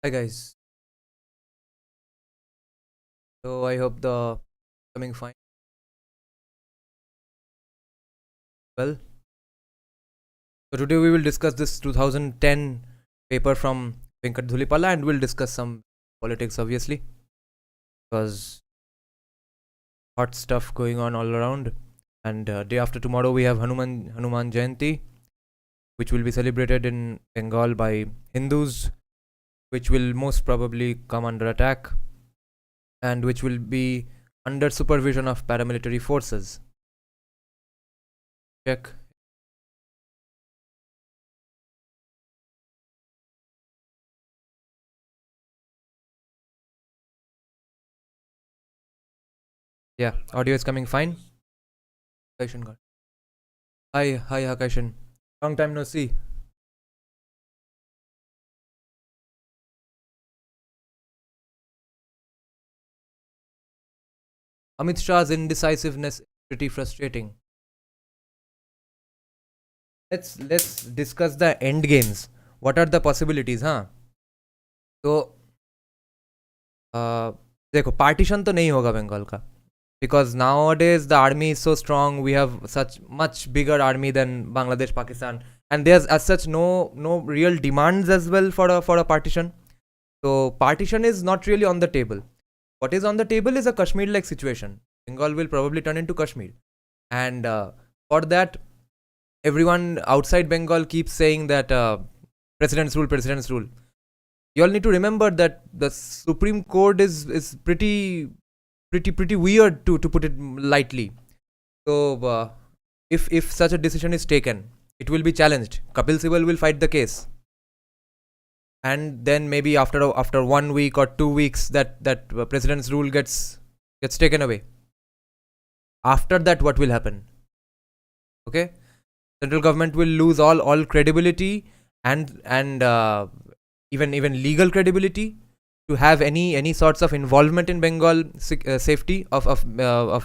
Hi guys. So I hope the coming fine. Well, so today we will discuss this 2010 paper from Venkat Dhulipala and we'll discuss some politics obviously because hot stuff going on all around. And day after tomorrow we have Hanuman Jayanti, which will be celebrated in Bengal by Hindus, which will most probably come under attack and which will be under supervision of paramilitary forces. Check. Yeah, audio is coming fine. Akaishan got. Hi, Akaishan. Long time no see. Amit Shah's indecisiveness is pretty frustrating. Let's discuss the end games. What are the possibilities, huh? तो देखो partition तो नहीं होगा बंगाल का because nowadays the army is so strong. We have such much bigger army than Bangladesh, Pakistan, and there's as such no real demands as well for a partition. So partition is not really on the table. What is on the table is a Kashmir-like situation. Bengal will probably turn into Kashmir, and for that, everyone outside Bengal keeps saying that president's rule, president's rule. You all need to remember that the Supreme Court is pretty weird to put it lightly. So if such a decision is taken, it will be challenged. Kapil Sibal will fight the case, and then maybe after 1 week or 2 weeks, that president's rule gets taken away. After that, what will happen? Okay, central government will lose all credibility and even legal credibility to have any sorts of involvement in Bengal safety of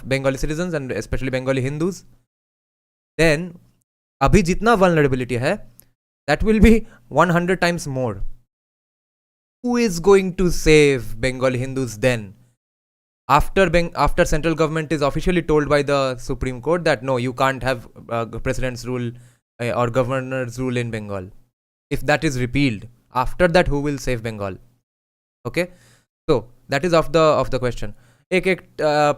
Bengali citizens and especially Bengali Hindus. Then abhi jitna vulnerability hai, that will be 100 times more. Who is going to save Bengali Hindus then? After central government is officially told by the Supreme Court that no, you can't have president's rule or governor's rule in Bengal. If that is repealed, after that who will save Bengal? Okay, so that is of the question. एक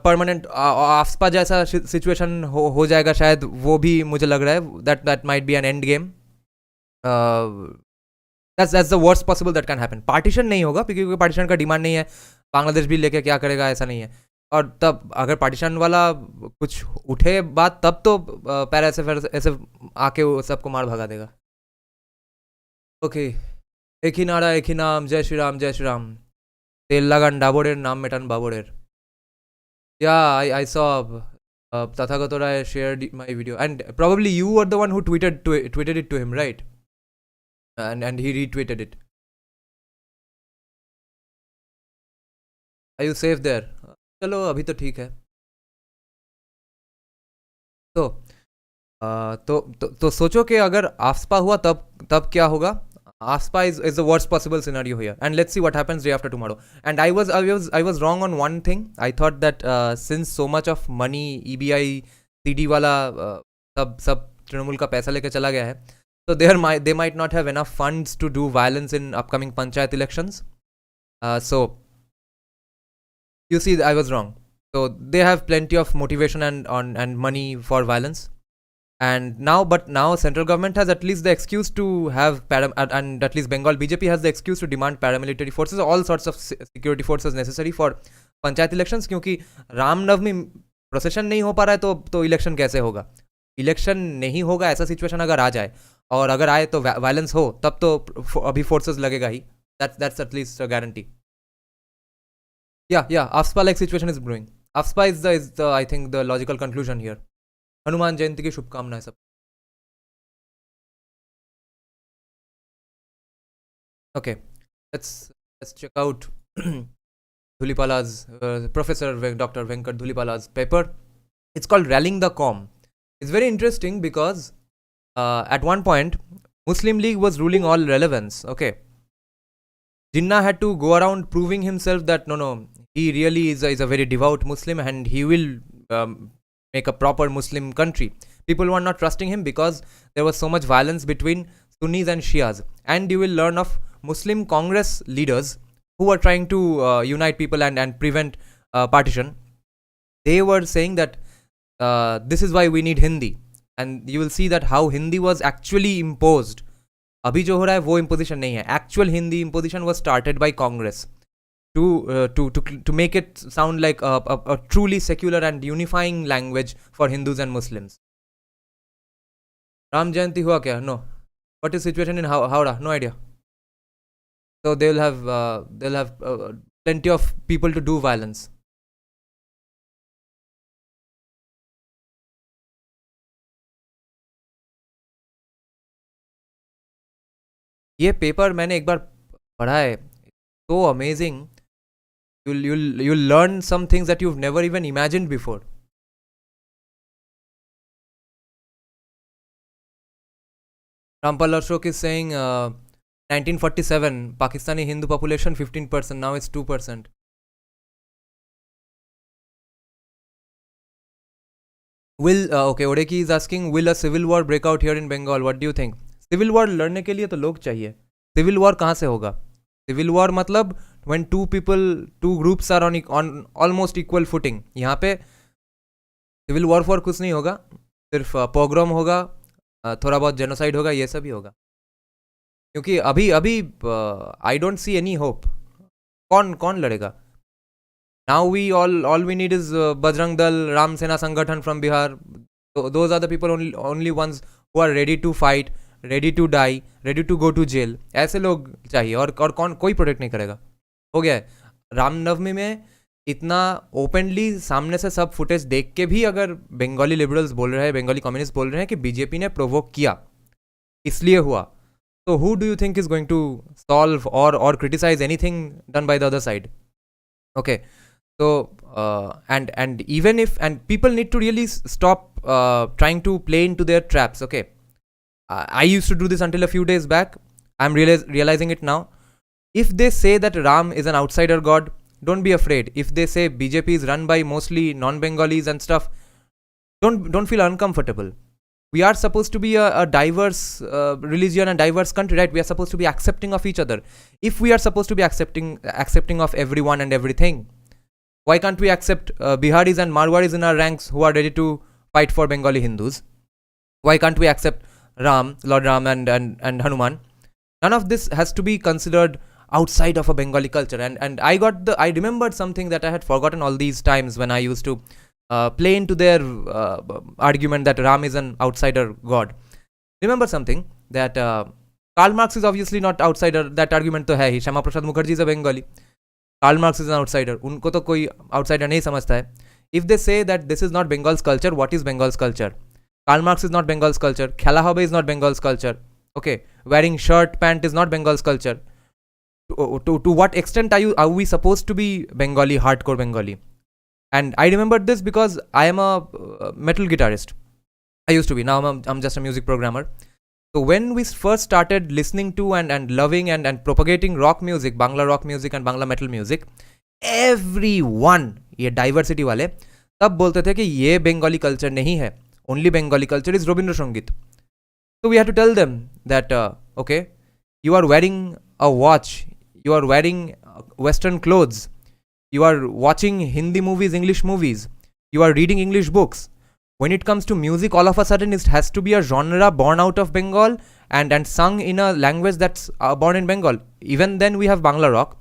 permanent AFSPA जैसा situation हो जाएगा शायद, वो भी मुझे लग रहा है that might be an end game. That's the worst possible that can happen. Partition नहीं होगा क्योंकि पार्टीशन का डिमांड नहीं है. बांग्लादेश भी लेके क्या करेगा, ऐसा नहीं है. और तब अगर पार्टीशन वाला कुछ उठे बात, तब तो पैरा ऐसे आके सबको मार भगा देगा. ओके, एक ही नारा एक ही नाम, जय श्री राम जय श्री राम. तेल लागान डाबोरेर नाम मेटान बाबोरेर. Yeah, I saw Tathagata Ray shared my video, and probably you were the one who tweeted it to him, right? And he retweeted it. Are you safe there? चलो अभी तो ठीक है. तो सोचो कि अगर आफ्सपा हुआ तब क्या होगा. AFSPA is the worst possible scenario here, and let's see what happens day after tomorrow. And I was wrong on one thing. I thought that since so much of money EBI CD वाला सब तृणमूल का पैसा लेके चला गया है, so they might not have enough funds to do violence in upcoming panchayat elections. So you see, I was wrong. So they have plenty of motivation and money for violence. And now central government has at least the excuse to have and at least Bengal BJP has the excuse to demand paramilitary forces, all sorts of security forces necessary for panchayat elections. क्योंकि Ramnavami procession नहीं हो पा रहा है तो election कैसे होगा. Election नहीं होगा ऐसा सिचुएशन अगर आ जाए, और अगर आए तो वायलेंस हो, तब तो अभी फोर्सेस लगेगा ही. that's at least a guarantee. Yeah, AFSPA like situation is brewing. AFSPA is the I think the logical conclusion here. Hanuman Jayanti की शुभकामनाएं सब. Okay, let's check out Dhulipala's Professor Dr. Venkat Dhulipala's paper. It's called Rallying the Calm. It's very interesting because at one point Muslim League was ruling all relevance. Okay, Jinnah had to go around proving himself that no, he really is a very devout Muslim and he will make a proper Muslim country. People were not trusting him because there was so much violence between Sunnis and Shias. And you will learn of Muslim Congress leaders who were trying to unite people and prevent partition. They were saying that this is why we need Hindi. And you will see that how Hindi was actually imposed. अभी जो हो रहा है वो imposition नहीं है. Actual Hindi imposition was started by Congress to make it sound like a truly secular and unifying language for Hindus and Muslims. Ram Jayanti हुआ क्या? No. What is situation in Howrah? No idea. So they'll have plenty of people to do violence. ये paper मैंने एक बार पढ़ा है. So amazing. You'll learn some things that you've never even imagined before. Rampal Ashok is saying 1947 Pakistani Hindu population 15%, now it's 2%. Okay, Odeki is asking, will a civil war break out here in Bengal? What do you think? Civil war लड़ने के लिए तो लोग चाहिए. Civil war कहाँ से होगा? Civil war मतलब when two groups are on almost equal footing. यहाँ पे civil war for कुछ नहीं होगा, सिर्फ pogrom होगा, थोड़ा बहुत genocide होगा, ये सब ही होगा. क्योंकि अभी I don't see any hope. कौन लड़ेगा? Now all we need is Bajrang Dal, Ram Sena Sangathan from Bihar. So those are the people only ones who are ready to fight, ready to die, ready to go to jail. ऐसे लोग चाहिए और कोई protect नहीं करेगा. हो गया है. रामनवमी में इतना ओपनली सामने से सब फुटेज देख के भी अगर बंगाली लिबरल्स बोल रहे हैं, बंगाली कम्युनिस्ट बोल रहे हैं कि बीजेपी ने प्रोवोक किया, इसलिए हुआ, तो who do you think is going to solve और criticise anything done by the other side? Okay. So and even if people need to really stop trying to play into their traps. Okay, I used to do this until a few days back. I'm realizing it now. If they say that Ram is an outsider god, don't be afraid. If they say BJP is run by mostly non-Bengalis and stuff, don't feel uncomfortable. We are supposed to be a diverse religion and diverse country, right? We are supposed to be accepting of each other. If we are supposed to be accepting of everyone and everything, why can't we accept Biharis and Marwaris in our ranks who are ready to fight for Bengali Hindus? Why can't we accept Lord Ram and Hanuman? None of this has to be considered outside of a Bengali culture. And I remembered something that I had forgotten all these times when I used to play into their argument that Ram is an outsider god. Remember something that Karl Marx is obviously not outsider. That argument to hai hi. Shama Prasad Mukherjee is a Bengali. Karl Marx is an outsider. उनको तो कोई outsider नहीं समझता है. If they say that this is not Bengal's culture, what is Bengal's culture? Karl Marx is not Bengal's culture. Khela Hobe is not Bengal's culture. Okay, wearing shirt, pant is not Bengal's culture. To what extent are we supposed to be Bengali, hardcore Bengali? And I remembered this because I am a metal guitarist. I used to be. Now I'm just a music programmer. So when we first started listening to and loving and propagating rock music, Bangla rock music and Bangla metal music, everyone, ये diversity वाले, तब बोलते थे कि ये Bengali culture नहीं है. Only Bengali culture is Robindra Sangeet. So we had to tell them that, okay, you are wearing a watch, you are wearing Western clothes, you are watching Hindi movies, English movies, you are reading English books. When it comes to music, all of a sudden it has to be a genre born out of Bengal and sung in a language that's born in Bengal. Even then we have Bangla rock.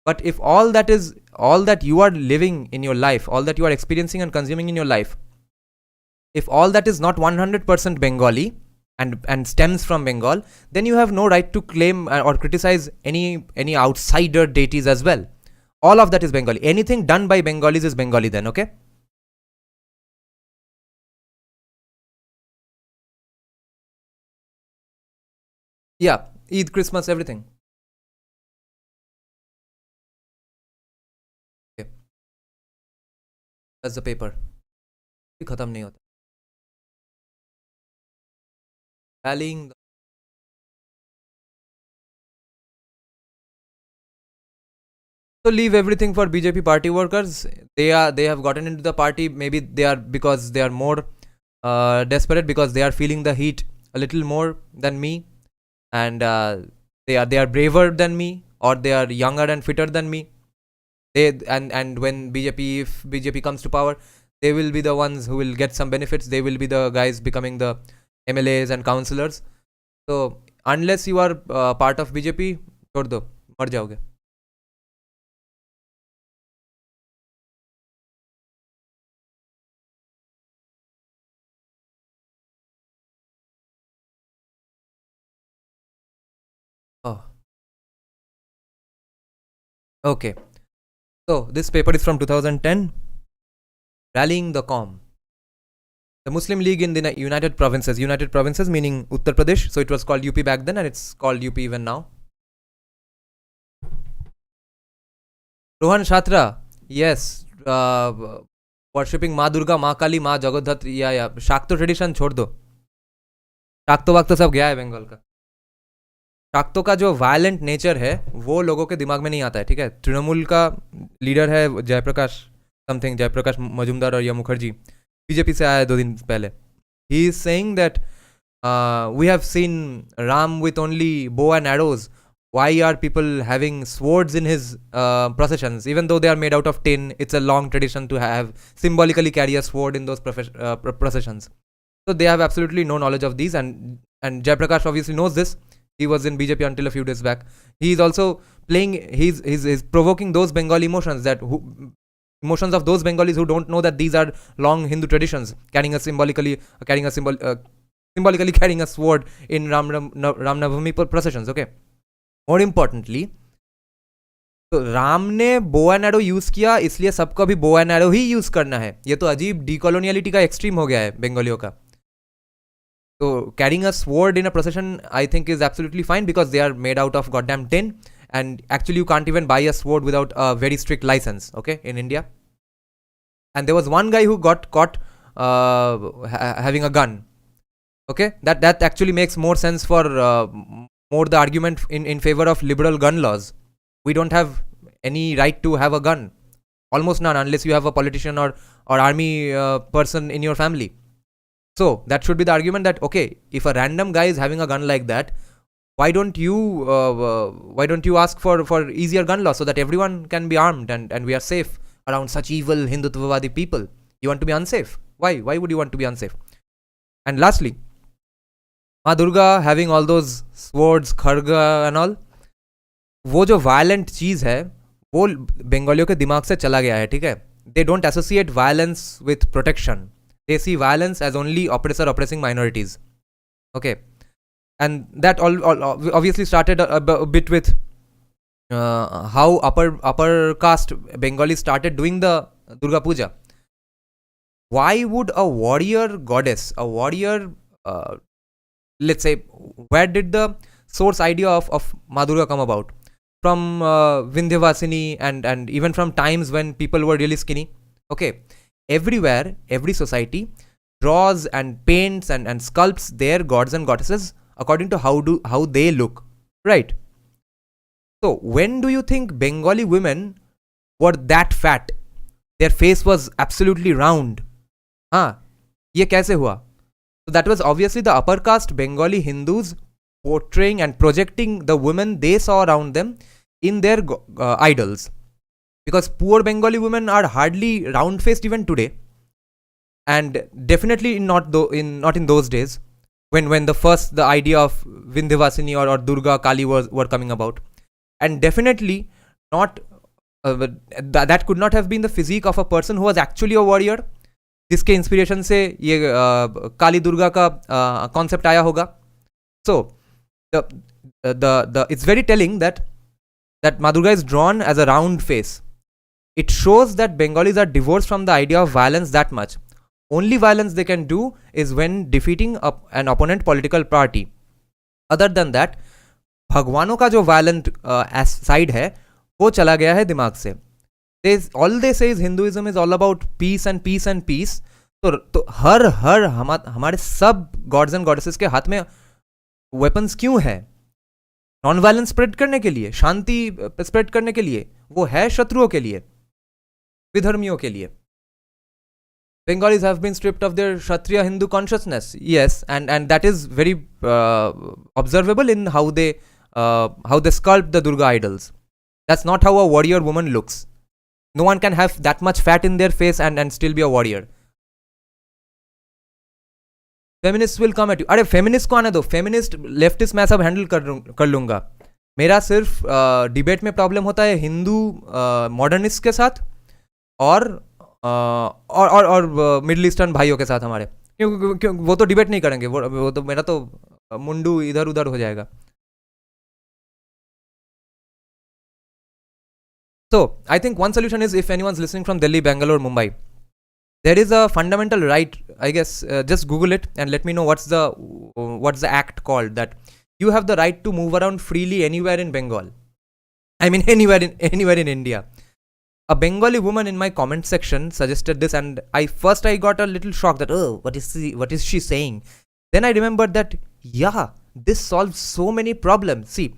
But if all that you are living in your life, all that you are experiencing and consuming in your life, if all that is not 100% Bengali and stems from Bengal, then you have no right to claim or criticize any outsider deities as well. All of that is Bengali. Anything done by Bengalis is Bengali then, okay? Yeah, Eid, Christmas, everything. Okay. That's the paper. खत्म नहीं होता. Tallying So leave everything for BJP party workers. They have gotten into the party. Maybe they are because they are more desperate, because they are feeling the heat a little more than me, and they are braver than me, or they are younger and fitter than me. And when if BJP comes to power, they will be the ones who will get some benefits. They will be the guys becoming the MLAs and councillors. So unless you are part of BJP, छोड़ दो, मर जाओगे. Oh, okay. So this paper is from 2010. Rallying the Calm. The Muslim League in the United Provinces. United Provinces meaning Uttar Pradesh. So it was called UP back then, and it's called UP even now. Rohan Shatra. Yes. Worshipping Ma Durga, Ma Kali, Ma Jagodhatri. Yeah. Shakto tradition छोड़ दो. शाक्तो वाक्तो सब गया है बंगाल का. शाक्तो का जो violent nature है वो लोगों के दिमाग में नहीं आता है. ठीक है, तृणमूल का लीडर है जयप्रकाश समथिंग, जयप्रकाश मजुमदार और या मुखर्जी, बीजेपी से आया है 2 दिन पहले. He is saying that we have seen Ram with only bow and arrows. Why are people having swords in his processions? Even though they are made out of tin, it's a long tradition to have symbolically carry a sword in those processions. So they have absolutely no knowledge of these, and Jayaprakash obviously knows this. He was in BJP until a few days back. He is also playing. He's provoking those Bengali emotions emotions of those Bengalis who don't know that these are long Hindu traditions. Symbolically carrying a sword in Ram Navami processions. Okay. More importantly, तो राम ने bow and arrow use किया, इसलिए सबको भी bow and arrow he use करना है. ये तो अजीब डीकोलोनियलिटी का एक्सट्रीम हो गया है बंगालियों का. तो carrying a sword in a procession I think is absolutely fine, because they are made out of goddamn tin, and actually you can't even buy a sword without a very strict license, okay, in India. And there was one guy who got caught having a gun. Okay, that actually makes more sense for more the argument in favor of liberal gun laws. We don't have any right to have a gun, almost none, unless you have a politician or army person in your family. So that should be the argument, that okay, if a random guy is having a gun like that, why don't you ask for easier gun laws so that everyone can be armed and we are safe around such evil Hindutvavadi people? You want to be unsafe? Why would you want to be unsafe? And lastly, माँ Durga having all those swords, Khadga and all, वो जो violent चीज़ है वो बंगालियों के दिमाग से चला गया है. ठीक है, they don't associate violence with protection. They see violence as only oppressor oppressing minorities. Okay, and that obviously started a bit with how upper caste Bengalis started doing the Durga Puja. Why would a warrior goddess, a warrior let's say, where did the source idea of Ma Durga come about? From Vindhyavasini and even from times when people were really skinny. Okay, everywhere, every society draws and paints and sculpts their gods and goddesses according to how they look, right? So when do you think Bengali women were that fat? Their face was absolutely round. ये कैसे हुआ? So that was obviously the upper caste Bengali Hindus portraying and projecting the women they saw around them in their idols. Because poor Bengali women are hardly round faced even today, and definitely not in those days when the idea of Vindhyavasini or Durga Kali were coming about, and definitely not that could not have been the physique of a person who was actually a warrior, जिसके inspiration से ये काली दुर्गा का concept आया होगा. So it's very telling that Ma Durga is drawn as a round face. It shows that Bengalis are divorced from the idea of violence that much. Only violence they can do is when defeating an opponent political party. Other than that, भगवानों का जो violent side है वो चला गया है दिमाग से. All they say is Hinduism is all about peace and peace and peace. तो हर हमारे सब गॉड्स एंड गॉडेसेस के हाथ में वेपन्स क्यों है? नॉन वायलेंस स्प्रेड करने के लिए, शांति स्प्रेड करने के लिए. वो है शत्रुओं के लिए, विधर्मियों के लिए. Bengalis have been stripped of their Kshatriya Hindu consciousness, yes, and that is very observable in how they sculpt the Durga idols. That's not how a warrior woman looks. No one can have that much fat in their face and still be a warrior. Feminists will come at you. अरे feminist को आने दो, feminist leftist मैं सब handle कर लूँगा. मेरा सिर्फ डिबेट में प्रॉब्लम होता है हिंदू मॉडर्निस्ट के साथ और मिडिल ईस्टर्न भाइयों के साथ हमारे, क्यों वो तो डिबेट नहीं करेंगे, वो तो मेरा तो मुंडू इधर उधर हो जाएगा. So I think one solution is, if anyone's listening from Delhi, Bangalore, Mumbai, there is a fundamental right, I guess, just Google it and let me know what's the act called, that you have the right to move around freely anywhere in Bengal. I mean anywhere in India. A Bengali woman in my comment section suggested this, and I got a little shocked that, oh, what is she saying? Then I remembered that, yeah, this solves so many problems. See,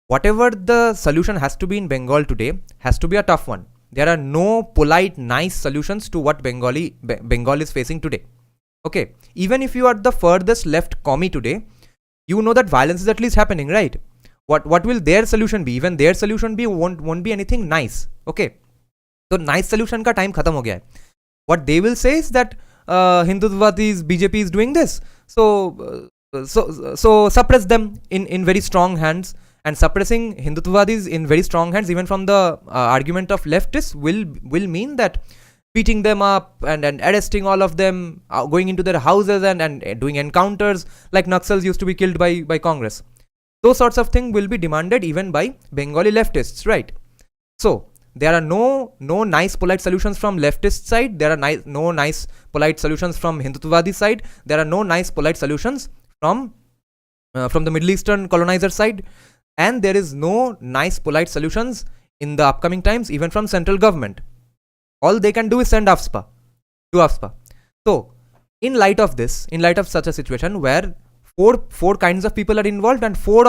whatever the solution has to be in Bengal today has to be a tough one. There are no polite, nice solutions to what Bengal is facing today. Okay, even if you are the furthest left commie today, you know that violence is at least happening, right? What will their solution be? Even their solution won't be anything nice. Okay, so nice solution ka time khatam ho gaya hai. What they will say is that Hindutvatis, BJP is doing this, so suppress them in very strong hands. And suppressing Hindutvatis in very strong hands, even from the argument of leftists, will mean that beating them up and arresting all of them, going into their houses and doing encounters like Naxals used to be killed by Congress. Those sorts of things will be demanded even by Bengali leftists, right? So there are no nice polite solutions from leftist side. There are no nice polite solutions from Hindutvadi side. There are no nice polite solutions from the Middle Eastern colonizer side. And there is no nice polite solutions in the upcoming times even from central government. All they can do is send AFSPA to AFSPA. So in light of such a situation where four kinds of people are involved, and four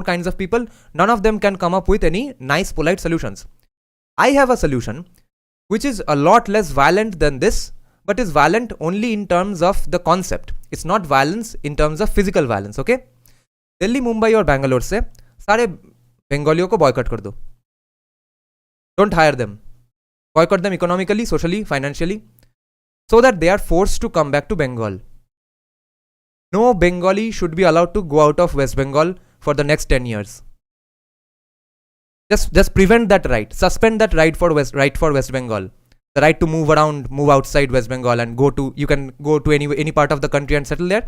kinds of people, none of them can come up with any nice polite solutions. I have a solution which is a lot less violent than this, but is violent only in terms of the concept. It's not violence in terms of physical violence, okay? Delhi, Mumbai और बैंगलोर से सारे बंगालियों को boycott कर दो. Don't hire them, boycott them economically, socially, financially, so that they are forced to come back to Bengal. No Bengali should be allowed to go out of West Bengal for the next 10 years. Just prevent that right. Suspend that right for West Bengal. The right to move around, move outside West Bengal and you can go to any part of the country and settle there.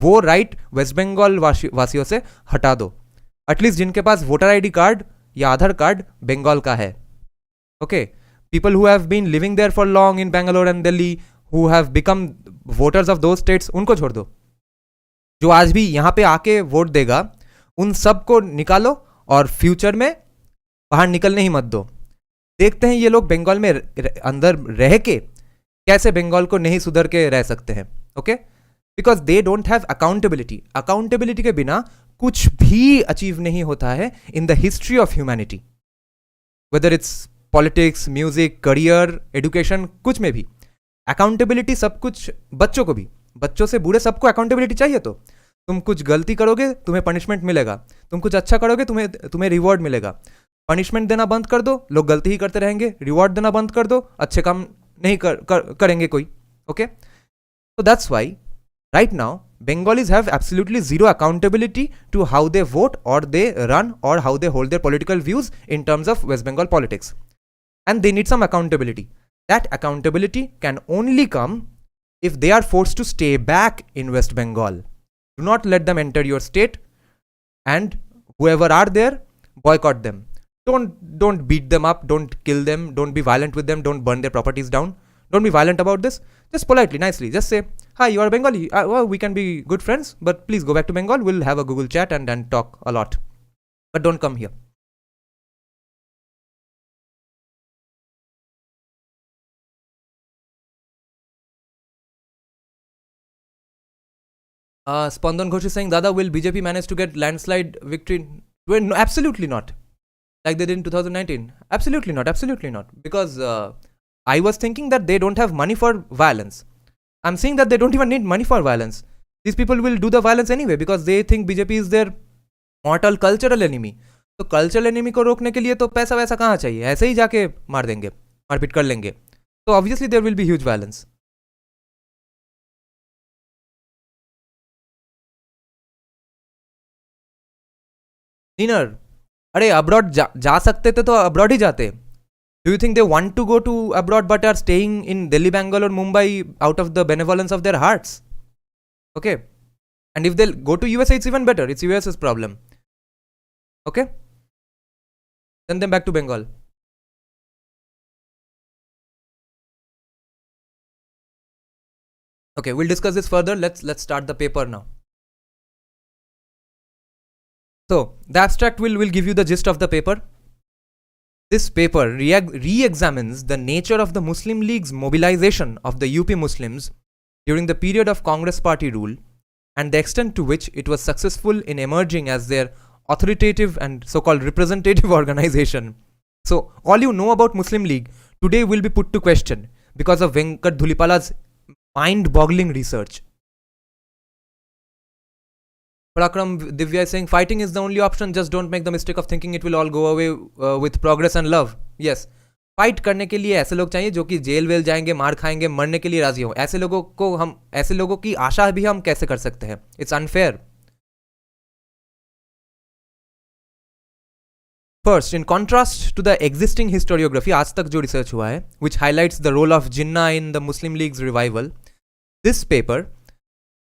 वो right waste Bengal वासियों से हटा दो. At least जिनके पास voter ID card या आधार card Bengal का है. Okay, people who have been living there for long in Bangalore and Delhi, who have become voters of those states, उनको छोड़ दो. जो आज भी यहाँ पे आके वोट देगा उन सब को निकालो और फ्यूचर में बाहर निकलने ही मत दो. देखते हैं ये लोग बंगाल में अंदर रह के कैसे बंगाल को नहीं सुधर के रह सकते हैं. Okay, because they don't have accountability के बिना कुछ भी अचीव नहीं होता है in the history of humanity, whether it's politics, music, career, education, कुछ में भी अकाउंटेबिलिटी. सब कुछ, बच्चों को भी, बच्चों से बूढ़े सबको अकाउंटेबिलिटी चाहिए. तो तुम कुछ गलती करोगे तुम्हें पनिशमेंट मिलेगा, तुम कुछ अच्छा करोगे तुम्हें रिवॉर्ड मिलेगा. पनिशमेंट देना बंद कर दो, लोग गलती ही करते रहेंगे. रिवॉर्ड देना बंद कर दो, अच्छे काम नहीं करेंगे कोई. Okay, so that's why right now Bengalis have absolutely zero accountability to how they vote or they run or how they hold their political views in terms of West Bengal politics, and they need some accountability. That accountability can only come if they are forced to stay back in West Bengal. Do not let them enter your state, and whoever are there, boycott them. Don't beat them up, don't kill them, don't be violent with them, don't burn their properties down. Don't be violent about this. Just politely, nicely, just say, hi, you are Bengali. Well, we can be good friends, but please go back to Bengal. We'll have a Google chat and talk a lot. But don't come here. Spandan Ghosh is saying, Dada, will BJP manage to get landslide victory? Well, no, absolutely not. like they did in 2019? Absolutely not. Absolutely not. Because I was thinking that they don't have money for violence. I'm saying that they don't even need money for violence. These people will do the violence anyway because they think BJP is their mortal cultural enemy. तो cultural enemy को रोकने के लिए तो पैसा वैसा कहाँ चाहिए, ऐसे ही जाके मार देंगे, मारपीट कर लेंगे. तो obviously there will be huge violence. नीनर, अरे अब्रॉड जा सकते थे तो अब्रॉड ही जाते. Do you think they want to go to abroad but are staying in Delhi, Bengal और Mumbai out of the benevolence of their hearts? Okay, and if they go to USA it's even better. It's USA's problem. Okay, send them back to Bengal. Okay, we'll discuss this further. Let's start the paper now. So the abstract will give you the gist of the paper. This paper re-examines the nature of the Muslim League's mobilization of the UP Muslims during the period of Congress party rule and the extent to which it was successful in emerging as their authoritative and so-called representative organization. So all you know about Muslim League today will be put to question because of Venkat Dhulipala's mind-boggling research. Parakram Divya is saying fighting is the only option, just don't make the mistake of thinking it will all go away with progress and love. Yes, fight करने के लिए ऐसे लोग चाहिए जो कि jail well जाएंगे, मार खाएंगे, मरने के लिए राजी हो. ऐसे लोगों की आशा भी हम कैसे कर सकते हैं? It's unfair. First, in contrast to the existing historiography, आज तक जो रिसर्च हुआ है, which highlights the role of Jinnah in the Muslim League's revival, this paper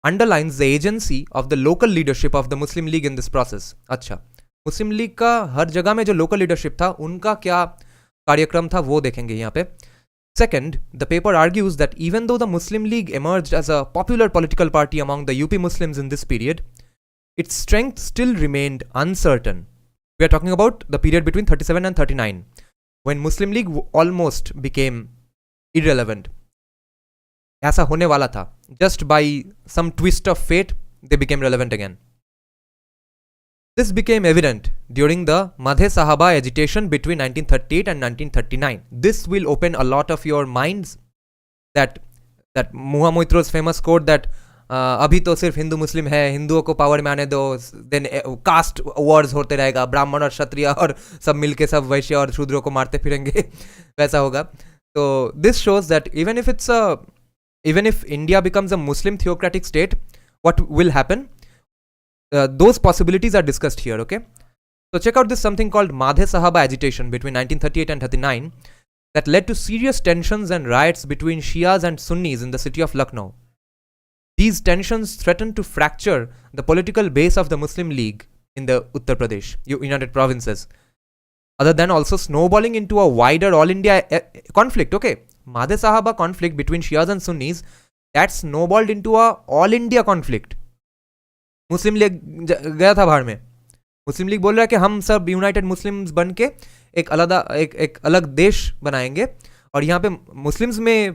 underlines the agency of the local leadership of the Muslim League in this process. अच्छा, मुस्लिम league का हर जगह में जो लोकल लीडरशिप था उनका क्या कार्यक्रम था वो देखेंगे यहाँ पे. Second, the paper argues that even though the Muslim League emerged as a popular political party among the UP Muslims in this period, its strength still remained uncertain. We are talking about the period between 37 and 39, when Muslim League almost became irrelevant. ऐसा होने वाला था. Just by some twist of fate, they became relevant again. This became evident during the Madhe Sahaba agitation between 1938 and 1939. This will open a lot of your minds. That Muha Moitro's famous quote that अभी तो सिर्फ हिंदू मुस्लिम है, हिंदुओं को power में आने दो, then cast Wars होते रहेगा, ब्राह्मण और क्षत्रिय और सब मिलके सब वैश्य और शूद्रों को मारते फिरेंगे, वैसा होगा. तो this shows that even if India becomes a Muslim theocratic state, what will happen? Those possibilities are discussed here. Okay, so check out this something called Madhe Sahaba agitation between 1938 and 39 that led to serious tensions and riots between Shias and Sunnis in the city of Lucknow. These tensions threatened to fracture the political base of the Muslim League in the Uttar Pradesh, United Provinces, other than also snowballing into a wider all-India conflict. Okay, Madhe Sahaba conflict between Shias and Sunnis, that snowballed into a all-India conflict. Muslim league गया था बाहर में. मुस्लिम league बोल रहा है कि हम सब यूनाइटेड मुस्लिम्स बन के एक अलग देश बनाएंगे, और यहाँ पे मुस्लिम्स में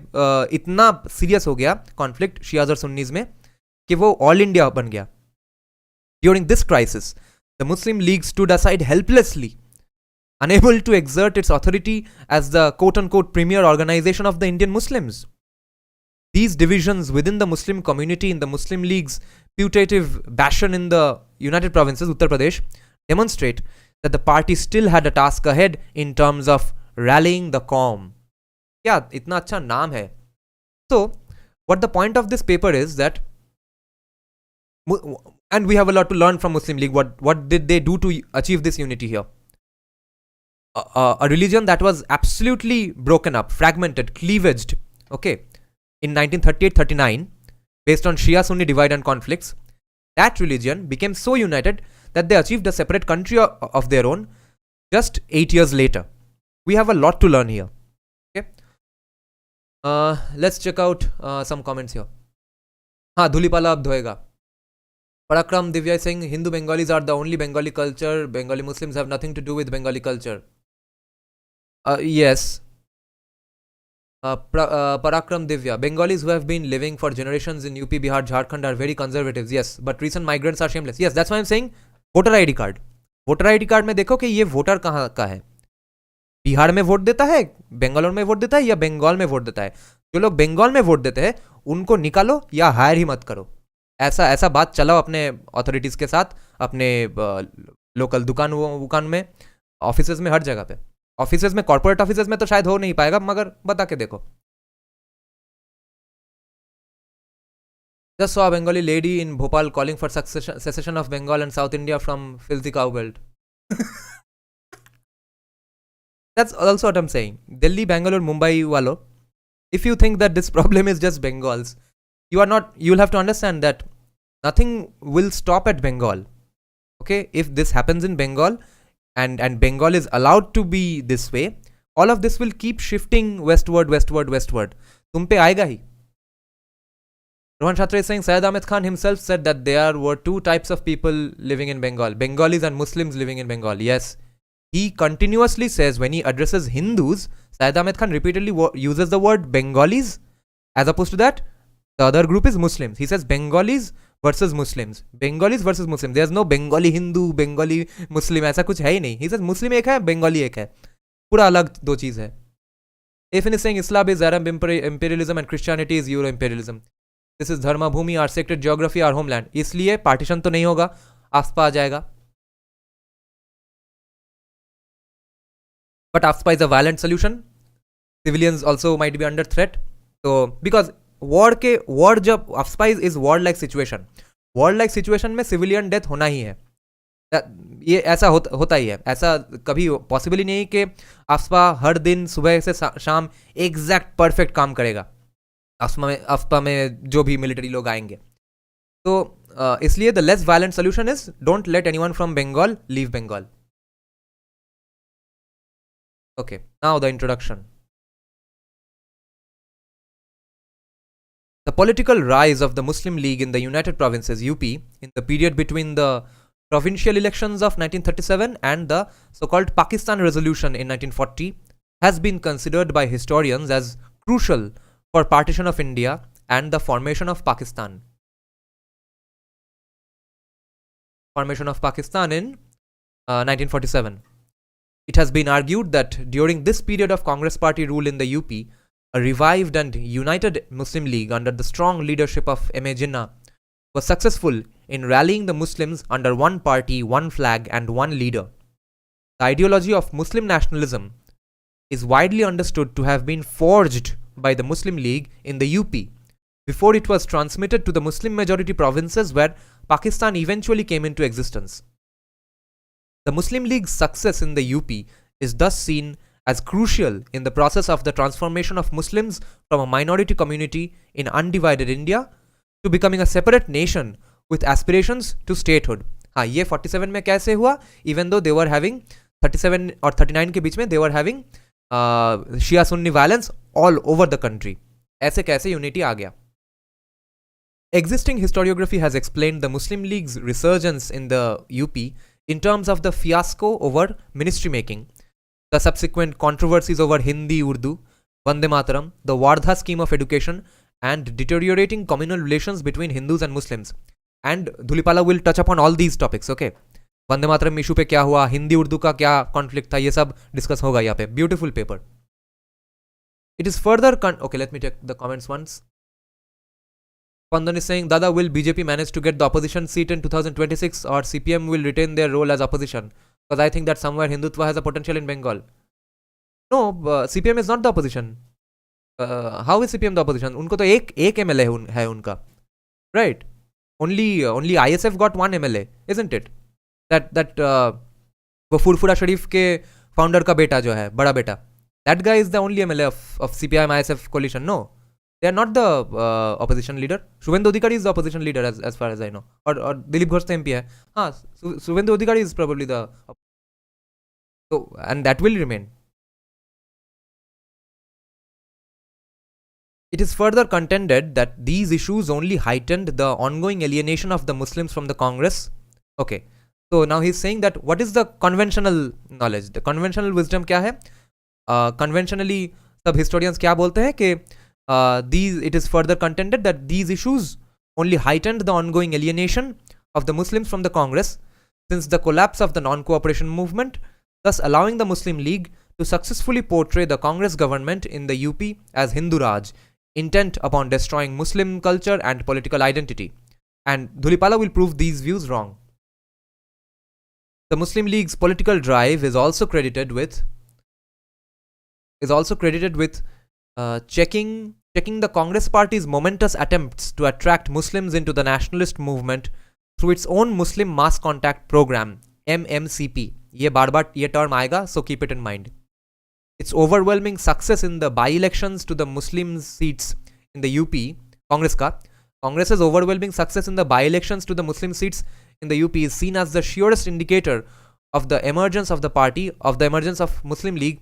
इतना सीरियस हो गया कॉन्फ्लिक्ट शियाज और सुन्नीज में कि वो ऑल इंडिया बन गया. During this crisis the Muslim league stood aside helplessly, unable to exert its authority as the quote-unquote premier organization of the Indian Muslims. These divisions within the Muslim community in the Muslim League's putative bastion in the United Provinces, Uttar Pradesh, demonstrate that the party still had a task ahead in terms of rallying the qawm. क्या इतना अच्छा नाम है. So, what the point of this paper is that, and we have a lot to learn from Muslim League, what did they do to achieve this unity here? A religion that was absolutely broken up, fragmented, cleavaged, okay, in 1938-39, based on Shia-Sunni divide and conflicts, that religion became so united that they achieved a separate country of their own just 8 years later. We have a lot to learn here. Okay, let's check out some comments here. हाँ, धुलीपाला अब धोएगा. Parakram Divya is saying Hindu Bengalis are the only Bengali culture. Bengali Muslims have nothing to do with Bengali culture. Yes. Parakram Divya, Bengalis who have been living for generations in UP, Bihar, Jharkhand are very conservative. Yes, but recent migrants are shameless. Yes, that's why I'm saying voter ID card. Voter ID card में देखो कि ये voter कहाँ का है, बिहार में vote देता है, बेंगलोर में वोट देता है, या बंगाल में वोट देता है। जो लोग बंगाल में वोट देते हैं उनको निकालो या हायर ही मत करो। ऐसा ऐसा बात चलाओ अपने अथॉरिटीज के साथ, अपने लोकल दुकान में, ऑफिसेज में, हर जगह पे। ऑफिसेज में, कॉर्पोरेट ऑफिसेज में तो शायद हो नहीं पाएगा, मगर बता के देखो। Just saw a Bengali lady in Bhopal calling for secession of Bengal and South India from filthy cow belt. That's also what I'm saying. Delhi, Bangalore, Mumbai walo, if you think that this problem is just Bengals, you are not. You'll have to understand that nothing will stop at Bengal. Okay, if this happens in Bengal, and Bengal is allowed to be this way, all of this will keep shifting westward. तुम पे आएगा ही. Rohan Shatra is saying Syed Ahmed Khan himself said that there were two types of people living in Bengal, Bengalis and Muslims living in Bengal. Yes, he continuously says when he addresses Hindus, Syed Ahmed Khan repeatedly uses the word Bengalis, as opposed to that the other group is Muslims. He says Bengalis versus Muslims. Bengalis versus Muslims. There's no Bengali Hindu, Bengali Muslim, ऐसा कुछ है ही नहीं. He says Muslim एक है, Bengali एक है. पूरा अलग दो चीज़ है. If is saying Islam is Arab imperialism and Christianity is Euro imperialism. This is Dharma Bhumi, our sacred geography, our homeland. इसलिए पार्टीशन तो नहीं होगा, आफ्सपा आ जाएगा. But AFSPA is a violent solution. Civilians also might be under threat. So because war जब AFSPA is war like situation. War like situation में civilian death होना ही है. ये ऐसा होता ही है. ऐसा कभी पॉसिबल ही नहीं कि AFSPA हर दिन सुबह से शाम एग्जैक्ट परफेक्ट काम करेगा. AFSPA में जो भी मिलिट्री लोग आएंगे. तो इसलिए the less violent solution is don't let anyone from Bengal leave Bengal. Okay, now the introduction. The political rise of the Muslim League in the United Provinces (UP) in the period between the provincial elections of 1937 and the so-called Pakistan Resolution in 1940 has been considered by historians as crucial for partition of India and the formation of Pakistan. Formation of Pakistan in 1947. It has been argued that during this period of Congress Party rule in the UP, a revived and united Muslim League under the strong leadership of M.A. Jinnah was successful in rallying the Muslims under one party, one flag and one leader. The ideology of Muslim nationalism is widely understood to have been forged by the Muslim League in the UP before it was transmitted to the Muslim majority provinces where Pakistan eventually came into existence. The Muslim League's success in the UP is thus seen as crucial in the process of the transformation of Muslims from a minority community in undivided India to becoming a separate nation with aspirations to statehood. हाँ, ये 47 में कैसे हुआ? Even though they were having 37 और 39 के बीच में they were having Shia-Sunni violence all over the country. ऐसे कैसे unity आ गया? Existing historiography has explained the Muslim League's resurgence in the UP in terms of the fiasco over ministry making, the subsequent controversies over Hindi, Urdu, Vande Mataram, the Wardha scheme of education, and deteriorating communal relations between Hindus and Muslims. And Dhulipala will touch upon all these topics, okay? Vande Mataram issue पे क्या हुआ, हिंदी उर्दू का क्या conflict था, ये सब discuss होगा यहाँ पे. Beautiful paper. It is further okay, let me check the comments once. Pandan is saying, Dada, will BJP manage to get the opposition seat in 2026 or CPM will retain their role as opposition? Because I think that somewhere Hindutva has a potential in Bengal. No, CPM is not the opposition. How is CPM the opposition? उनको तो एक MLA है उनका, right? Only ISF got one MLA, isn't it? That वो फुरफुरा शरीफ के founder का बेटा जो है, बड़ा बेटा. That guy is the only MLA of CPIM ISF coalition. No. They are not the opposition leader. Shubhendu Adhikari is the opposition leader as far as I know. Or Dilip Ghosh MP hai. हाँ, Shubhendu Adhikari is probably the. So, and that will remain. It is further contended that these issues only heightened the ongoing alienation of the Muslims from the Congress. Okay. So now he's saying that what is the conventional knowledge? The conventional wisdom क्या है? Conventionally, सब historians क्या बोलते हैं कि it is further contended that these issues only heightened the ongoing alienation of the Muslims from the Congress since the collapse of the non-cooperation movement, thus allowing the Muslim League to successfully portray the Congress government in the UP as Hindu Raj, intent upon destroying Muslim culture and political identity. And Dhulipala will prove these views wrong. The Muslim League's political drive is also credited with checking the Congress Party's momentous attempts to attract Muslims into the nationalist movement through its own Muslim Mass Contact Program, MMCP. ये बार-बार ये term आएगा, so keep it in mind. Its overwhelming success in the by-elections to the Muslim seats in the UP, Congress's overwhelming success in the by-elections to the Muslim seats in the UP is seen as the surest indicator of the emergence of the party, of the emergence of Muslim League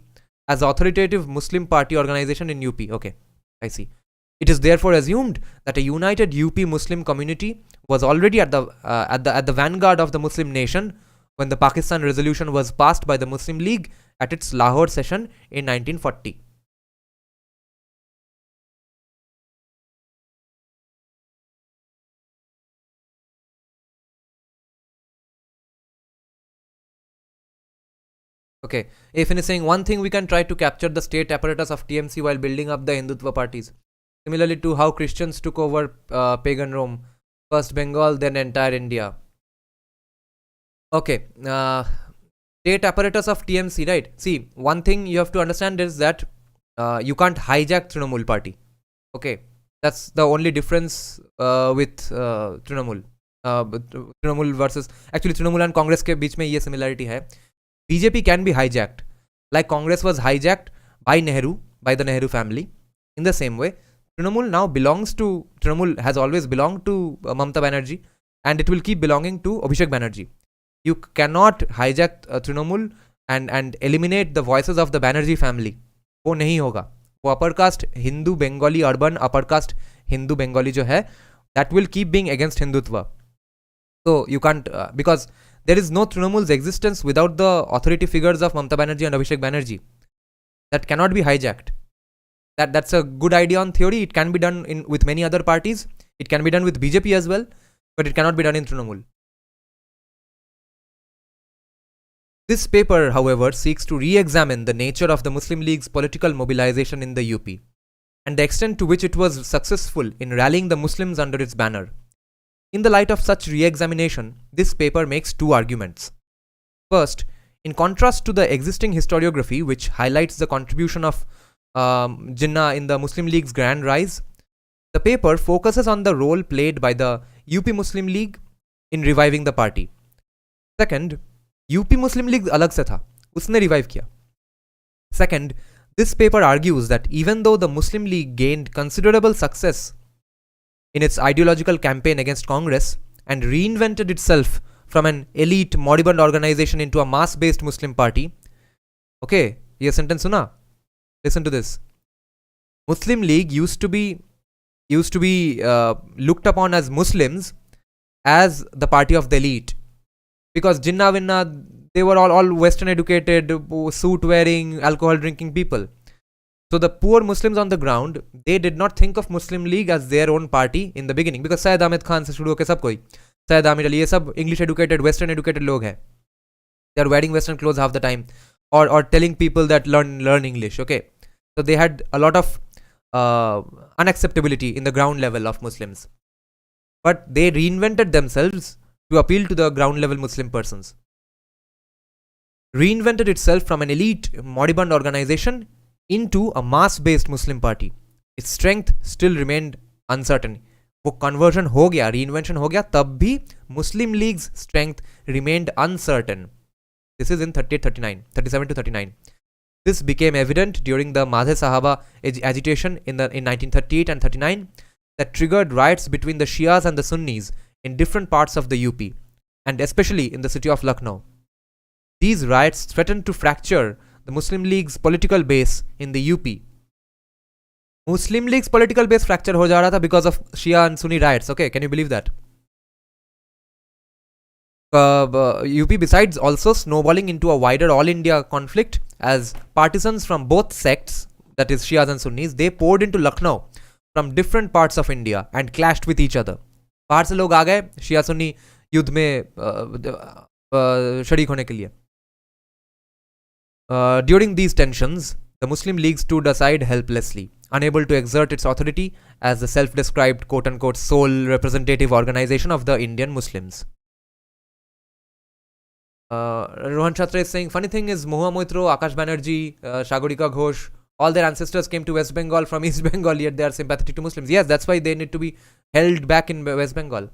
as the authoritative Muslim party organization in UP. Okay, I see. It is therefore assumed that a united UP Muslim community was already at the vanguard of the Muslim nation when the Pakistan resolution was passed by the Muslim League at its Lahore session in 1940. Okay, A finishing, one thing we can try to capture the state apparatus of TMC while building up the Hindutva parties. Similarly to how Christians took over pagan Rome, first Bengal, then entire India. Okay, state apparatus of TMC, right? See, one thing you have to understand is that you can't hijack Trinamool party. Okay, that's the only difference with Trinamool. Trinamool versus, actually Trinamool and Congress के बीच में ये similarity है. BJP can be hijacked, like Congress was hijacked by Nehru, by the Nehru family. In the same way, Trinamool has always belonged to Mamata Banerjee, and it will keep belonging to Abhishek Banerjee. You cannot hijack Trinamool and eliminate the voices of the Banerjee family. वो नहीं होगा. वो upper caste Hindu Bengali urban upper caste Hindu Bengali जो है, that will keep being against Hindutva. So you can't because there is no Trinamool's existence without the authority figures of Mamata Banerjee and Abhishek Banerjee. That cannot be hijacked. That's a good idea on theory. It can be done with many other parties. It can be done with BJP as well, but it cannot be done in Trinamool. This paper, however, seeks to re-examine the nature of the Muslim League's political mobilization in the UP and the extent to which it was successful in rallying the Muslims under its banner. In the light of such re-examination, this paper makes two arguments. First, in contrast to the existing historiography which highlights the contribution of Jinnah in the Muslim League's grand rise, the paper focuses on the role played by the UP Muslim League in reviving the party. Second, UP Muslim League अलग से था, उसने revive किया. Second, this paper argues that even though the Muslim League gained considerable success in its ideological campaign against Congress and reinvented itself from an elite moribund organization into a mass-based Muslim party. Okay, ये sentence सुना? Listen to this. Muslim League used to be looked upon as Muslims as the party of the elite, because Jinnah Winna, they were all Western educated, suit wearing, alcohol drinking people. So the poor Muslims on the ground, they did not think of Muslim League as their own party in the beginning, because Syed Ahmed Khan से शुरू होके सब कोई, Syed Ahmed Ali, ये सब English educated, Western educated लोग हैं. They are wearing Western clothes half the time, or telling people that learn English. Okay, so they had a lot of unacceptability in the ground level of Muslims, but they reinvented themselves to appeal to the ground level Muslim persons. Reinvented itself from an elite moribund organization into a mass-based Muslim party. Its strength still remained uncertain. वो conversion हो गया, reinvention हो गया, तब भी Muslim League's strength remained uncertain. This is in 37 to 39. This became evident during the Madhe Sahaba agitation in 1938 and 39 that triggered riots between the Shias and the Sunnis in different parts of the UP, and especially in the city of Lucknow. These riots threatened to fracture the Muslim League's political base in the UP. Muslim League's political base fracture ho ja raha tha because of Shia and Sunni riots. Okay, can you believe that? UP besides also snowballing into a wider all-India conflict as partisans from both sects, that is Shias and Sunnis, they poured into Lucknow from different parts of India and clashed with each other. बाहर से लोग आ गए, शिया सुन्नी युद्ध में शरीक होने के लिए. During these tensions, the Muslim League stood aside helplessly, unable to exert its authority as the self-described quote-unquote sole representative organization of the Indian Muslims. Rohan Chhatra is saying, funny thing is Mahua Moitro, Akash Banerjee, Shagorika Ghosh, all their ancestors came to West Bengal from East Bengal, yet they are sympathetic to Muslims. Yes, that's why they need to be held back in West Bengal.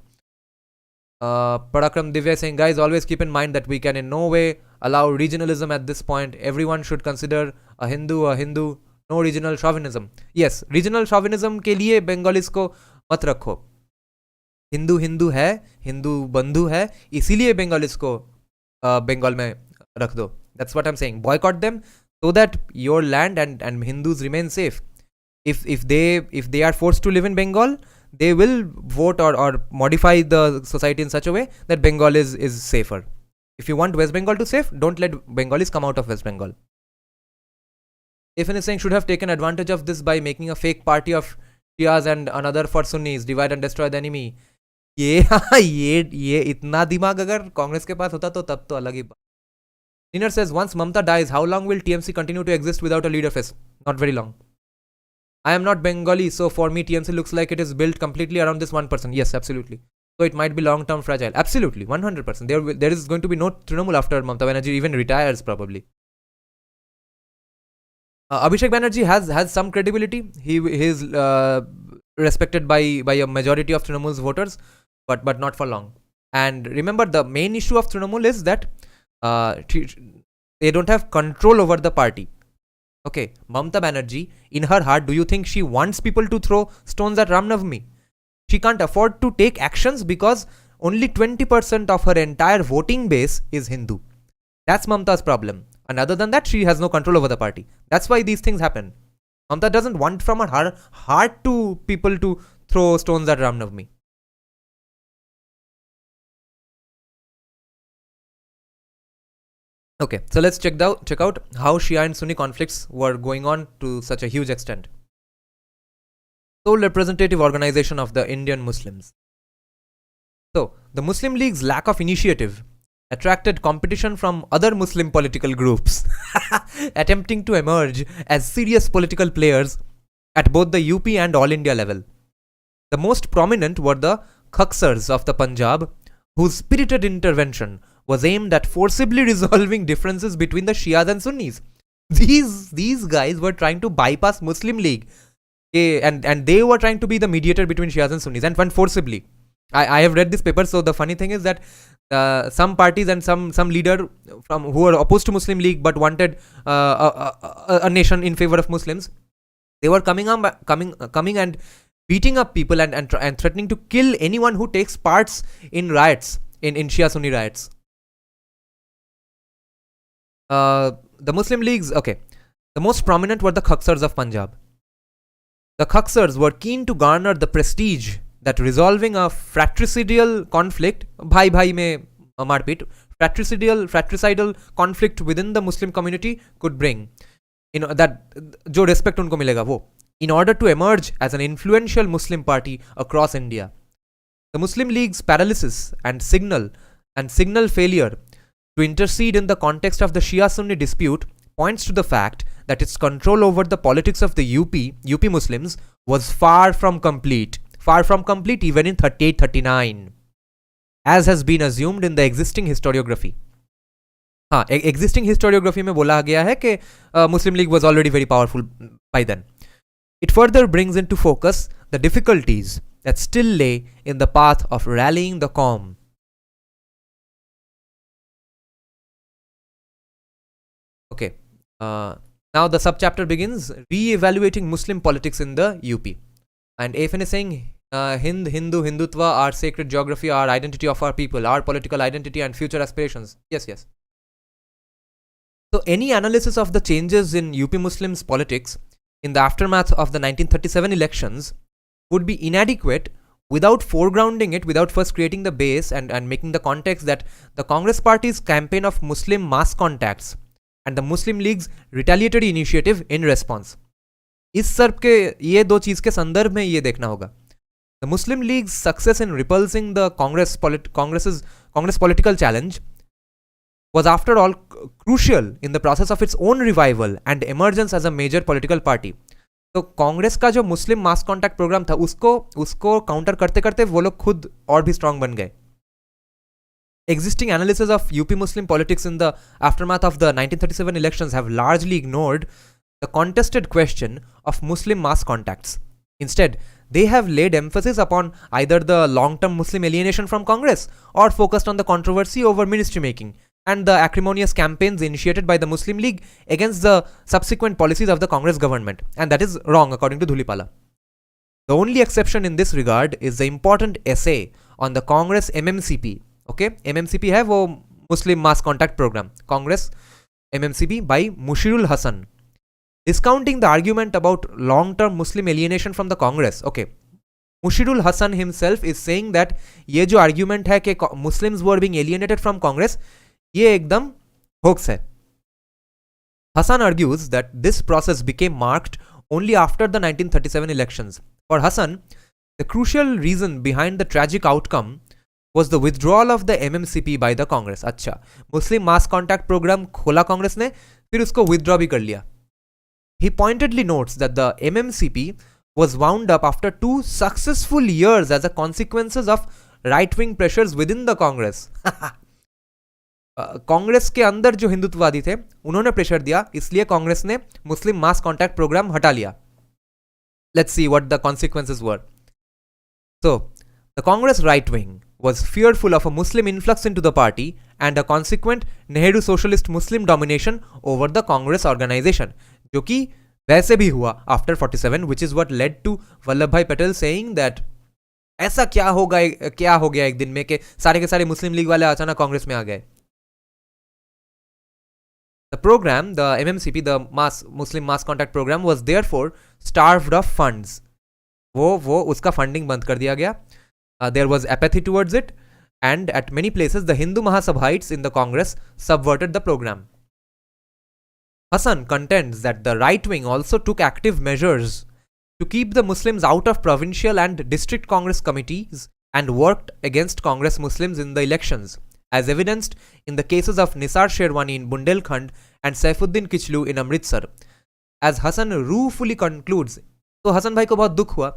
Parakram Divya saying, guys, always keep in mind that we can in no way allow regionalism at this point. Everyone should consider a Hindu, no regional chauvinism. Yes, regional chauvinism के लिए Bengalis को मत रखो. हिंदू हिंदू है, हिंदू बंधु है, इसीलिए Bengalis को Bengal में रख दो. That's what I'm saying. Boycott them so that your land and Hindus remain safe. If they are forced to live in Bengal, they will vote or modify the society in such a way that Bengal is safer. If you want West Bengal to safe, don't let Bengalis come out of West Bengal. Ifan is saying, should have taken advantage of this by making a fake party of Shias and another for Sunnis, divide and destroy the enemy. ये इतना दिमाग अगर कांग्रेस के पास होता तो तब तो अलग ही बात. Niner says, once Mamta dies, how long will TMC continue to exist without a leader face? Not very long. I am not Bengali, so for me TMC looks like it is built completely around this one person. Yes, absolutely. So it might be long-term fragile. Absolutely, 100%. There is going to be no Trinamool after Mamta Banerjee even retires probably. Abhishek Banerjee has some credibility. He is respected by a majority of Trinamool's voters, but not for long. And remember, the main issue of Trinamool is that they don't have control over the party. Okay, Mamta Banerjee, in her heart, do you think she wants people to throw stones at Ram Navami? She can't afford to take actions because only 20% of her entire voting base is Hindu. That's Mamta's problem. And other than that, she has no control over the party. That's why these things happen. Mamta doesn't want from her heart to people to throw stones at Ram Navami. Okay, so let's check out how Shia and Sunni conflicts were going on to such a huge extent. Sole representative organization of the Indian Muslims. So, the Muslim League's lack of initiative attracted competition from other Muslim political groups attempting to emerge as serious political players at both the UP and All India level. The most prominent were the Khaksars of the Punjab, whose spirited intervention was aimed at forcibly resolving differences between the Shias and Sunnis. These guys were trying to bypass Muslim League, and they were trying to be the mediator between Shias and Sunnis, and forcibly. I have read this paper, so the funny thing is that some parties and some leader who were opposed to Muslim League but wanted a nation in favor of Muslims, they were coming and beating up people and threatening to kill anyone who takes parts in riots, in Shia-Sunni riots. The Muslim Leagues, okay. The most prominent were the Khaksars of Punjab. The Khaksars were keen to garner the prestige that resolving a fratricidal conflict, bhai mein marpit, fratricidal conflict within the Muslim community could bring. That jo respect unko milega wo. In order to emerge as an influential Muslim party across India. The Muslim League's paralysis and signal failure to intercede in the context of the Shia-Sunni dispute points to the fact that its control over the politics of the UP Muslims was far from complete even in 38-39, as has been assumed in the existing historiography. Existing historiography में बोला गया है कि Muslim League was already very powerful by then. It further brings into focus the difficulties that still lay in the path of rallying the Qawm. Okay, now the subchapter begins, re-evaluating Muslim politics in the UP. And AFN is saying, Hindu, Hindutva, our sacred geography, our identity of our people, our political identity and future aspirations. Yes. So any analysis of the changes in UP Muslims politics in the aftermath of the 1937 elections would be inadequate without foregrounding it, without first creating the base and making the context that the Congress Party's campaign of Muslim mass contacts and the Muslim League's retaliatory initiative in response. इस सर्प के ये दो चीज के संदर्भ में ये देखना होगा. The Muslim League's success in repulsing the Congress political challenge was after all crucial in the process of its own revival and emergence as a major political party. तो कांग्रेस का जो मुस्लिम मास कॉन्टैक्ट प्रोग्राम था उसको counter करते करते वो लोग खुद और भी स्ट्रांग बन गए. Existing analysis of UP Muslim politics in the aftermath of the 1937 elections have largely ignored the contested question of Muslim mass contacts. Instead, they have laid emphasis upon either the long-term Muslim alienation from Congress or focused on the controversy over ministry making and the acrimonious campaigns initiated by the Muslim League against the subsequent policies of the Congress government. And that is wrong according to Dhulipala. The only exception in this regard is the important essay on the Congress MMCP. Okay, MMCP है वो Muslim Mass Contact Program, Congress MMCP by Mushirul Hasan, discounting the argument about long-term Muslim alienation from the Congress. Okay, Mushirul Hasan himself is saying that ये जो argument है कि Muslims were being alienated from Congress, ये एकदम hoax है. Hasan argues that this process became marked only after the 1937 elections. For Hasan, the crucial reason behind the tragic outcome was the withdrawal of the MMCP by the Congress. अच्छा, Muslim Mass Contact Program खोला कांग्रेस ने, फिर उसको withdraw भी कर लिया. He pointedly notes that the MMCP was wound up after 2 successful years as a consequences of right-wing pressures within the Congress. Congress के अंदर जो हिंदुत्ववादी थे उन्होंने प्रेशर दिया, इसलिए कांग्रेस ने मुस्लिम मास कॉन्टैक्ट प्रोग्राम हटा लिया. Let's see what the consequences were. So, the Congress right wing was fearful of a Muslim influx into the party and a consequent Nehru socialist Muslim domination over the Congress organization, जो कि वैसे भी हुआ after 47, which is what led to Vallabhbhai Patel saying that ऐसा क्या हो गया एक दिन में कि सारे के सारे मुस्लिम लीग वाले अचानक कांग्रेस में आ गए. The program, the MMCP, the Muslim Mass Contact Program, was therefore starved of funds. वो उसका फंडिंग बंद कर दिया गया. There was apathy towards it, and at many places the Hindu Mahasabhites in the Congress subverted the program. Hasan contends that the right wing also took active measures to keep the Muslims out of provincial and district Congress committees and worked against Congress Muslims in the elections, as evidenced in the cases of Nisar Sherwani in Bundelkhand and Saifuddin Kichlu in Amritsar. As Hasan ruefully concludes, तो हसन भाई को बहुत दुख हुआ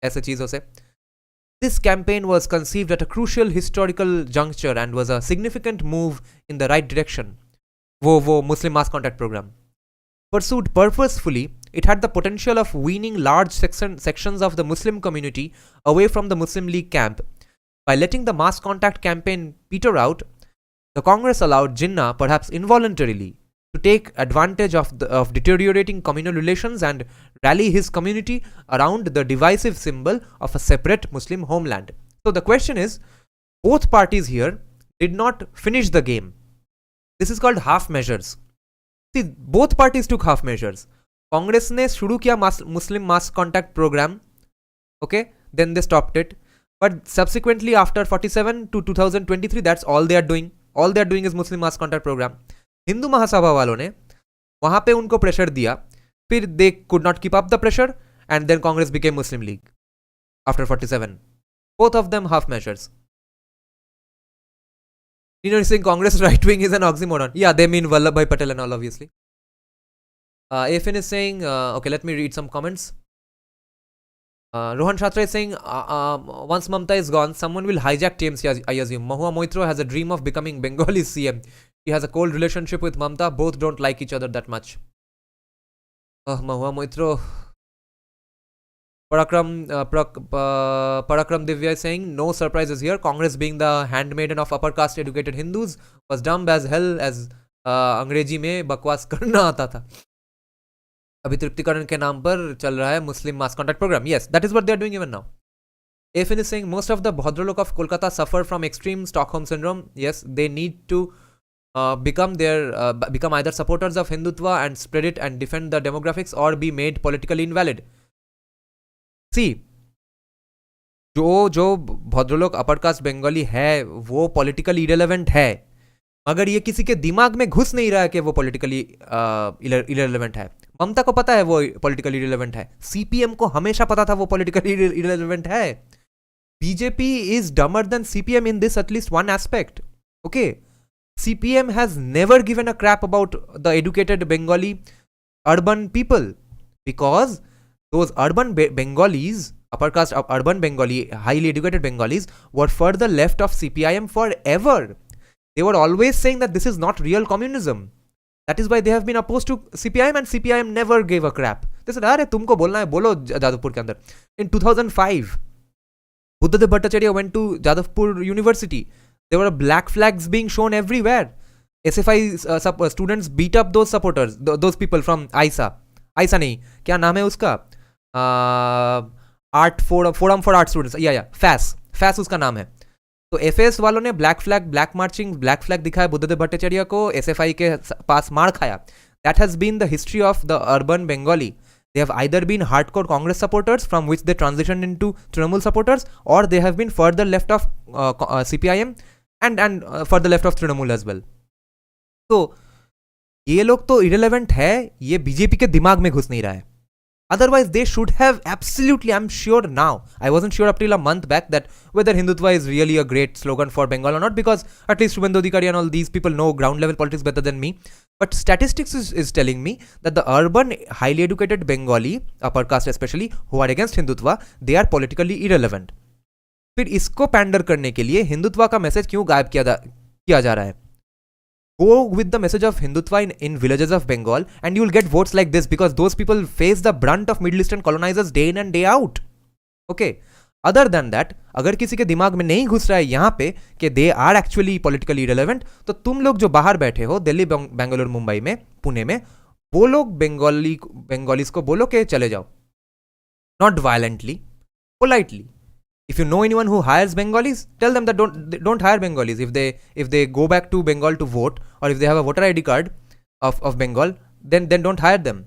ऐसे चीजों से. This campaign was conceived at a crucial historical juncture and was a significant move in the right direction. वो Muslim Mass Contact Program. Pursued purposefully, it had the potential of weaning large sections of the Muslim community away from the Muslim League camp. By letting the mass contact campaign peter out, the Congress allowed Jinnah, perhaps involuntarily, to take advantage of deteriorating communal relations and rally his community around the divisive symbol of a separate Muslim homeland. So the question is, both parties here did not finish the game. This is called half measures. See, both parties took half measures. Congress ने शुरू किया Muslim Mass Contact Program, okay, then they stopped it. But subsequently after 47 to 2023, that's all they are doing. All they are doing is Muslim Mass Contact Program. Hindu Mahasabha वालों ने वहां पे उनको pressure दिया, फिर they could not keep up the pressure and then Congress became Muslim League after 47. Both of them half measures. You know, saying Congress right wing is an oxymoron. Yeah, they mean Vallabhbhai Patel and all, obviously. AFN is saying, okay, let me read some comments. Rohan Shatra is saying, once Mamta is gone, someone will hijack TMC, I assume. Mahua Moitro has a dream of becoming Bengali CM. He has a cold relationship with Mamta. Both don't like each other that much. Mahua Moitro. Parakram Divya is saying, no surprises here. Congress, being the handmaiden of upper caste educated Hindus, was dumb as hell as अंग्रेजी में बकवास करना आता था. अभी तृप्तिकरण के नाम पर चल रहा है Muslim mass contact programme. Yes, that is what they are doing even now. AFN is saying, most of the Bhadralok of Kolkata suffer from extreme Stockholm syndrome. Yes, they need to become either supporters of Hindutva and spread it and defend the demographics, or be made politically invalid. See, जो bhadralok upper caste Bengali है वो politically irrelevant है, मगर ये किसी के दिमाग में घुस नहीं रहा है कि वो पॉलिटिकली इरेलेवेंट है. ममता को पता है वो पॉलिटिकली इरेलेवेंट है. सीपीएम को हमेशा पता था वो पॉलिटिकली इरेलेवेंट है. BJP is dumber than CPM in this at least one aspect. Okay, CPM has never given a crap about the educated Bengali urban people, because those urban Bengalis, upper caste urban Bengali, highly educated Bengalis, were further left of CPIM forever. They were always saying that this is not real communism. That is why they have been opposed to CPIM, and CPIM never gave a crap. They said, "अरे तुमको बोलना है बोलो जादवपुर के अंदर." In 2005, Buddhadev Bhattacharya went to Jadavpur University. There were black flags being shown everywhere. SFI students beat up those supporters, those people from ISA. ISA नहीं, क्या नाम है उसका? Art Forum for Art Students. या FAS उसका नाम है. तो FAS वालों ने black flag, black marching, black flag दिखाया बुद्धदेव भट्टाचार्य को, SFI के पास मार खाया. That has been the history of the urban Bengali. They have either been hardcore Congress supporters, from which they transitioned into Trinamool supporters, or they have been further left of CPIM and further left of Trinamool as well. तो ये लोग तो irrelevant है, ये BJP के दिमाग में घुस नहीं रहा है. Otherwise, they should have absolutely, I'm sure now, I wasn't sure up till a month back that whether Hindutva is really a great slogan for Bengal or not, because at least Shubhendu Adhikari and all these people know ground level politics better than me. But statistics is telling me that the urban, highly educated Bengali, upper caste especially, who are against Hindutva, they are politically irrelevant. फिर इसको pander करने के लिए हिंदुत्व का message क्यों गायब किया जा रहा है? Go with the message of Hindutva in villages of Bengal and you will get votes like this, because those people face the brunt of Middle Eastern colonizers day in and day out. Okay. Other than that, अगर किसी के दिमाग में नहीं घुस रहा है यहाँ पे कि they are actually politically irrelevant, तो तुम लोग जो बाहर बैठे हो दिल्ली, बेंगलुरु, मुंबई में, पुणे में, वो लोग बंगालीज को बोलो कि चले जाओ. Not violently, politely. If you know anyone who hires Bengalis, tell them that don't hire Bengalis. If they go back to Bengal to vote, or if they have a voter ID card of Bengal, then don't hire them.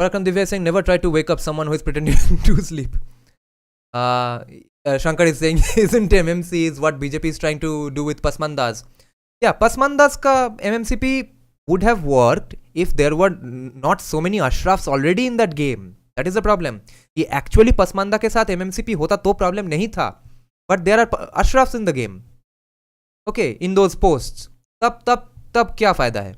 Parakram Divya is saying, never try to wake up someone who is pretending to sleep. Shankar is saying, isn't MMC is what BJP is trying to do with Pasmandas? Yeah, Pasmandas ka MMCP would have worked if there were not so many Ashrafs already in that game. That is the problem. ये actually Pasmanda के साथ MMCP होता तो problem नहीं था. But there are Ashrafs in the game. Okay, in those posts. तब क्या फायदा है?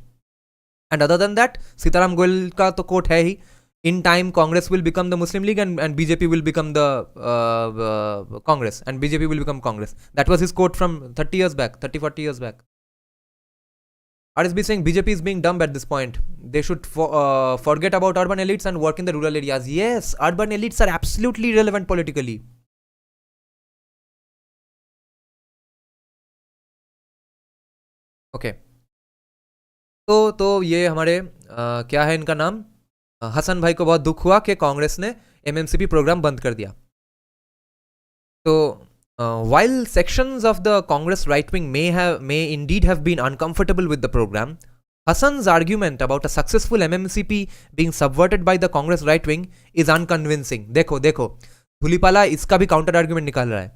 And other than that, Sitaram Goyal का तो quote है ही. In time, Congress will become the Muslim League and BJP will become the Congress. And BJP will become Congress. That was his quote from 30-40 years back. RSB saying BJP is being dumb at this point. They should forget about urban elites and work in the rural areas. Yes, urban elites are absolutely irrelevant politically. Okay. तो ये हमारे क्या है इनका नाम, हसन भाई को बहुत दुख हुआ कि कांग्रेस ने MMCP प्रोग्राम बंद कर दिया. तो while sections of the Congress right wing may indeed have been uncomfortable with the program, Hassan's argument about a successful MMCP being subverted by the Congress right wing is unconvincing. देखो धुलीपाला इसका भी counter argument निकाल रहा है.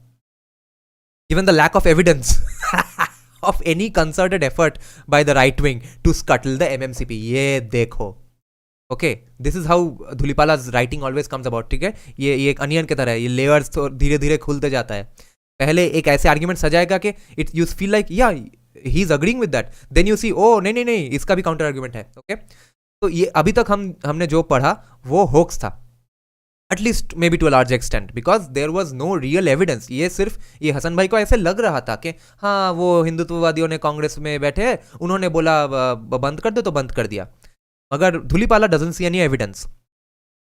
Given the lack of evidence of any concerted effort by the right wing to scuttle the MMCP. ये देखो. Okay, this is how Dhulipala's writing always comes about. ठीक है, ये एक अनियन की तरह है, ये लेयर्स तो धीरे धीरे खुलते जाता है. पहले एक ऐसे आर्ग्यूमेंट सजाएगा कि it you feel like yeah he is agreeing with that, then you see oh नहीं इसका भी काउंटर आर्ग्यूमेंट है. ओके, तो ये अभी तक हमने जो पढ़ा वो होक्स था, at least maybe to a large extent, because there was no real evidence. ये सिर्फ ये हसन भाई को ऐसे लग रहा था कि हाँ वो हिंदुत्ववादियों ने कांग्रेस में बैठे, उन्होंने बोला बंद कर दो तो बंद कर दिया. मगर Dhulipala doesn't see any evidence.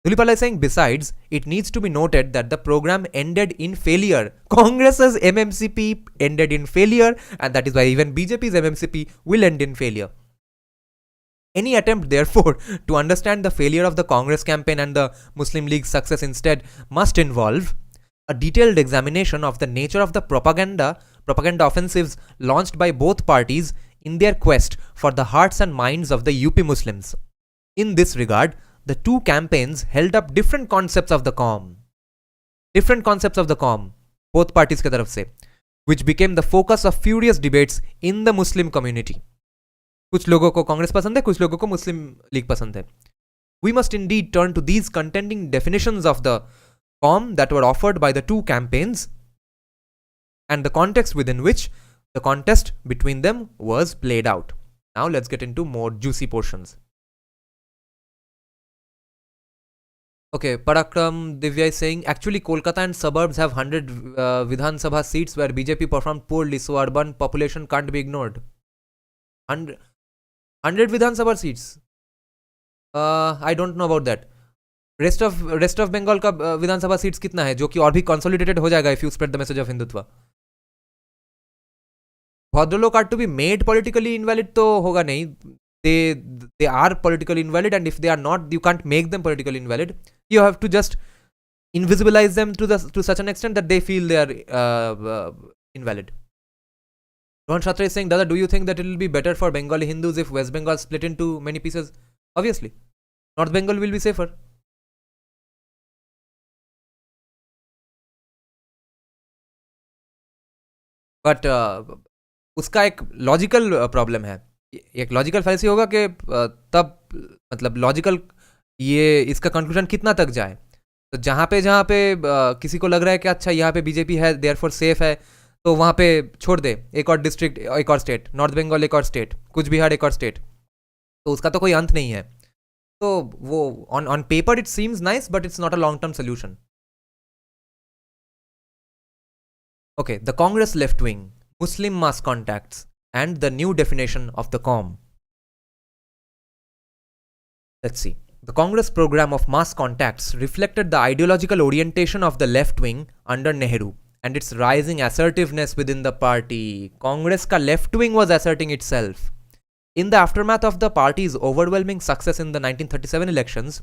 Dhulipala is saying, besides, it needs to be noted that the program ended in failure. Congress's MMCP ended in failure, and that is why even BJP's MMCP will end in failure. Any attempt, therefore, to understand the failure of the Congress campaign and the Muslim League's success instead must involve a detailed examination of the nature of the propaganda offensives launched by both parties in their quest for the hearts and minds of the UP Muslims. In this regard, the two campaigns held up different concepts of the COM, both parties के तरफ से, which became the focus of furious debates in the Muslim community. कुछ लोगों को कांग्रेस पसंद है, कुछ लोगों को मुस्लिम लीग पसंद है. We must indeed turn to these contending definitions of the COM that were offered by the two campaigns and the context within which the contest between them was played out. Now let's get into more juicy portions. Okay, Parakram Divya is saying, actually Kolkata and suburbs have 100 Vidhan Sabha seats where BJP performed poorly, so urban population can't be ignored. 100 Vidhan Sabha seats. I don't know about that. Rest of Bengal का विधानसभा seats कितना है जो कि और भी consolidated हो जाएगा if you spread the message of Hindutva. Bhadralok are to be made politically invalid तो होगा नहीं. they are politically invalid, and if they are not, you can't make them politically invalid. You have to just invisibilize them to such an extent that they feel they are invalid. Rohan Shatra is saying, Dada, do you think that it will be better for Bengali Hindus if West Bengal split into many pieces? Obviously. North Bengal will be safer. But उसका एक logical problem है. एक logical fallacy होगा कि तब मतलब logical ये इसका कंक्लूजन कितना तक जाए. तो जहाँ पे किसी को लग रहा है कि अच्छा यहाँ पे बीजेपी है देयरफॉर सेफ है, तो वहाँ पे छोड़ दे एक और डिस्ट्रिक्ट, एक और स्टेट, नॉर्थ बंगाल एक और स्टेट, कुछ बिहार एक और स्टेट, तो उसका तो कोई अंत नहीं है. तो वो on paper it seems nice but it's not a long term solution. Okay, the Congress left wing, Muslim mass contacts, and the new definition of the COM. Let's see. The Congress program of mass contacts reflected the ideological orientation of the left wing under Nehru and its rising assertiveness within the party. Congress ka left wing was asserting itself. In the aftermath of the party's overwhelming success in the 1937 elections,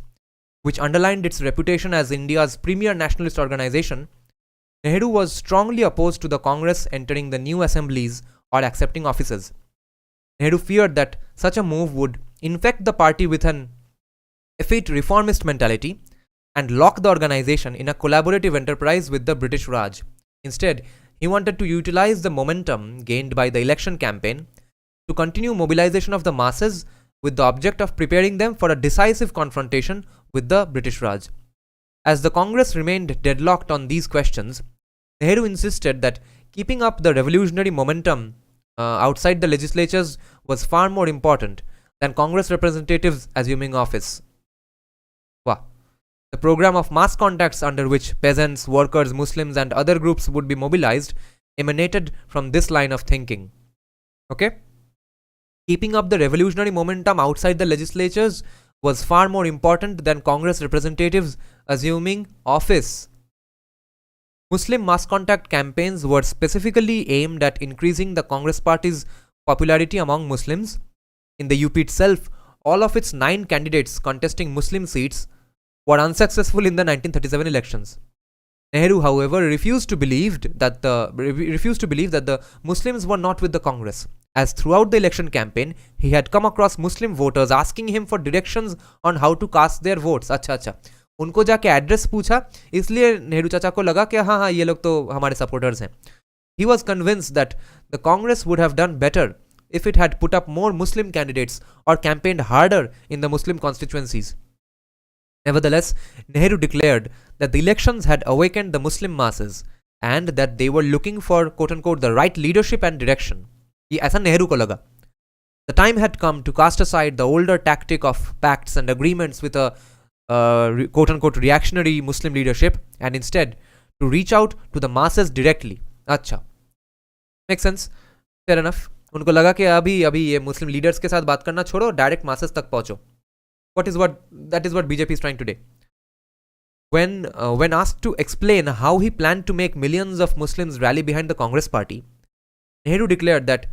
which underlined its reputation as India's premier nationalist organization, Nehru was strongly opposed to the Congress entering the new assemblies or accepting offices. Nehru feared that such a move would infect the party with an effete reformist mentality and lock the organization in a collaborative enterprise with the British Raj. Instead, he wanted to utilize the momentum gained by the election campaign to continue mobilization of the masses with the object of preparing them for a decisive confrontation with the British Raj. As the Congress remained deadlocked on these questions, Nehru insisted that keeping up the revolutionary momentum outside the legislatures was far more important than Congress representatives assuming office. Wow. The program of mass contacts under which peasants, workers, Muslims, and other groups would be mobilized emanated from this line of thinking. Okay? Keeping up the revolutionary momentum outside the legislatures was far more important than Congress representatives assuming office. Muslim mass contact campaigns were specifically aimed at increasing the Congress party's popularity among Muslims. In the UP itself, all of its 9 candidates contesting Muslim seats were unsuccessful in the 1937 elections. Nehru, however, refused to believe that the Muslims were not with the Congress, as throughout the election campaign, he had come across Muslim voters asking him for directions on how to cast their votes. अच्छा उनको जाके address पूछा, इसलिए नेहरू चाचा को लगा कि हाँ ये लोग तो हमारे सपोर्टर्स हैं. He was convinced that the Congress would have done better if it had put up more Muslim candidates or campaigned harder in the Muslim constituencies. Nevertheless, Nehru declared that the elections had awakened the Muslim masses and that they were looking for quote-unquote the right leadership and direction. ये ऐसा नेहरू को लगा. The time had come to cast aside the older tactic of pacts and agreements with a quote-unquote reactionary Muslim leadership and instead to reach out to the masses directly. अच्छा, makes sense, fair enough. उनको लगा कि अभी ये मुस्लिम leaders के साथ बात करना छोड़ो, डायरेक्ट मासेस तक पहुंचो. That is what BJP is trying to do. When asked to explain how he planned to make millions of Muslims rally behind the Congress party, Nehru declared that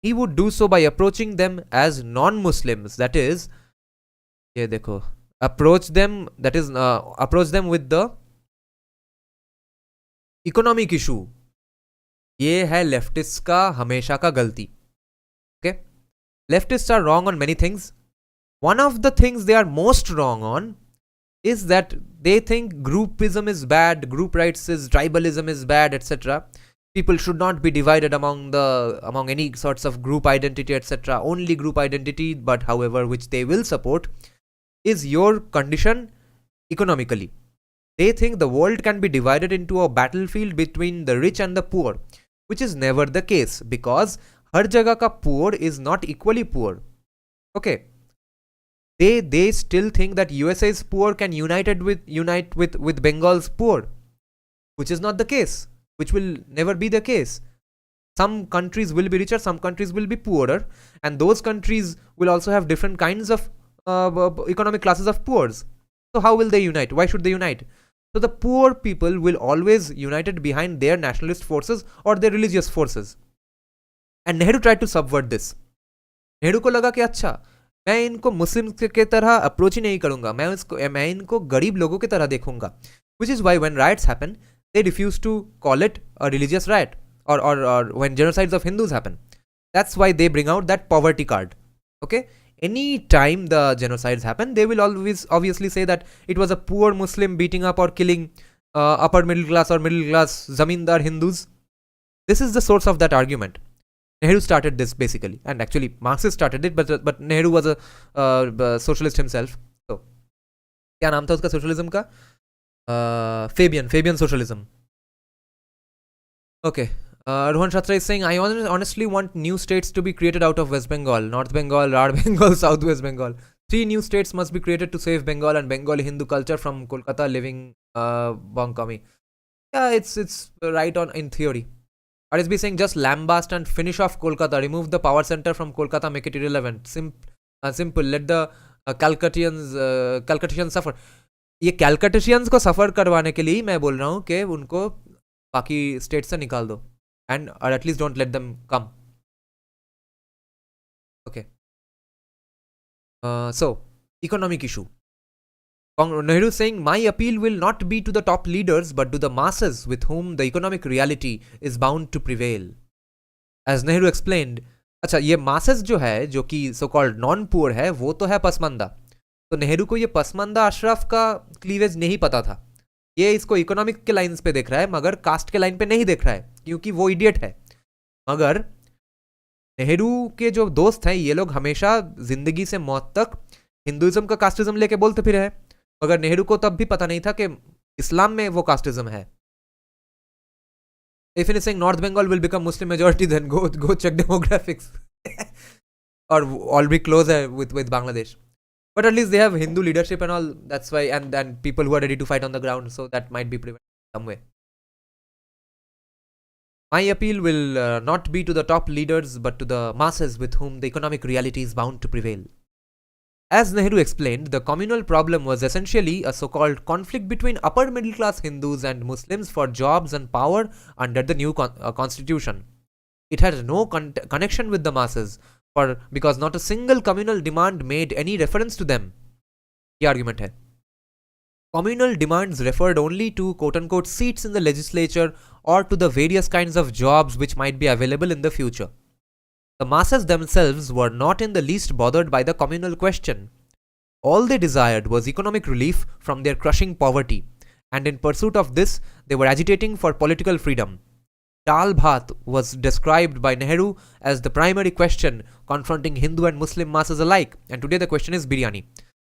he would do so by approaching them as non-Muslims. That is, ये देखो, approach them with the economic issue. ये है leftist का हमेशा का गलती. Okay, leftists are wrong on many things. One of the things they are most wrong on is that they think groupism is bad, group rights is, tribalism is bad, etc. People should not be divided among any sorts of group identity, etc. Only group identity, but however, which they will support, is your condition economically. They think the world can be divided into a battlefield between the rich and the poor, which is never the case because हर जगह का poor is not equally poor. Okay, they still think that USA's poor can unite with Bengal's poor, which is not the case, which will never be the case. Some countries will be richer, some countries will be poorer, and those countries will also have different kinds of economic classes of poors. So how will they unite? Why should they unite? So the poor people will always united behind their nationalist forces or their religious forces. And Nehru tried to subvert this. Nehru को लगा कि अच्छा मैं इनको मुस्लिम के तरह approach ही नहीं करूंगा, मैं इनको गरीब लोगों की तरह देखूंगा. Which is why when riots happen, they refuse to call it a religious riot, or when genocides of Hindus happen. That's why they bring out that poverty card. Okay, any time the genocides happen, they will always obviously say that it was a poor Muslim beating up or killing upper middle class or middle class zamindar Hindus. This is the source of that argument. Nehru started this basically, and actually Marxist started it, but Nehru was a socialist himself. So क्या नाम था उसका socialism का? Fabian socialism. Okay. Rohan Shatra is saying, I honestly want new states to be created out of West Bengal, North Bengal, Rad Bengal, South West Bengal. 3 new states must be created to save Bengal and Bengali Hindu culture from Kolkata living Bangkami. Yeah, it's right on in theory. RSB saying, just lambast and finish off Kolkata, remove the power center from Kolkata, make it irrelevant. Simple, let the Calcuttatians suffer. ये Calcuttatians को सफर करवाने के लिए मैं बोल रहा हूँ कि उनको बाकी स्टेट से निकाल दो, and or at least don't let them come. Okay. So economic issue. Nehru is saying, my appeal will not be to the top leaders but to the masses with whom the economic reality is bound to prevail. As Nehru explained, अच्छा ये masses जो है, जो कि so called non poor है, वो तो है पसमंदा. तो नेहरू को ये पसमंदा अशरफ का क्लीवेज नहीं पता था. ये इसको इकोनॉमिक के लाइंस पे देख रहा है, मगर कास्ट के लाइन पे नहीं देख रहा है, क्योंकि वो इडियट है. मगर नेहरू के जो दोस्त हैं, ये लोग हमेशा जिंदगी से मौत तक हिंदुइज्म का कास्टिज्म लेके बोलते फिर है, मगर नेहरू को तब भी पता नहीं था कि इस्लाम में वो कास्टिज्म है. If he is saying North Bengal will become Muslim majority, then go check demographics or all be closer with Bangladesh. But at least they have Hindu leadership and all. That's why, and people who are ready to fight on the ground. So that might be prevented some way. My appeal will not be to the top leaders, but to the masses with whom the economic reality is bound to prevail. As Nehru explained, the communal problem was essentially a so-called conflict between upper middle-class Hindus and Muslims for jobs and power under the new constitution. It had no connection with the masses, because not a single communal demand made any reference to them. The argument है. Communal demands referred only to quote-unquote seats in the legislature or to the various kinds of jobs which might be available in the future. The masses themselves were not in the least bothered by the communal question. All they desired was economic relief from their crushing poverty, and in pursuit of this, they were agitating for political freedom. Dal Bhat was described by Nehru as the primary question confronting Hindu and Muslim masses alike, and today the question is biryani.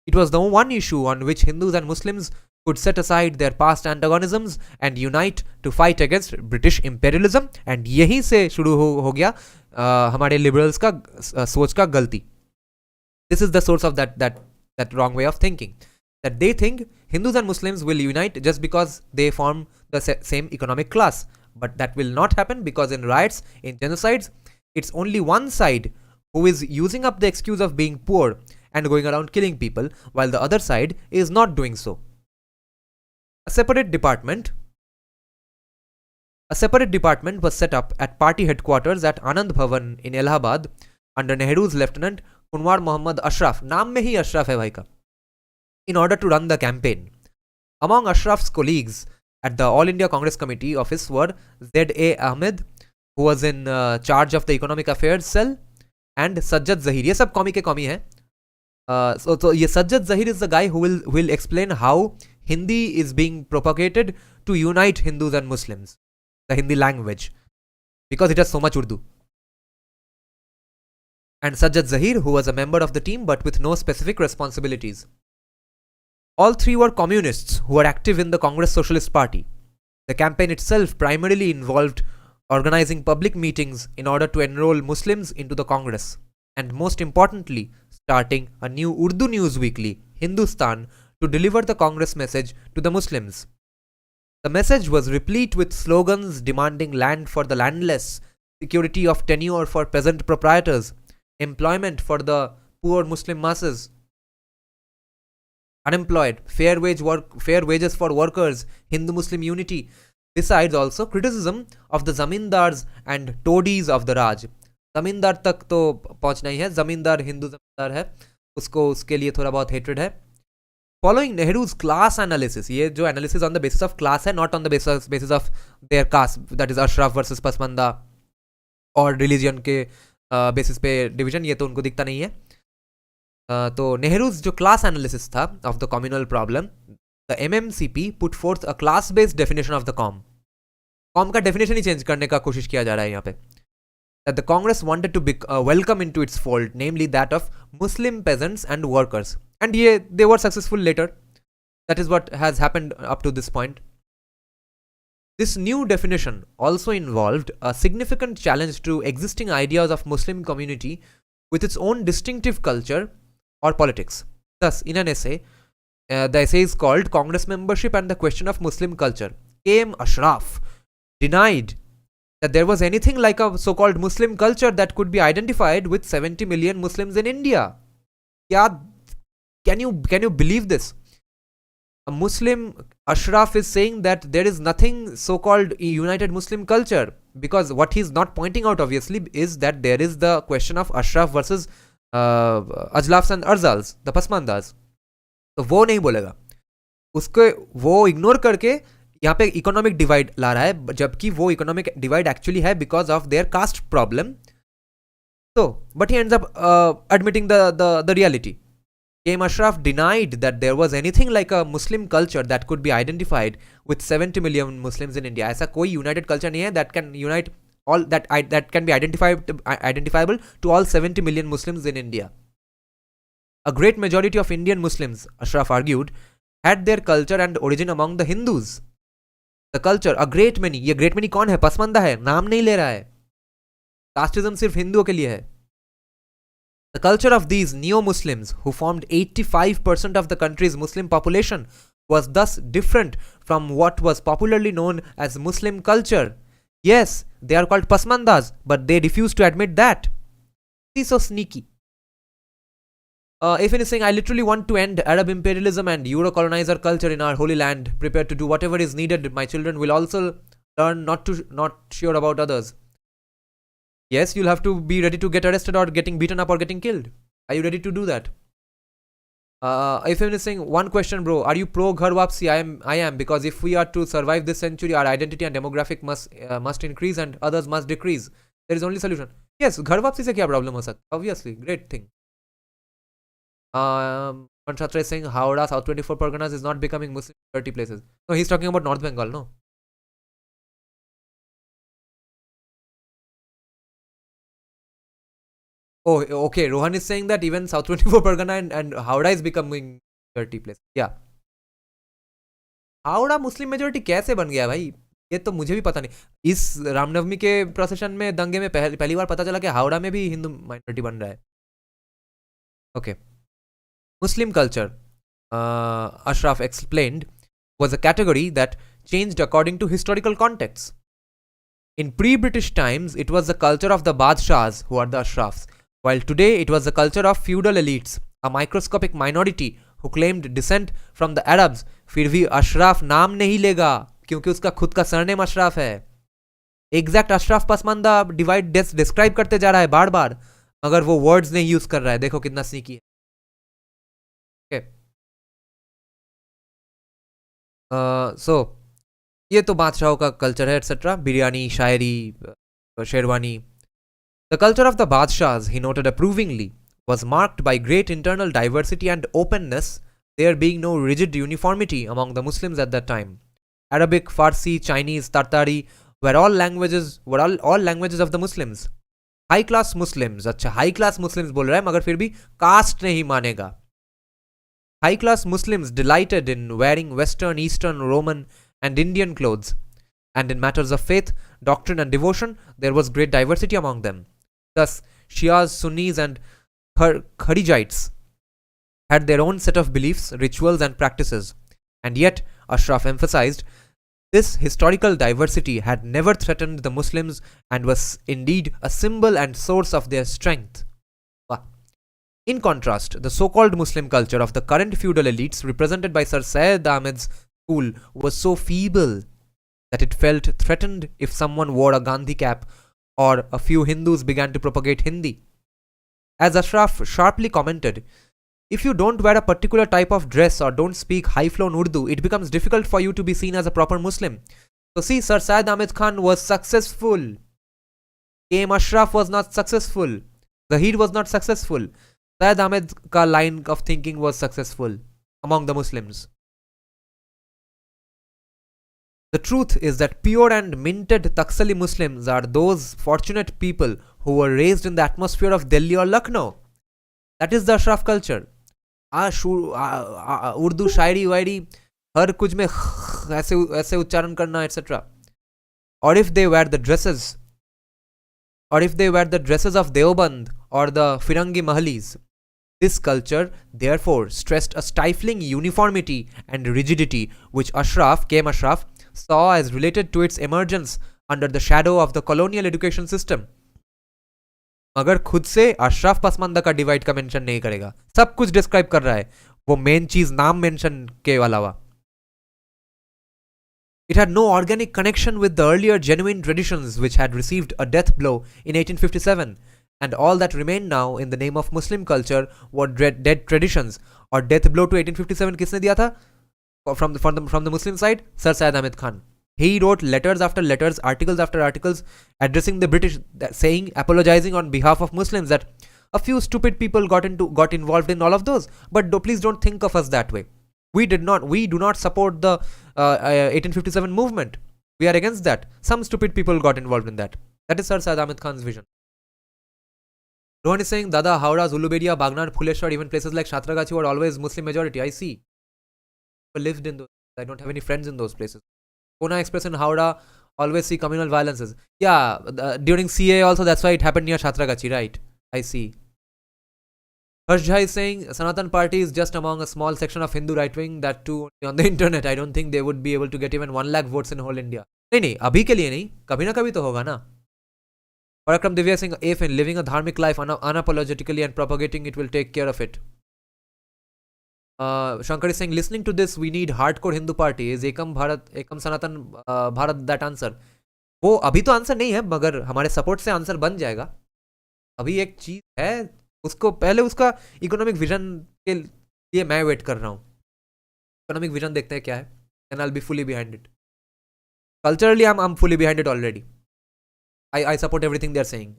It was the one issue on which Hindus and Muslims could set aside their past antagonisms and unite to fight against British imperialism, and यहीं से शुरू हो गया हमारे liberals का सोच का गलती. This is the source of that wrong way of thinking, that they think Hindus and Muslims will unite just because they form the same economic class, but that will not happen, because in riots, in genocides, it's only one side who is using up the excuse of being poor and going around killing people, while the other side is not doing so. A separate department was set up at party headquarters at Anand Bhavan in Allahabad under Nehru's lieutenant Kunwar Muhammad Ashraf. नाम में ही Ashraf है भाई का. In order to run the campaign. Among Ashraf's colleagues at the All India Congress Committee office were Z.A. Ahmed, who was in charge of the Economic Affairs cell, and Sajjad Zahir. ये सब कॉमी के कॉमी है. So ये Sajjad Zahir is the guy who will explain how Hindi is being propagated to unite Hindus and Muslims, the Hindi language, because it has so much Urdu. And Sajjad Zahir, who was a member of the team but with no specific responsibilities. All three were communists who were active in the Congress Socialist Party. The campaign itself primarily involved organizing public meetings in order to enroll Muslims into the Congress, and most importantly, starting a new Urdu news weekly, Hindustan, to deliver the Congress message to the Muslims. The message was replete with slogans demanding land for the landless, security of tenure for peasant proprietors, employment for the poor Muslim masses, unemployed, fair wages for workers, Hindu Muslim unity. Besides also criticism of the zamindars and toadies of the Raj. जमींदार तक तो पहुंचना ही है, जमींदार हिंदू जमींदार है, उसको उसके लिए थोड़ा बहुत हेट्रेड है. Following Nehru's class analysis, ये जो analysis on the basis of class है, not on the basis of their caste, that is Ashraf versus Pasmanda और religion के basis पे division, ये तो उनको दिखता नहीं है. तो नेहरूज जो क्लास एनालिसिस था of the communal problem, the MMCP put forth a class based definition of the कॉम का डेफिनेशन ही चेंज करने का कोशिश किया जा रहा है यहाँ पे. That the Congress wanted to welcome into its fold, namely that of Muslim peasants and workers. And yeah, they were successful later. That is what has happened up to this point. This new definition also involved a significant challenge to existing ideas of Muslim community with its own distinctive culture or politics. Thus, in an essay, the essay is called Congress Membership and the Question of Muslim Culture. A.M. Ashraf denied that there was anything like a so-called Muslim culture that could be identified with 70 million Muslims in India. Can you believe this? A Muslim, Ashraf, is saying that there is nothing so-called united Muslim culture, because what he's not pointing out obviously is that there is the question of Ashraf versus Ajlafs and Arzals, the Pasmandas. तो वो नहीं बोलेगा, उसको वो ignore करके यहाँ पे economic divide ला रहा है, जबकि वो इकोनॉमिक डिवाइड एक्चुअली है because of their caste problem. So, but he ends up admitting the reality. A.M. Ashraf denied that there was anything like a Muslim culture that could be identified with 70 million Muslims in India. ऐसा कोई united culture नहीं है that can unite all that can be identifiable to all 70 million Muslims in India. A great majority of Indian Muslims, Ashraf argued, had their culture and origin among the Hindus. The culture, a great many, ये great many कौन है? पसमंदा है, नाम नहीं ले रहा है. Casteism सिर्फ हिंदुओं के लिए है. The culture of these neo-Muslims, who formed 85% of the country's Muslim population, was thus different from what was popularly known as Muslim culture. Yes, they are called Pasmandas, but they refuse to admit that. He's so sneaky. If anything, I literally want to end Arab imperialism and Euro-colonizer culture in our holy land, prepared to do whatever is needed. My children will also learn not sure about others. Yes, you'll have to be ready to get arrested or getting beaten up or getting killed. Are you ready to do that? If anything, one question, bro. Are you pro Ghar Wapsi? I am, because if we are to survive this century, our identity and demographic must increase and others must decrease. There is only solution. Yes, Ghar Wapsi se kya problem ho sakta? Obviously, great thing. Chatra is saying Howrah, South 24 Parganas is not becoming Muslim dirty places. No, he's talking about North Bengal, no? Oh, okay. Rohan is saying that even South 24 Pargana and Howrah is becoming dirty place. Yeah. Howrah Muslim majority कैसे बन गया भाई? ये तो मुझे भी पता नहीं. इस रामनवमी के प्रोसेशन में दंगे में पहली बार पता चला कि हावड़ा में भी हिंदू माइनॉरिटी बन रहा है. Okay. Muslim culture, Ashraf explained, was a category that changed according to historical contexts. In pre-British times, it was the culture of the Badshahs, who are the Ashrafs, while today it was the culture of feudal elites, a microscopic minority who claimed descent from the Arabs. फिर भी Ashraf नाम नहीं लेगा क्योंकि उसका खुद का surname Ashraf है. एग्जैक्ट Ashraf पसमंदा डिवाइड डिस्क्राइब करते जा रहा है बार बार, मगर वो वर्ड्स नहीं यूज कर रहा है. देखो कितना स्नीकी है. So, ये तो बादशाहों का कल्चर है etcetera. Biryani, Shayari, sherwani. The culture of the Badshahs, he noted approvingly, was marked by great internal diversity and openness, there being no rigid uniformity among the Muslims at that time. Arabic, Farsi, Chinese, Tartari were all languages of the Muslims. High class Muslims, अच्छा high class Muslims बोल रहा है मगर फिर भी cast नहीं मानेगा. High-class Muslims delighted in wearing Western, Eastern, Roman, and Indian clothes, and in matters of faith, doctrine, and devotion, there was great diversity among them. Thus, Shias, Sunnis, and Kharijites had their own set of beliefs, rituals, and practices. And yet, Ashraf emphasized this historical diversity had never threatened the Muslims and was indeed a symbol and source of their strength. In contrast, the so-called Muslim culture of the current feudal elites represented by Sir Syed Ahmed's school was so feeble that it felt threatened if someone wore a Gandhi cap or a few Hindus began to propagate Hindi. As Ashraf sharply commented, if you don't wear a particular type of dress or don't speak high-flown Urdu, it becomes difficult for you to be seen as a proper Muslim. So see, Sir Syed Ahmed Khan was successful. K.M. Ashraf was not successful. Zahid was not successful. Syed Ahmed ka line of thinking was successful among the Muslims. The truth is that pure and minted Taksali Muslims are those fortunate people who were raised in the atmosphere of Delhi or Lucknow. That is the Ashraf culture. Urdu शायरी वायरी हर कुछ में ऐसे उच्चारण करना etc. Or if they wear the dresses of Deoband or the Firangi Mahalis. This culture therefore stressed a stifling uniformity and rigidity which K.M. Ashraf saw as related to its emergence under the shadow of the colonial education system. मगर खुद से अशरफ पसमानदा का divide का mention नहीं करेगा, सब कुछ describe कर रहा है, वो मेन चीज नाम मेंशन के अलावा. It had no organic connection with the earlier genuine traditions which had received a death blow in 1857, and all that remained now in the name of Muslim culture were dead traditions. और death blow to 1857 किसने दिया था? From the Muslim side, Sir Syed Ahmed Khan. He wrote letters after letters, articles after articles, addressing the British, apologizing on behalf of Muslims that a few stupid people got involved in all of those. But please don't think of us that way. We do not support the 1857 movement. We are against that. Some stupid people got involved in that. That is Sir Syed Ahmed Khan's vision. Rohan is saying, Dada, Howrah, Zulubedia, Bagnar, Phuleshwar, even places like Shatragachi were always Muslim majority. I see. I lived in those. I don't have any friends in those places. Kona Express in Howrah always see communal violences. Yeah, during CA also, that's why it happened near Shatragachi, right? I see. Harsh Jha is saying, Sanatan Party is just among a small section of Hindu right wing, that too on the internet. I don't think they would be able to get even 1 lakh votes in whole India. नहीं, अभी के लिए नहीं, कभी ना कभी तो होगा ना. Parakram Divya saying, if in living a dharmic life unapologetically and propagating it will take care of it. Shankar is saying, listening to this, we need hardcore Hindu party. Is Ekam Sanatan Bharat that answer? वो अभी तो answer नहीं है, मगर हमारे support से answer बन जाएगा. अभी एक चीज है, उसको पहले उसका इकोनॉमिक विजन के लिए मैं वेट कर रहा हूँ. इकोनॉमिक विजन देखते हैं क्या है, and I'll be fully behind it. Culturally, I'm fully behind it already. I support everything they're saying.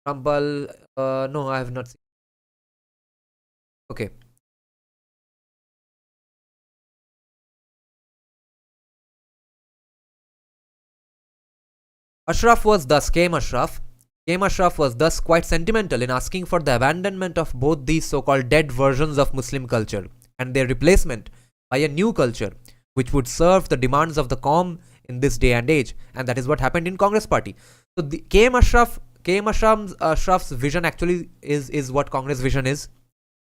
Rampal, no, I have not seen. Okay. K.M. Ashraf was thus quite sentimental in asking for the abandonment of both these so-called dead versions of Muslim culture and their replacement by a new culture which would serve the demands of the Qawm in this day and age, and that is what happened in Congress party. So the K.M. Ashraf's vision actually is what Congress vision is.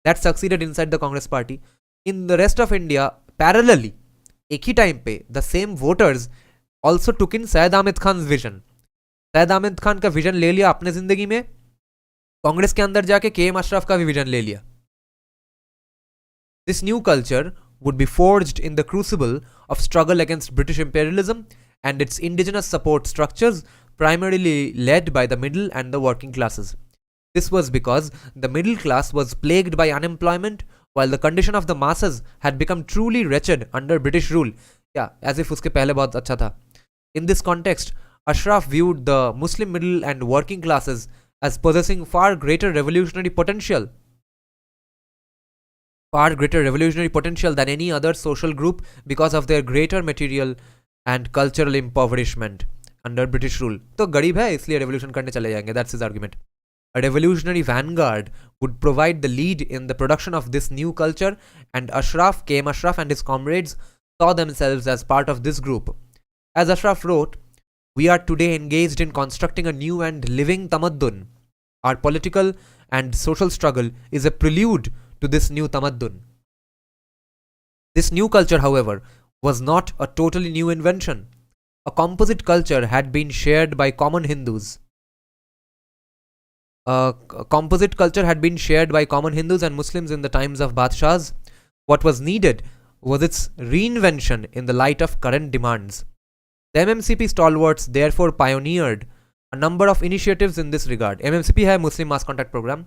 That succeeded inside the Congress party. In the rest of India, parallelly, एक ही time पे the same voters also took in Syed Ahmed Khan's vision. Syed Ahmed Khan का vision ले लिया अपने जिंदगी में, कांग्रेस के अंदर जाके K.M. Ashraf का भी vision ले लिया. This new culture would be forged in the crucible of struggle against British imperialism and its indigenous support structures, primarily led by the middle and the working classes. This was because the middle class was plagued by unemployment, while the condition of the masses had become truly wretched under British rule. Yeah, as if उसके पहले बहुत अच्छा था. In this context, Ashraf viewed the Muslim middle and working classes as possessing far greater revolutionary potential than any other social group because of their greater material and cultural impoverishment under British rule. तो गरीब है इसलिए revolution करने चले जाएंगे. That's his argument. A revolutionary vanguard would provide the lead in the production of this new culture, and Ashraf and his comrades saw themselves as part of this group. As Ashraf wrote, "We are today engaged in constructing a new and living tamaddun. Our political and social struggle is a prelude to this new tamaddun." This new culture, however, was not a totally new invention. A composite culture had been shared by common Hindus. A composite culture had been shared by common Hindus and Muslims in the times of Badshahs. What was needed was its reinvention in the light of current demands. The MMCP stalwarts therefore pioneered a number of initiatives in this regard. MMCP है Muslim Mass Contact Program.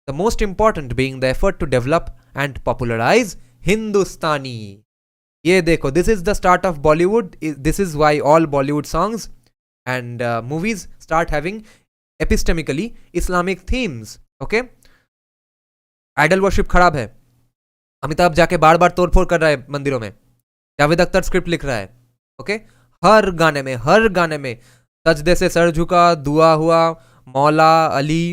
The most important being the effort to develop and popularize Hindustani. ये देखो, this is the start of Bollywood. This is why all Bollywood songs and movies start having epistemically Islamic themes. Okay? Idol worship खराब है. अमिताभ जाके बार बार तोड़फोड़ कर रहा है मंदिरों में. जावेद अख्तर स्क्रिप्ट लिख रहा है. ओके? हर गाने में सजदे से सर झुका, दुआ हुआ, मौला, अली,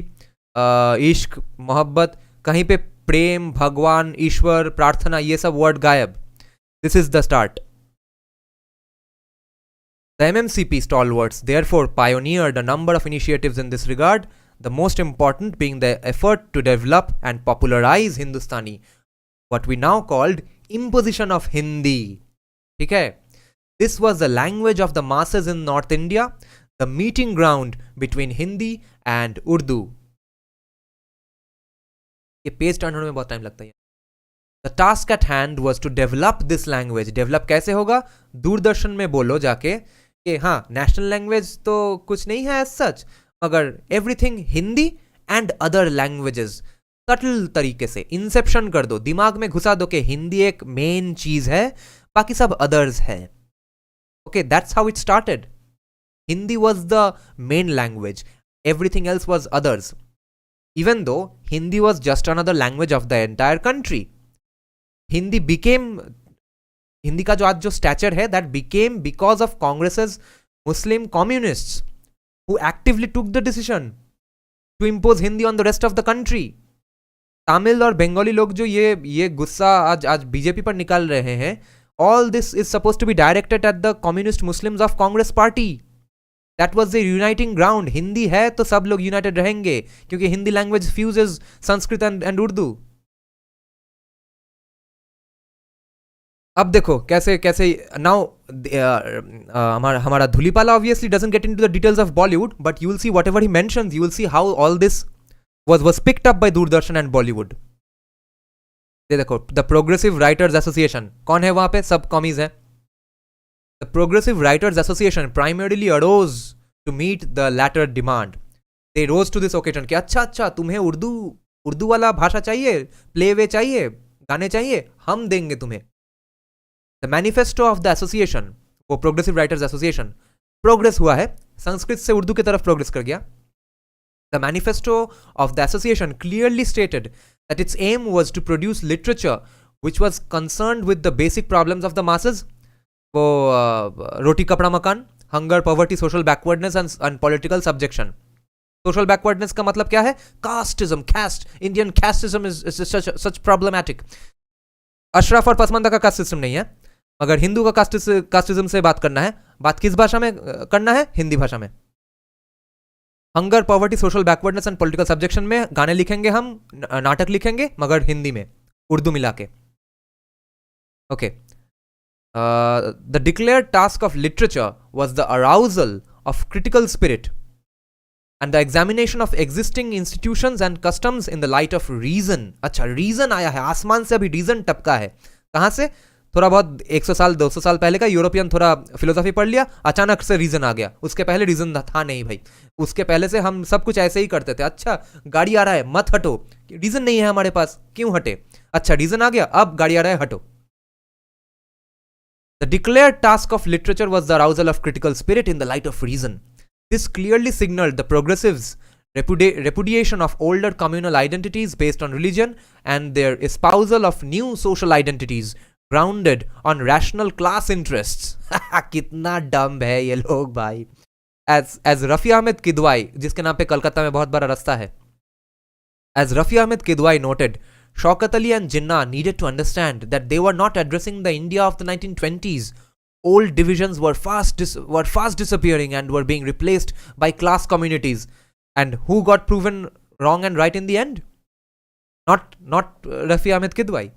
इश्क, मोहब्बत, कहीं पे प्रेम, भगवान, ईश्वर, प्रार्थना, ये सब वर्ड गायब. This is the start. The MMCP stalwarts therefore pioneered a number of initiatives in this regard, the most important being the effort to develop and popularize Hindustani, what we now called imposition of Hindi. ठीक है? This was the language of the masses in North India, the meeting ground between Hindi and Urdu. ये page turn होने में बहुत time लगता है. The task at hand was to develop this language. Develop कैसे होगा? दूरदर्शन में बोलो जाके कि हाँ, नेशनल लैंग्वेज तो कुछ नहीं है as such, मगर everything Hindi and other languages subtle तरीके से इंसेप्शन कर दो, दिमाग में घुसा दो कि हिंदी एक मेन चीज है, बाकी सब अदर्स है. Okay, that's how it started. Hindi was the main language. Everything else was others. Even though Hindi was just another language of the entire country. Hindi का जो आज जो स्टैचर है, that became because of Congress's Muslim communists who actively took the decision to impose Hindi on the rest of the country. Tamil और बंगाली लोग जो ये गुस्सा आज बीजेपी पर निकाल रहे हैं, all this is supposed to be directed at the communist Muslims of Congress party. That was the uniting ground. Hindi है तो सब लोग यूनाइटेड रहेंगे, क्योंकि Hindi language fuses Sanskrit and Urdu. अब देखो कैसे नाउ हमारा Dhulipala obviously doesn't get into the details of Bollywood, but you will see whatever he mentions, you will see how all this was picked up by Doordarshan and Bollywood. ये देखो, the Progressive Writers Association, कौन है वहां पे? सब commies है. The Progressive Writers Association primarily arose to meet the latter demand. They rose to this occasion कि अच्छा तुम्हें उर्दू वाला भाषा चाहिए, प्लेवे चाहिए, गाने चाहिए, हम देंगे तुम्हें. The manifesto of the association, वो Progressive Writers Association, प्रोग्रेस हुआ है, संस्कृत से उर्दू की तरफ प्रोग्रेस कर गया. The manifesto of the association clearly stated that its aim was to produce literature which was concerned with the basic problems of the masses. वो रोटी कपड़ा मकान, hunger, poverty, social backwardness and political subjection. Social backwardness का मतलब क्या है? Casteism, Indian casteism is such problematic. Ashraf और पसमानदा का caste system नहीं है, अगर हिंदू का कास्टिज्म से बात करना है, बात किस भाषा में करना है? हिंदी भाषा में. Hunger, poverty, social backwardness and political subjection में गाने लिखेंगे, हम नाटक लिखेंगे, मगर हिंदी में, उर्दू मिला के. Okay. The declared task of literature was the arousal of critical spirit and the examination of existing institutions and customs in the light of reason. अच्छा, रीजन आया है, आसमान से अभी रीजन टपका है. कहां से? थोड़ा बहुत 100 साल 200 साल पहले का यूरोपियन थोड़ा फिलोसफी पढ़ लिया, अचानक से रीजन आ गया. उसके पहले रीजन था नहीं भाई, उसके पहले से हम सब कुछ ऐसे ही करते थे. अच्छा, गाड़ी आ रहा है, मत हटो, रीजन नहीं है हमारे पास, क्यों हटे? अच्छा, रीजन आ गया, अब गाड़ी आ रहा है, हटो. The declared task of literature was the arousal of critical spirit in the light of reason. This clearly signaled the progressives' repudiation of older communal identities based on religion and their espousal of new social identities grounded on rational class interests. कितना डम है ये लोग भाई. As Rafi Ahmad Kidwai, जिसके नाम पे कलकत्ता में बहुत बड़ा रास्ता है, As Rafi Ahmed Kidwai noted, Shaukat Ali and Jinnah needed to understand that they were not addressing the India of the 1920s. Old divisions were fast disappearing and were being replaced by class communities. And who got proven wrong and right in the end? Not Rafi Ahmed Kidwai.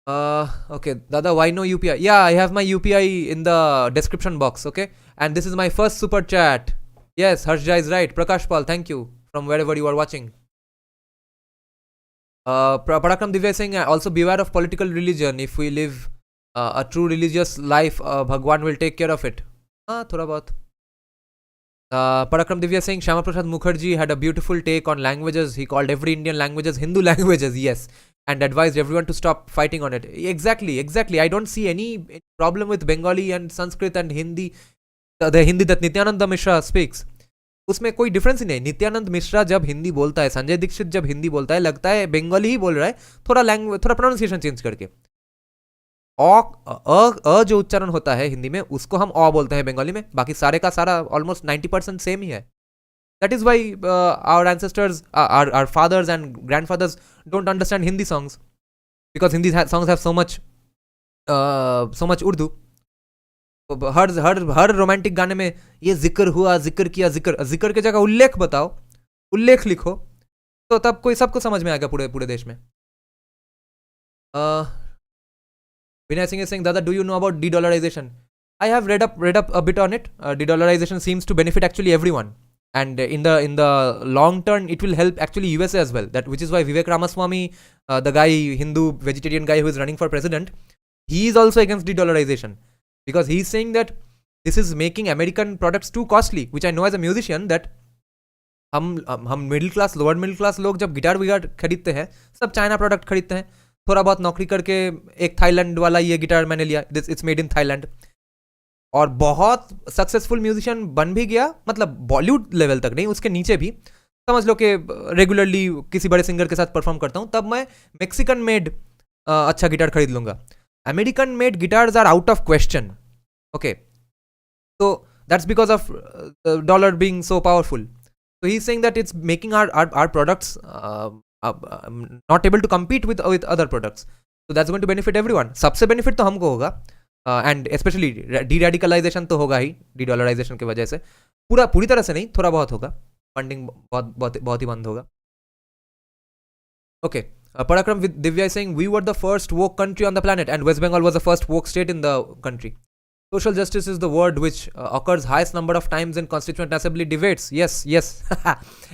Okay, Dada, why no UPI? Yeah, I have my UPI in the description box, okay? And this is my first super chat. Yes, Harshja is right. Prakash Paul, thank you from wherever you are watching. Parakram Divya is saying, also beware of political religion. If we live a true religious life, Bhagwan will take care of it. Thoda bahut. Parakram Divya is saying, Shama Prasad Mukherjee had a beautiful take on languages. He called every Indian languages Hindu languages, yes. And advised everyone to stop fighting on it. Exactly. I don't see any problem with Bengali and Sanskrit and Hindi. The Hindi that Nityananda Mishra speaks. उसमें कोई difference ही नहीं. नित्यानंद मिश्रा जब हिंदी बोलता है, संजय दीक्षित जब हिंदी बोलता है, लगता है बंगाली ही बोल रहा है, थोड़ा प्रोनाउंसिएशन चेंज करके. अ जो उच्चारण होता है हिंदी में, उसको हम अ बोलते हैं बंगाली में. बाकी सारे का सारा ऑलमोस्ट 90% सेम ही है. That is why our ancestors, our fathers and grandfathers don't understand Hindi songs, because Hindi songs have so much Urdu. Her romantic गाने में ये जिक्र हुआ, जिक्र किया, जिक्र के जगह उल्लेख बताओ, उल्लेख लिखो, तो तब कोई सबको समझ में आएगा पूरे देश में. Vinay Singh is saying, Dada, do you know about de-dollarization? I have read up a bit on it. De-dollarization seems to benefit actually everyone, and in the long term it will help actually USA as well. That which is why Vivek Ramaswamy, the guy, Hindu vegetarian guy who is running for president, he is also against de-dollarization, because he's saying that this is making American products too costly, which I know as a musician that हम middle class, lower middle class लोग जब guitar खरीदते हैं, सब China product खरीदते हैं. थोड़ा बहुत नौकरी करके एक थाईलैंड वाला ये गिटार मैंने लिया, इट्स मेड इन थाईलैंड, और बहुत सक्सेसफुल म्यूजिशियन बन भी गया. मतलब बॉलीवुड लेवल तक नहीं, उसके नीचे भी. समझ लो कि रेगुलरली किसी बड़े सिंगर के साथ परफॉर्म करता हूँ, तब मैं मेक्सिकन मेड अच्छा गिटार खरीद लूंगा. American made guitars are out of question. Okay, so that's because of the dollar being so powerful. So he's saying that it's making our products not able to compete with other products. So that's going to benefit everyone. सबसे benefit तो हमको होगा, and especially de-radicalization तो होगा ही de-dollarization की वजह से. पूरी तरह से नहीं, थोड़ा बहुत होगा. फंडिंग बहुत ही बंद होगा. Okay. Parakram Divya is saying, we were the first woke country on the planet, and West Bengal was the first woke state in the country. Social justice is the word which occurs highest number of times in Constituent Assembly debates. Yes.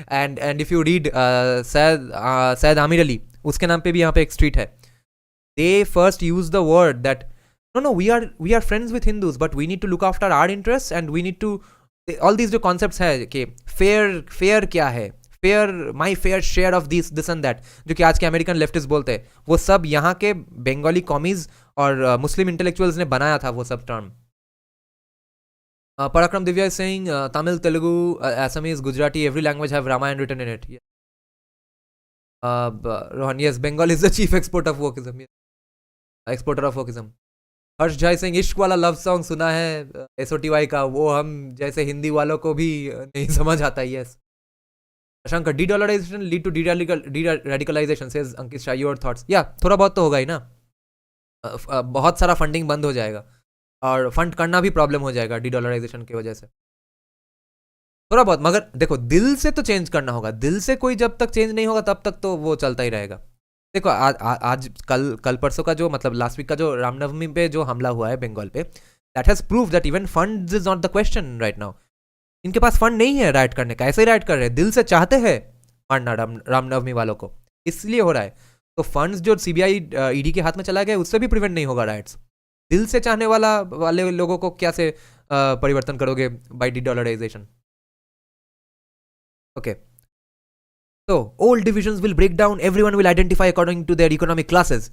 and if you read Syed Amir Ali, उसके नाम पे भी यहाँ पे एक street है. They first use the word that no, we are friends with Hindus, but we need to look after our interests, and we need to, all these जो concepts है कि fair क्या है, my fair share of this and that, जो कि आज के American leftist बोलते हैं, वो सब यहाँ के बंगाली कॉमीज और मुस्लिम इंटेलेक्चुअल्स ने बनाया था वो सब term. Parakram Divya is saying, Tamil, Telugu, Assamese, Gujarati, every language have Ramayana written in it. Rohan, yes, Bengal is the chief exporter of wokeism. हर्ष झा सिंह, इश्क वाला लव सॉन्ग सुना है SOTY का, वो हम जैसे हिंदी वालों को भी नहीं समझ आता. Yes. Shankar, de-dollarization lead to de-radicalization, says Ankit Shah. Your thoughts? Yeah, थोड़ा बहुत तो होगा ही ना. बहुत सारा फंडिंग बंद हो जाएगा, और फंड करना भी प्रॉब्लम हो जाएगा de-dollarization की वजह से. थोड़ा बहुत, मगर देखो दिल से तो चेंज करना होगा. दिल से कोई जब तक चेंज नहीं होगा तब तक तो वो चलता ही रहेगा. देखो आज कल परसों का जो, मतलब लास्ट वीक का जो रामनवमी पे जो हमला हुआ है बंगाल पे, that has prove that even funds is not the question right now. इनके पास फंड नहीं है राइट करने का, ऐसे ही राइट कर रहे हैं, दिल से चाहते हैं मारना रामनवमी वालों को, इसलिए हो रहा है. तो फंड्स जो CBI ED के हाथ में चला गया, उससे भी प्रिवेंट नहीं होगा राइट्स. दिल से चाहने वाले लोगों को क्या से परिवर्तन करोगे बाय de-dollarization. ओके, तो old divisions will break down, everyone will identify according to their economic classes.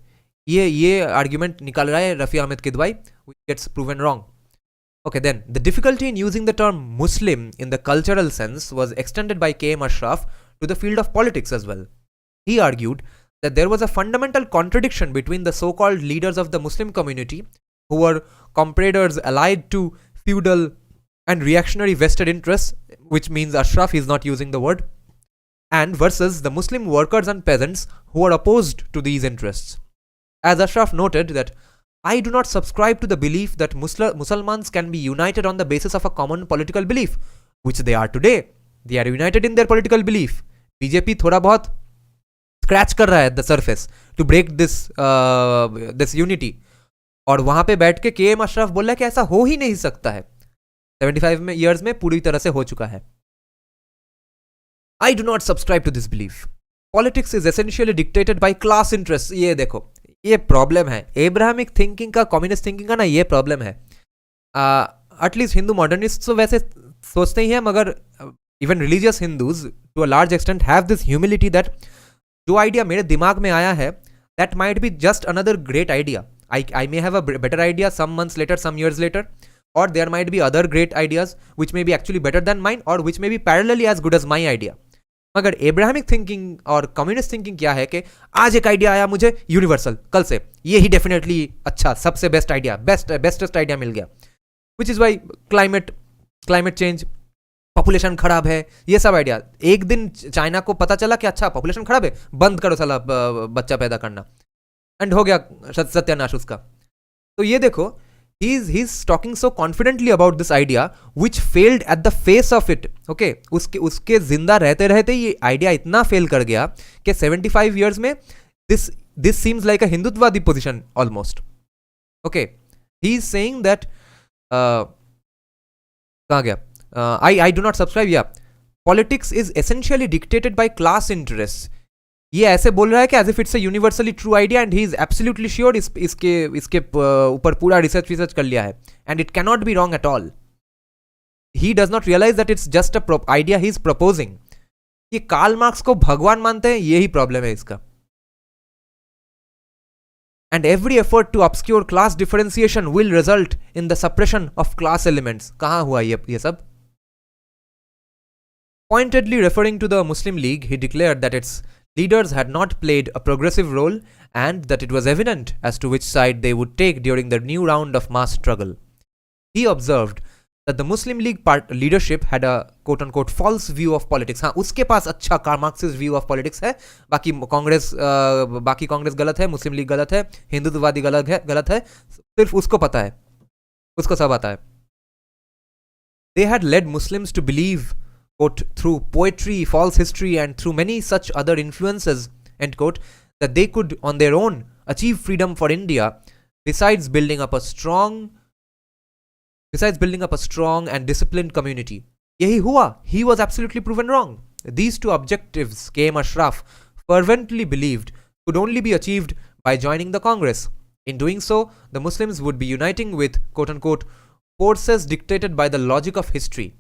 ये आर्ग्यूमेंट निकाल रहा है Rafi Ahmad Kidwai, which gets proven wrong. Okay, then the difficulty in using the term Muslim in the cultural sense was extended by K.M. Ashraf to the field of politics as well. He argued that there was a fundamental contradiction between the so-called leaders of the Muslim community, who were compradors allied to feudal and reactionary vested interests, which means Ashraf is not using the word, and versus the Muslim workers and peasants who are opposed to these interests. As Ashraf noted that I do not subscribe to the belief that Muslims can be united on the basis of a common political belief, which they are today. They are united in their political belief. BJP थोड़ा बहुत scratch कर रहा है at the surface to break this unity. और वहां पे बैठ के KM अशरफ बोल रहा है कि ऐसा हो ही नहीं सकता है. 75 years में पूरी तरह से हो चुका है. I do not subscribe to this belief. Politics is essentially dictated by class interests. ये देखो, ये प्रॉब्लम है. एब्राहमिक थिंकिंग का, कम्युनिस्ट थिंकिंग का ना, ये प्रॉब्लम है. एटलीस्ट हिंदू मॉडर्निस्ट तो वैसे सोचते ही हैं, मगर even religious Hindus to a large extent have this humility that जो आइडिया मेरे दिमाग में आया है, that might be just another great idea. I may have a better idea some months later, some years later, or there might be other great ideas which may be actually better than mine, or which may be parallelly as good as my idea. मगर Abrahamic thinking और communist thinking क्या है कि आज एक idea आया मुझे universal, कल से ये ही डेफिनेटली अच्छा, सबसे बेस्ट आइडिया, बेस्टेस्ट आइडिया मिल गया. Which is why climate change, population खराब है, ये सब आइडिया. एक दिन चाइना को पता चला कि अच्छा पॉपुलेशन खराब है, बंद करो साला बच्चा पैदा करना, एंड हो गया सत्यानाश उसका. तो ये देखो, he's talking so confidently about this idea which failed at the face of it. Okay, उसके जिंदा रहते रहते ये आइडिया इतना फेल कर गया कि 75 years में this seems like a हिंदुत्ववादी position almost. Okay, he's saying that कहाँ गया, I do not subscribe. Yeah, politics is essentially dictated by class interests. ये ऐसे बोल रहा है कि as if it's a universally true idea and he is absolutely sure इसके ऊपर पूरा रिसर्च कर लिया है, and it can not be wrong at all. He does not realize that it's just a idea he is proposing. ये Karl Marx को भगवान मानते हैं, यही प्रॉब्लम है इसका. And every effort to obscure class differentiation will result in the suppression of class elements. कहां हुआ ये सब? Pointedly referring to the Muslim League, he declared that its leaders had not played a progressive role and that it was evident as to which side they would take during the new round of mass struggle. He observed that the Muslim League leadership had a quote-unquote false view of politics. हाँ, उसके पास अच्छा Marxist view of politics है, बाकी कांग्रेस गलत है, मुस्लिम league गलत है, हिंदुत्ववादी गलत है, सिर्फ उसको पता है, उसको सब आता है. They had led Muslims to believe, quote, through poetry, false history, and through many such other influences, end quote, that they could on their own achieve freedom for India, besides building up a strong and disciplined community. Yahi hua. He was absolutely proven wrong. These two objectives, KM Ashraf fervently believed, could only be achieved by joining the Congress. In doing so, the Muslims would be uniting with, quote unquote, forces dictated by the logic of history.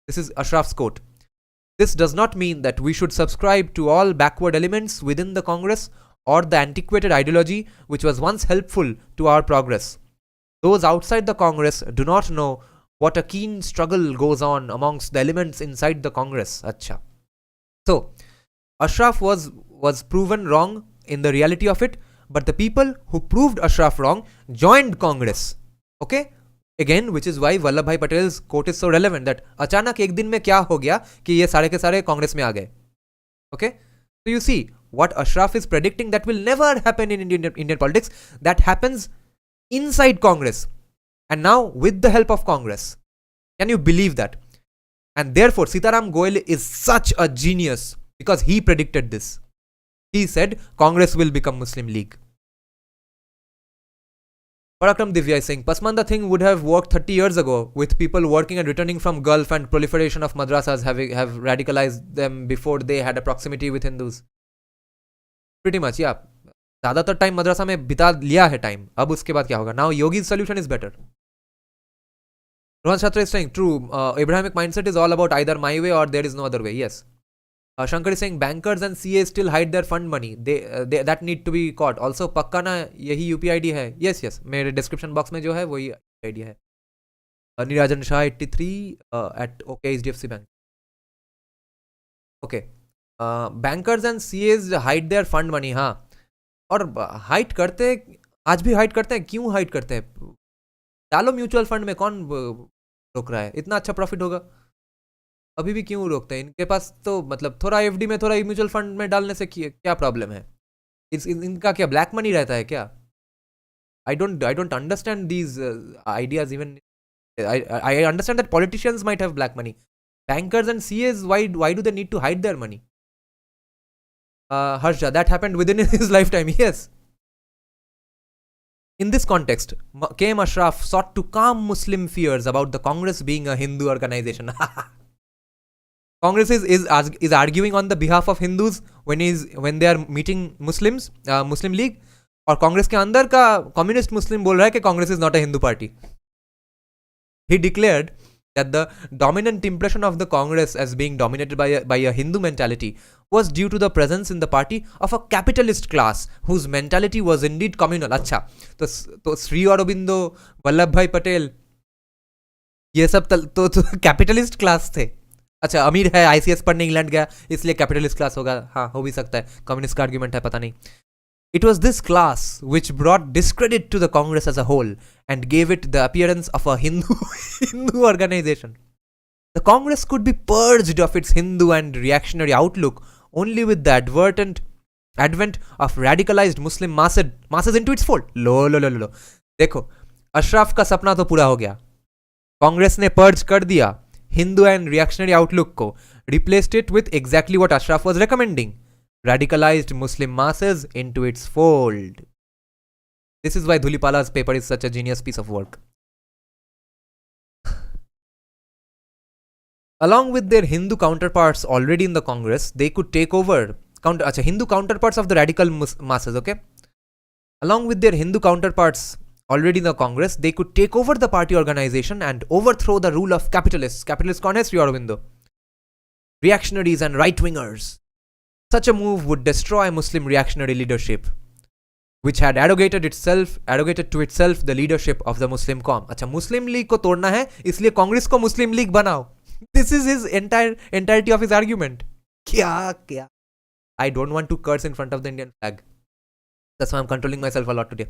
This is Ashraf's quote. This does not mean that we should subscribe to all backward elements within the Congress or the antiquated ideology which was once helpful to our progress. Those outside the Congress do not know what a keen struggle goes on amongst the elements inside the Congress. Acha. So, Ashraf was proven wrong in the reality of it, but the people who proved Ashraf wrong joined Congress. Okay? Again, which is why Vallabhbhai Patel's quote is so relevant, that अचानक एक दिन में क्या हो गया कि ये सारे के सारे कांग्रेस में आ गए. Okay? So you see, what Ashraf is predicting that will never happen in Indian politics, that happens inside Congress. And now with the help of Congress. Can you believe that? And therefore, Sitaram Goel is such a genius because he predicted this. He said Congress will become Muslim League. Parakram Divya is saying, Pasmanda thing would have worked 30 years ago with people working and returning from Gulf, and proliferation of madrasas have radicalized them before they had a proximity with Hindus. Pretty much, yeah. ज़्यादातर time मदरसा में बिता लिया है time, अब उसके बाद क्या होगा? Now Yogi's solution is better. Rohan Shatra is saying, true, Abrahamic mindset is all about either my way or there is no other way. Yes. Shankar is saying, bankers and CAs still hide their fund money. They that need to be caught. Also, पक्का ना यही UPI ID है. Yes. मेरे description box में जो है वही ID है. Nirajan Shah 83 at OK HDFC Bank. Okay. Bankers and CAs hide their fund money. हाँ. और हाइड करते, आज भी हाइड करते हैं. क्यों हाइड करते हैं? डालो म्यूचुअल फंड में, कौन रोक रहा है? इतना अच्छा प्रॉफिट होगा. अभी भी क्यों रोकते हैं? इनके पास तो मतलब थोड़ा एफडी में, थोड़ा म्यूचुअल फंड में डालने से क्या प्रॉब्लम है? इनका क्या ब्लैक मनी रहता है क्या? I don't understand these ideas even. I understand that politicians might have black money. Bankers and CAs, why do they need to hide their money? Harsha, that happened within his lifetime, yes. In this context, K.M. Ashraf sought to calm Muslim fears about the Congress being a Hindu organization. Congress is arguing on the behalf of Hindus when they are meeting Muslims, Muslim League, और कांग्रेस के अंदर का communist मुस्लिम बोल रहा है कि Congress is not a Hindu party. He declared that the dominant impression of the Congress as being dominated by a Hindu mentality was due to the presence in the party of a capitalist class whose mentality was indeed communal. अच्छा, तो श्री अरबिंदो, वल्लभ भाई पटेल, ये सब तो capitalist class थे. अच्छा, अमीर है, ICS पढ़ने इंग्लैंड गया, इसलिए कैपिटलिस्ट क्लास होगा. हाँ, हो भी सकता है, कम्युनिस्ट का आर्ग्यूमेंट है, पता नहीं. It was this class which brought discredit to the Congress as a whole and gave it the appearance of a Hindu organization. The Congress could be purged of its Hindu and reactionary outlook only with the advent of radicalized Muslim masses into its fold. लो. देखो, अशरफ का सपना तो पूरा हो गया. कांग्रेस ने purge कर दिया हिंदू एंड रिएक्शनरी आउटलुक को, replaced it with exactly what Ashraf was recommending. Radicalized Muslim masses into its fold. This is why Dhulipala's paper is such a genius piece of work. Along with their Hindu counterparts already in the Congress, they could take over Hindu counterparts of the radical masses, okay? Along with their Hindu counterparts already in the Congress, they could take over the party organization and overthrow the rule of capitalists. Capitalists कौन है? Shri Aurobindo. Reactionaries and right-wingers. Such a move would destroy Muslim reactionary leadership, which had arrogated to itself the leadership of the Muslim Qawm. अच्छा, मुस्लिम league को तोड़ना है, इसलिए कांग्रेस को मुस्लिम league बनाओ. This is his entirety of his argument. क्या? I don't want to curse in front of the Indian flag. That's why I'm controlling myself a lot today.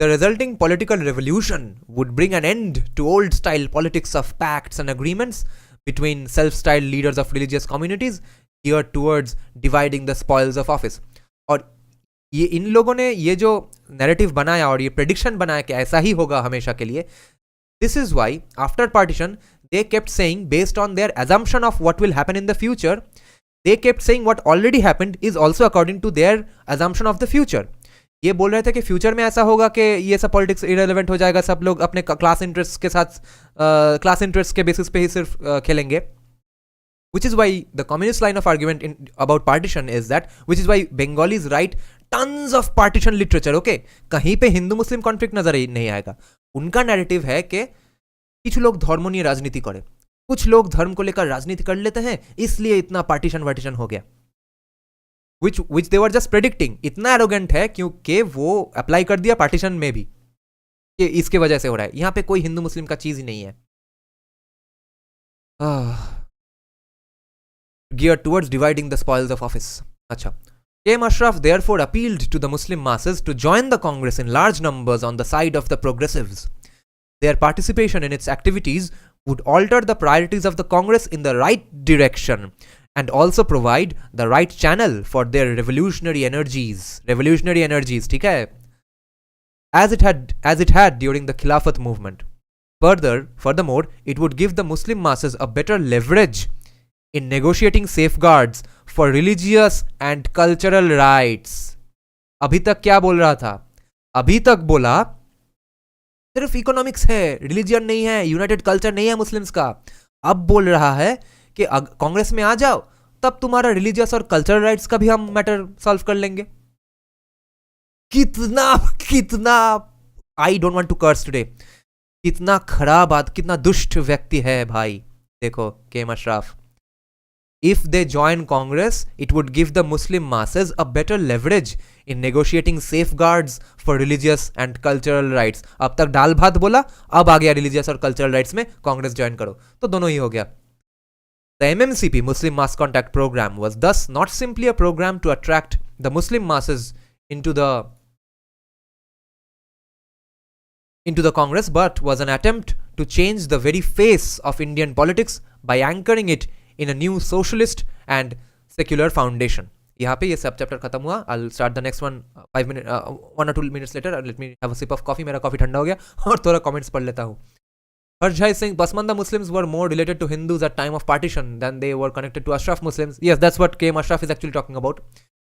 The resulting political revolution would bring an end to old-style politics of pacts and agreements between self-styled leaders of religious communities geared towards dividing the spoils of office. और ये इन लोगों ने ये जो narrative बनाया और ये prediction बनाया कि ऐसा ही होगा हमेशा के लिए, this is why after partition they kept saying, based on their assumption of what will happen in the future, they kept saying what already happened is also according to their assumption of the future. ये बोल रहे थे कि future में ऐसा होगा कि ये सब पॉलिटिक्स इरेलेवेंट हो जाएगा, सब लोग अपने क्लास इंटरेस्ट के साथ क्लास इंटरेस्ट के बेसिस पे ही सिर्फ खेलेंगे. Which is why the communist line of argument about partition is that, which is why Bengalis write tons of partition literature, okay? कहीं पे हिंदू मुस्लिम कॉन्फ्लिक्ट नजर नहीं आएगा. उनका नैरेटिव है कि कुछ लोग धर्म नहीं राजनीति करे, कुछ लोग धर्म को लेकर राजनीति कर लेते हैं, इसलिए इतना पार्टीशन हो गया. Which they were just predicting. इतना एरोगेंट है क्योंकि वो अप्लाई कर दिया पार्टीशन में भी कि इसके वजह से हो रहा है. यहाँ पे कोई हिंदू मुस्लिम का चीज ही नहीं है. Geared towards dividing the spoils of office. Acha. K.M. Ashraf therefore appealed to the Muslim masses to join the Congress in large numbers on the side of the progressives. Their participation in its activities would alter the priorities of the Congress in the right direction and also provide the right channel for their revolutionary energies. ठीक है? As it had during the Khilafat movement. Furthermore, it would give the Muslim masses a better leverage in negotiating safeguards for religious and cultural rights. अभी तक क्या बोल रहा था? अभी तक बोला सिर्फ इकोनॉमिक्स है, रिलीजियन नहीं है, यूनाइटेड कल्चर नहीं है मुस्लिम्स का. अब बोल रहा है कि कांग्रेस में आ जाओ, तब तुम्हारा रिलीजियस और कल्चरल राइट्स का भी हम मैटर सॉल्व कर लेंगे. कितना I don't want to curse today. कितना खराब कितना दुष्ट व्यक्ति है भाई. देखो K M. Ashraf. If they join Congress, it would give the Muslim masses a better leverage in negotiating safeguards for religious and cultural rights. अब तक दाल भात बोला, अब आ गया religious और cultural rights में कांग्रेस ज्वाइन करो, तो दोनों ही हो गया. The MMCP Muslim Mass Contact Program was thus not simply a program to attract the Muslim masses into the Congress, but was an attempt to change the very face of Indian politics by anchoring it in a new socialist and secular foundation. यहाँ पे ये सब chapter खत्म हुआ. I'll start the next one 1 or 2 minutes later. Let me have a sip of coffee. मेरा coffee ठंडा हो गया और थोड़ा comments पढ़ लेता हूँ. Harshai is saying Pasmanda Muslims were more related to Hindus at time of partition than they were connected to Ashraf Muslims. Yes, that's what K.M. Ashraf is actually talking about.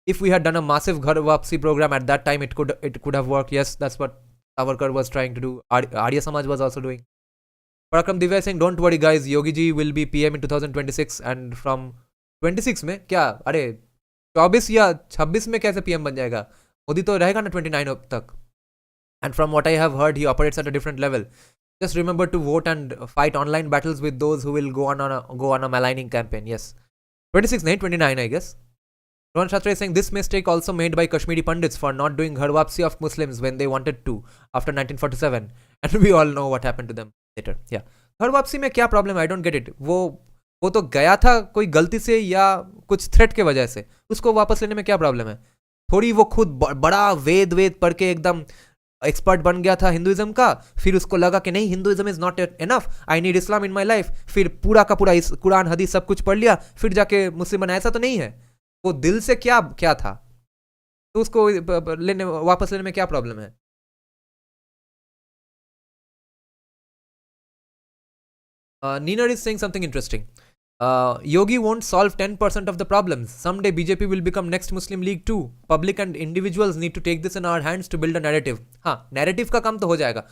If we had done a massive Ghar Wapsi program at that time, it could have worked. Yes, that's what Savarkar was trying to do. Arya Samaj was also doing. Parakram Divya is saying, don't worry guys, Yogi ji will be PM in 2026 and from 26 में क्या अरे 24 या 26 में कैसे PM बन जाएगा? मोदी तो रहेगा ना 29 तक. And from what I have heard, he operates at a different level. Just remember to vote and fight online battles with those who will go on a maligning campaign. Yes, 26 nahi 29 I guess. Rohan Shatra is saying this mistake also made by Kashmiri Pandits for not doing Ghar Wapsi of Muslims when they wanted to after 1947, and we all know what happened to them later. Yeah, Ghar Wapsi में क्या problem है? I don't get it. वो तो गया था कोई गलती से या कुछ थ्रेट के वजह से, उसको वापस लेने में क्या प्रॉब्लम है? थोड़ी वो खुद बड़ा वेद पढ़ के एकदम एक्सपर्ट बन गया था हिंदुइज्म का, फिर उसको लगा कि नहीं Hinduism is not enough, I need Islam in my life, फिर पूरा का पूरा कुरान हदीस सब कुछ पढ़ लिया, फिर जाके मुस्लिम बना. ऐसा तो नहीं है. वो दिल से क्या था, तो उसको वापस लेने में क्या प्रॉब्लम है? Nina is saying something interesting. Yogi won't solve 10% of the problems. Someday BJP will become next Muslim League too. Public and individuals need to take this in our hands to build a narrative. हाँ, narrative का काम तो हो जाएगा.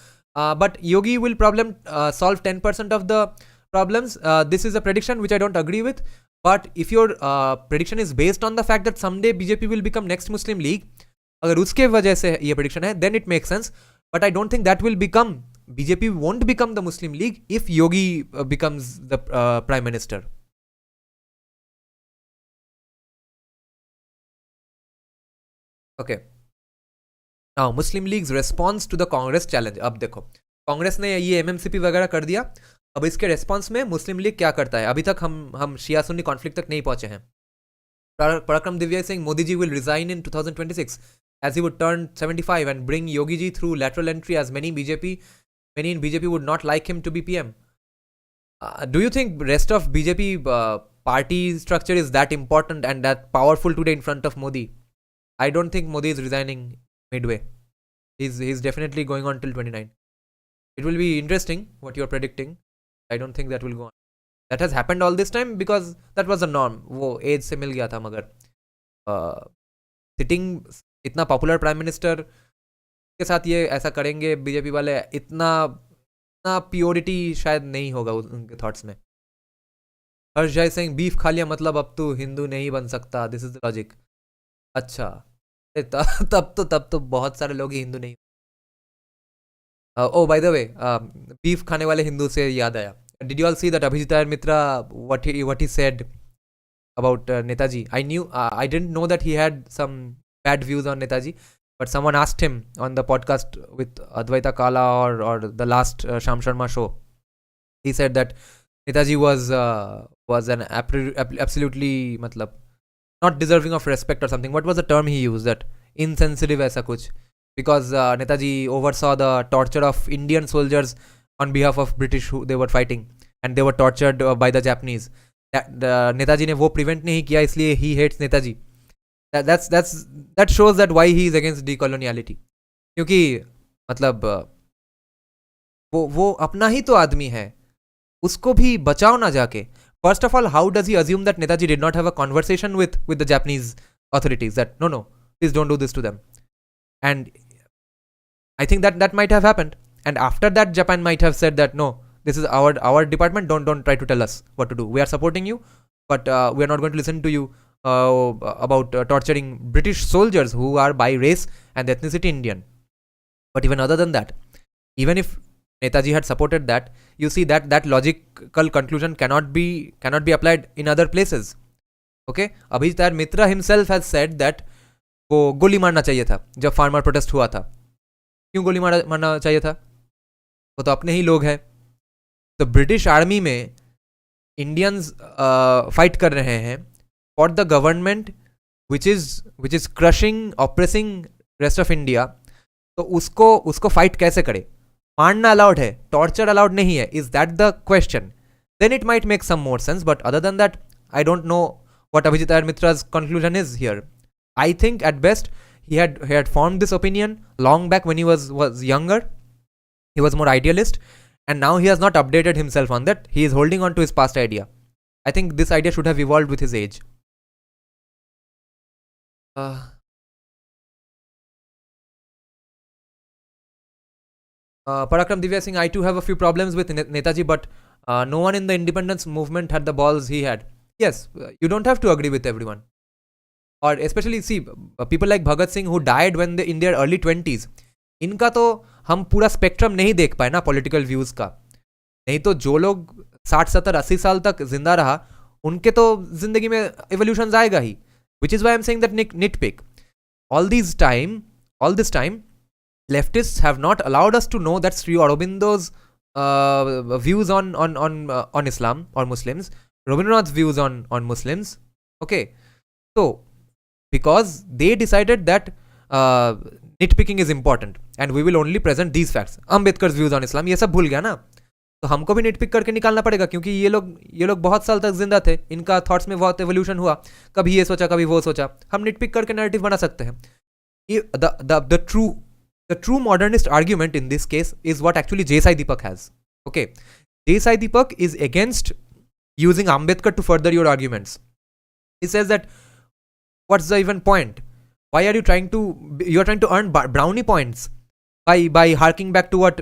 But Yogi will solve 10% of the problems. This is a prediction which I don't agree with. But if your prediction is based on the fact that someday BJP will become next Muslim League, अगर उसके वजह से ये prediction है, then it makes sense. But I don't think that will become, BJP won't become the Muslim League if Yogi becomes the Prime Minister. Okay. Now Muslim League's response to the Congress challenge. अब देखो कांग्रेस ने ये MMCP वगैरह कर दिया, अब इसके response में मुस्लिम लीग क्या करता है? अभी तक हम शिया सुन्नी कॉन्फ्लिक्ट तक नहीं पहुंचे हैं. Parakram Divya is saying Modi ji will resign in 2026 as he would turn 75 and bring Yogi ji through lateral entry, as many in BJP would not like him to be PM. Do you think rest of BJP party structure is that important and that powerful today in front of Modi? I don't think Modi is resigning midway. He's definitely going on till 29. It will be interesting what you're predicting. I don't think that will go on. That has happened all this time because that was a norm. वो as से मिल गया था, मगर sitting इतना popular prime minister के साथ ये ऐसा करेंगे बीजेपी वाले, इतना प्योरिटी शायद नहीं होगा उनके थॉट्स में. हर्ष जय सिंह बीफ खा लिया मतलब अब तू हिंदू नहीं बन सकता, दिस इज द लॉजिक. अच्छा, तब तो बहुत सारे लोग ही हिंदू नहीं. Oh, by the way, beef खाने वाले हिंदू से याद आया. Did you all see that Abhijit Ayar Mitra, what he said about Netaji? I didn't know that he had some bad views on Netaji, but someone asked him on the podcast with Advaita Kala or the last Sham Sharma show. He said that Netaji was an absolutely matlab not deserving of respect or something. What was the term he used? That insensitive ऐसा कुछ. Because Netaji oversaw the torture of Indian soldiers on behalf of British who they were fighting, and they were tortured by the Japanese. Netaji ने वो prevent नहीं किया, इसलिए he hates Netaji. That shows that why he is against decoloniality. क्योंकि मतलब वो अपना ही तो आदमी है, उसको भी बचाओ ना जाके. First of all, how does he assume that Netaji did not have a conversation with the Japanese authorities that no, please don't do this to them? And I think that might have happened. And after that, Japan might have said that no, this is our department. Don't try to tell us what to do. We are supporting you, but we are not going to listen to you about torturing British soldiers who are by race and ethnicity Indian. But even other than that, even if Netaji had supported that, you see that logical conclusion cannot be applied in other places. Okay, Abhijit Ayar Mitra himself has said that वो गोली मारना चाहिए था जब farmer protest हुआ था. क्यों गोली मारना चाहिए था? वो तो अपने ही लोग हैं. तो ब्रिटिश आर्मी में इंडियंस फाइट कर रहे हैं for the government which is crushing oppressing rest of India. तो उसको फाइट कैसे करे? मारना अलाउड है, टॉर्चर अलाउड नहीं है. Is that the question? then it might make some more sense. But other than that, I don't know what Abhijit Ayar Mitra's conclusion is here. I think at best he had formed this opinion long back when he was younger. He was more idealist, and now he has not updated himself on that. He is holding on to his past idea. I think this idea should have evolved with his age. Parakram Divya Singh, I too have a few problems with Netaji, but no one in the independence movement had the balls he had. Yes, you don't have to agree with everyone. Or especially see people like Bhagat Singh who died when they in their early 20s. इनका तो हम पूरा spectrum नहीं देख पाए ना political views का. नहीं तो जो लोग 60 70 80 साल तक जिंदा रहा उनके तो जिंदगी में एवोल्यूशन आएगा ही. Which is why I'm saying that nitpick. All this time, leftists have not allowed us to know that Sri Aurobindo's views on Islam or Muslims, Rabindranath's views on Muslims. Okay, so because they decided that nitpicking is important and we will only present these facts. Ambedkar's views on Islam, ये सब भूल गया ना, तो हमको भी nitpick करके निकालना पड़ेगा क्योंकि ये लोग बहुत साल तक जिंदा थे, इनका थॉट्स में बहुत एवोल्यूशन हुआ, कभी ये सोचा कभी वो सोचा, हम nitpick करके नैरेटिव बना सकते हैं. The true modernist argument in this case is what actually J. Sai Deepak has. Okay, J. Sai Deepak is against using Ambedkar to further your arguments. He says that what's the even point? Why are you trying to earn brownie points by harking back to what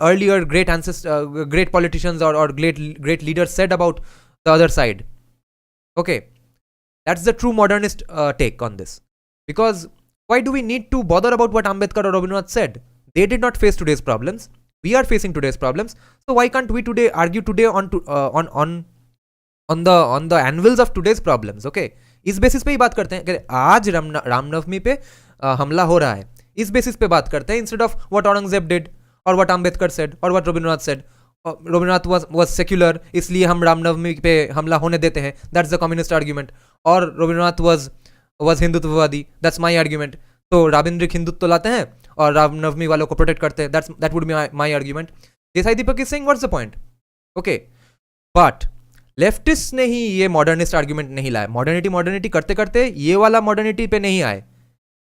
earlier great politicians or great leaders said about the other side? Okay, that's the true modernist take on this. Because why do we need to bother about what Ambedkar or Rabindranath said? They did not face today's problems. We are facing today's problems. So why can't we argue today on the anvils of today's problems? Okay, इस basis पे ही बात करते हैं कि आज रामनवमी पे हमला हो रहा है, इस बेसिस पे बात करते हैं instead of what Aurangzeb did or what Ambedkar said or what Rabindranath said. Rabindranath was secular, इसलिए हम रामनवमी पे हमला होने देते हैं. That's the communist argument. और Rabindranath was हिंदुत्ववादी. That's my argument. तो राबिंद्रिक हिंदुत्व लाते हैं और रामनवमी वालों को प्रोटेक्ट करते हैं. That would be my argument. J. Sai Deepak is saying what's the point? Okay, but leftist ने ही ये मॉडर्निस्ट आर्ग्यूमेंट नहीं लाया. मॉडर्निटी करते करते ये वाला मॉडर्निटी पे नहीं आए.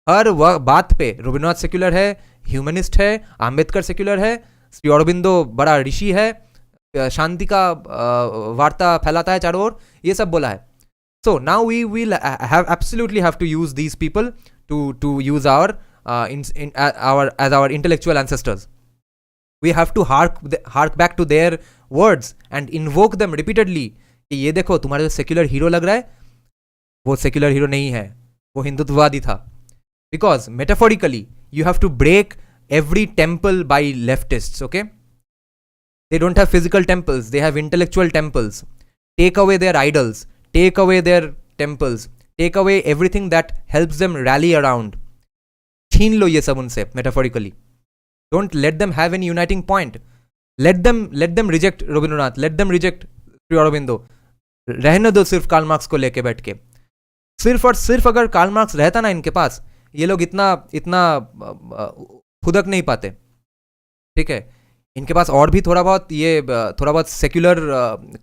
हर बात पे रविन्द्रनाथ सेक्युलर है, ह्यूमनिस्ट है, आम्बेडकर सेक्युलर है, श्री अरबिंदो बड़ा ऋषि है, शांति का वार्ता फैलाता है चारों ओर, ये सब बोला है. So now we will absolutely have to use these people to use our as our intellectual ancestors. We have to hark back to their words and invoke them repeatedly. कि ये देखो तुम्हारा जो सेक्युलर हीरो लग रहा है वो secular hero नहीं है, वो हिंदुत्ववादी था. Because metaphorically you have to break every temple by leftists. Okay, they don't have physical temples, they have intellectual temples. Take away their idols, take away their temples, take away everything that helps them rally around. छीन लो ये सब उनसे metaphorically. Don't let them have any uniting point. Let them reject Rabindranath. Let them reject Sri Aurobindo. रहने दो सिर्फ Karl Marx को लेके बैठ के. सिर्फ और सिर्फ अगर कार्ल मार्क्स रहता ना इनके पास, ये लोग इतना खुदक नहीं पाते. ठीक है, इनके पास और भी थोड़ा बहुत सेक्युलर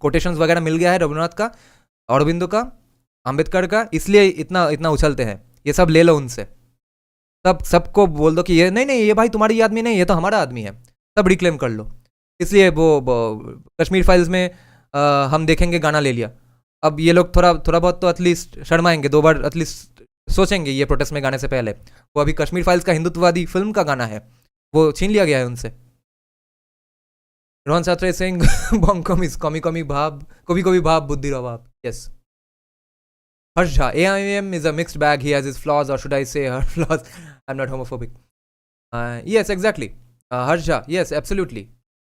कोटेशंस वगैरह मिल गया है रविन्द्रनाथ का, अरबिंदो का, आम्बेडकर का, इसलिए इतना उछलते हैं. ये सब ले लो उनसे. सबको बोल दो कि ये नहीं ये भाई तुम्हारी आदमी नहीं, ये तो हमारा आदमी है, सब रिक्लेम कर लो. इसलिए वो कश्मीर फाइल्स में हम देखेंगे गाना ले लिया. अब ये लोग थोड़ा बहुत तो एटलीस्ट शर्माएंगे, 2 बार एटलीस्ट सोचेंगे ये प्रोटेस्ट में गाने से पहले. वो अभी कश्मीर फाइल्स का हिंदुत्ववादी फिल्म का गाना है, वो छीन लिया गया है उनसे. रोहन सात्रे सिंह बॉम्ब इज कमी भाव बुद्धि रवाब. Yes. Harsh Jha, AIM is a mixed bag. He has his flaws, or should I say her flaws? I'm not homophobic. Yes, exactly. Harsh Jha, yes, absolutely.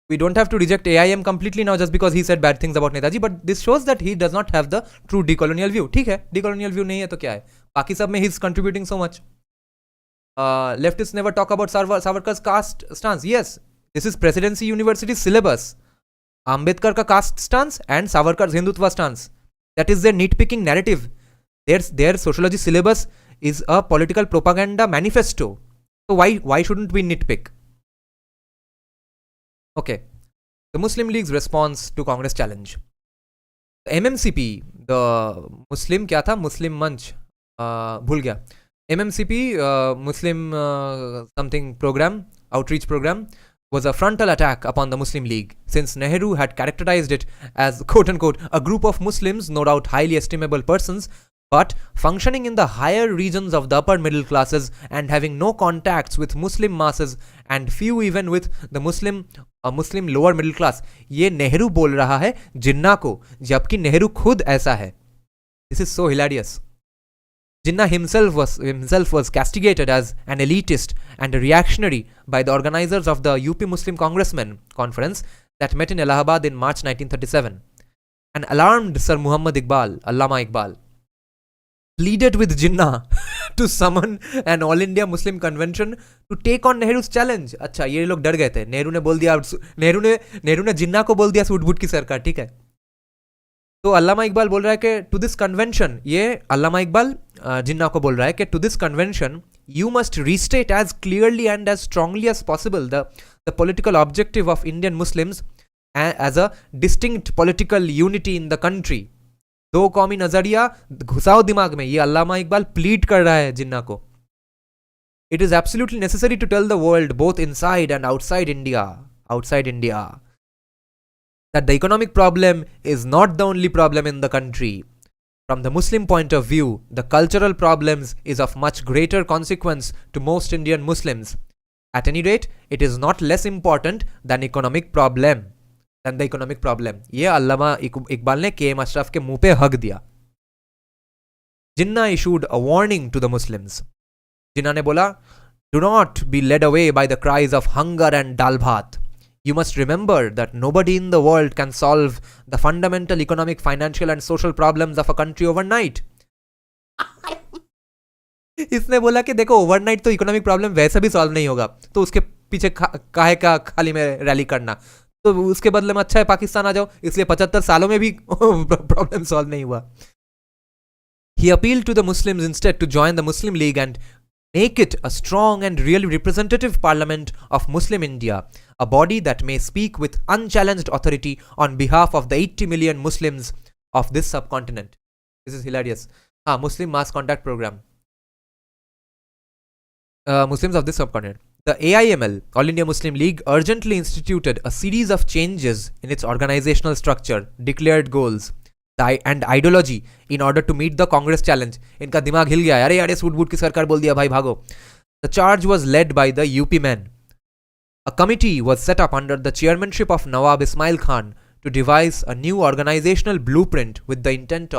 We don't have to reject AIM completely now just because he said bad things about Netaji, but this shows that he does not have the true decolonial view. ठीक है, decolonial view नहीं है तो क्या है? बाकी सब में he's contributing so much. Leftists never talk about Savarkar's caste stance. Yes, this is Presidency University's syllabus. Ambedkar का caste stance and Savarkar's Hindutva stance. That is their nitpicking narrative. Their sociology syllabus is a political propaganda manifesto. So why shouldn't we nitpick? Okay. The Muslim League's response to Congress challenge. MMCP, the Muslim क्या था? Muslim Manch, भूल गया. MMCP, Muslim something program, outreach program, was a frontal attack upon the Muslim League, since Nehru had characterized it as quote-unquote a group of Muslims, no doubt highly estimable persons, but functioning in the higher regions of the upper middle classes and having no contacts with Muslim masses and few even with the Muslim lower middle class. ये नेहरू बोल रहा है जिन्ना को, जबकि नेहरू खुद ऐसा है. This is so hilarious. Jinnah himself was castigated as an elitist and a reactionary by the organizers of the UP Muslim Congressmen Conference that met in Allahabad in March 1937. An alarmed Sir Muhammad Iqbal, Allama Iqbal, pleaded with Jinnah to summon an All India Muslim Convention to take on Nehru's challenge. अच्छा, ये लोग डर गए थे. नेहरू ने बोल दिया, नेहरू ने जिन्ना को बोल दिया सूट बूट की सरकार, ठीक है. तो अल्लामा इकबाल बोल रहा है कि टू दिस कन्वेंशन, ये अल्लामा इकबाल जिन्ना को बोल रहा है कि to this convention you must restate as clearly and as strongly as possible the political objective of Indian Muslims as a distinct political unity in the country. दो कौमी नजरिया घुसाओ दिमाग में, ये अल्लामा इकबाल प्लीड कर रहा है जिन्ना को. It is absolutely necessary to tell the world both inside and outside India that the economic problem is not the only problem in the country. From the Muslim point of view, the cultural problems is of much greater consequence to most Indian Muslims. At any rate, it is not less important than the economic problem. ये अल्लामा इकबाल ने KM Ashraf के मुंह पे हक दिया. Jinnah issued a warning to the Muslims. Jinnah ने बोला, do not be led away by the cries of hunger and dal bhat. You must remember that nobody in the world can solve the fundamental economic, financial and social problems of a country overnight. इसने बोला कि देखो overnight तो economic problem वैसे भी solve नहीं होगा, तो उसके पीछे काहे का खाली में रैली करना, तो उसके बदले में अच्छा है पाकिस्तान आ जाओ. इसलिए 75 सालों में भी प्रॉब्लम सॉल्व नहीं हुआ. He appealed to the Muslims instead to join the Muslim League and make it a strong and really representative parliament of Muslim India, a body that may speak with unchallenged authority on behalf of the 80 million Muslims of this subcontinent. This is hilarious. Muslim mass contact program. Muslims of this subcontinent. The AIML, All India Muslim League, urgently instituted a series of changes in its organizational structure, declared goals, and ideology in order to meet the Congress challenge. इनका दिमाग हिल गया, अरे यार suit boot की सरकार बोल दिया भाई भागो. The charge was led by the UP men. A committee was set up under the chairmanship of Nawab Ismail Khan to devise a new organizational blueprint with the intent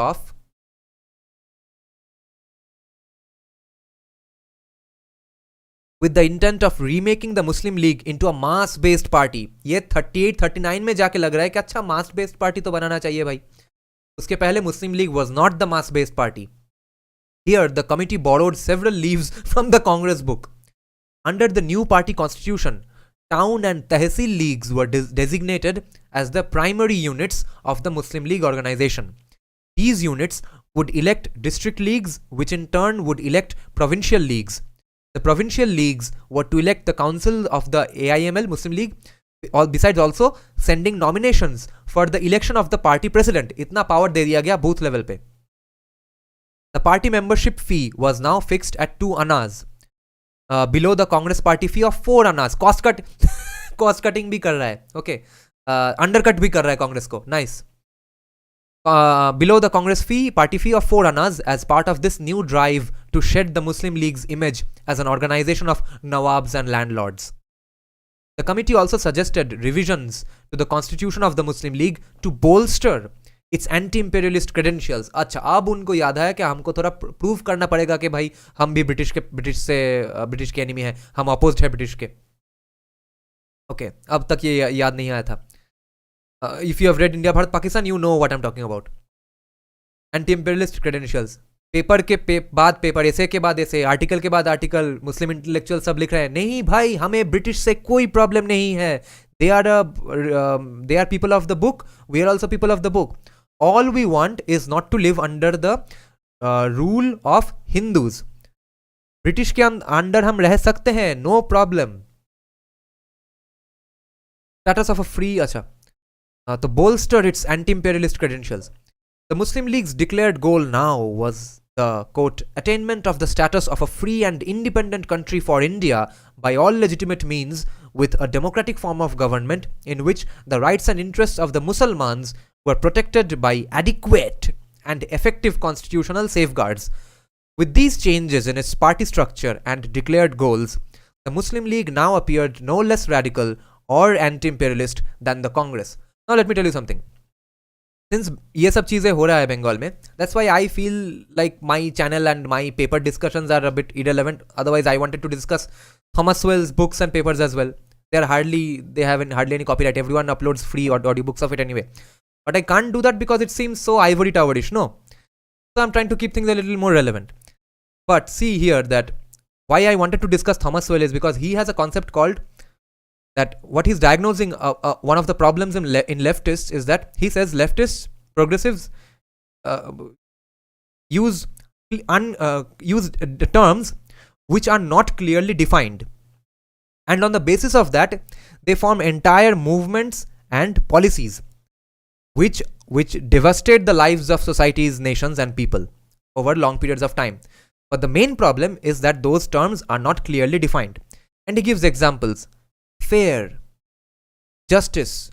of remaking the Muslim League into a mass based party. ये 38-39 में जाके लग रहा है कि अच्छा mass based party तो बनाना चाहिए भाई. उसके पहले Muslim League was not the mass based party. Here the committee borrowed several leaves from the Congress book. Under the new party constitution, town and tehsil leagues were designated as the primary units of the Muslim League organization. These units would elect district leagues, which in turn would elect provincial leagues. The provincial leagues were to elect the council of the AIML Muslim League, besides also sending nominations for the election of the party president. इतना power दे दिया गया booth level पे. The party membership fee was now fixed at 2 annas, below the Congress party fee of 4 annas. Cost cutting भी कर रहा है. Okay. Undercut भी कर रहा है कांग्रेस को. Nice. Below the Congress party fee of 4 annas as part of this new drive to shed the Muslim League's image as an organization of Nawabs and landlords. The committee also suggested revisions to the constitution of the Muslim League to bolster its anti-imperialist credentials. अच्छा, अब उनको याद है कि हमको थोड़ा prove करना पड़ेगा कि भाई हम भी ब्रिटिश के एनिमी हैं, हम अपोज्ड है ब्रिटिश के. ओके, अब तक ये याद नहीं आया था. If you have read India Bharat Pakistan, you know what I'm talking about. Anti-imperialist credentials. Paper के बाद पेपर, ऐसे के बाद ऐसे, आर्टिकल के बाद आर्टिकल, मुस्लिम इंटेलेक्चुअल सब लिख रहे हैं नहीं भाई हमें ब्रिटिश से कोई प्रॉब्लम नहीं है. They are people of the book. We are also people of the book. All we want is not to live under the rule of Hindus. British के अंडर हम रह सकते हैं, no problem. Status of a free, अच्छा, to bolster its anti-imperialist credentials. The Muslim League's declared goal now was the quote attainment of the status of a free and independent country for India by all legitimate means, with a democratic form of government in which the rights and interests of the Mussalmans were protected by adequate and effective constitutional safeguards. With these changes in its party structure and declared goals, the Muslim League now appeared no less radical or anti-imperialist than the Congress. Now let me tell you something. Since ये सब चीज़ें हो रहा है बंगाल में, that's why I feel like my channel and my paper discussions are a bit irrelevant. Otherwise, I wanted to discuss Thomas Well's books and papers as well. They haven't hardly any copyright. Everyone uploads free audiobooks of it anyway. But I can't do that because it seems so ivory towerish, no? So I'm trying to keep things a little more relevant. But see here that why I wanted to discuss Thomas Well is because he has a concept called that what he's diagnosing one of the problems in leftists is that he says leftists, progressives use terms which are not clearly defined, and on the basis of that they form entire movements and policies which devastate the lives of societies, nations and people over long periods of time. But the main problem is that those terms are not clearly defined, and he gives examples: fair, justice,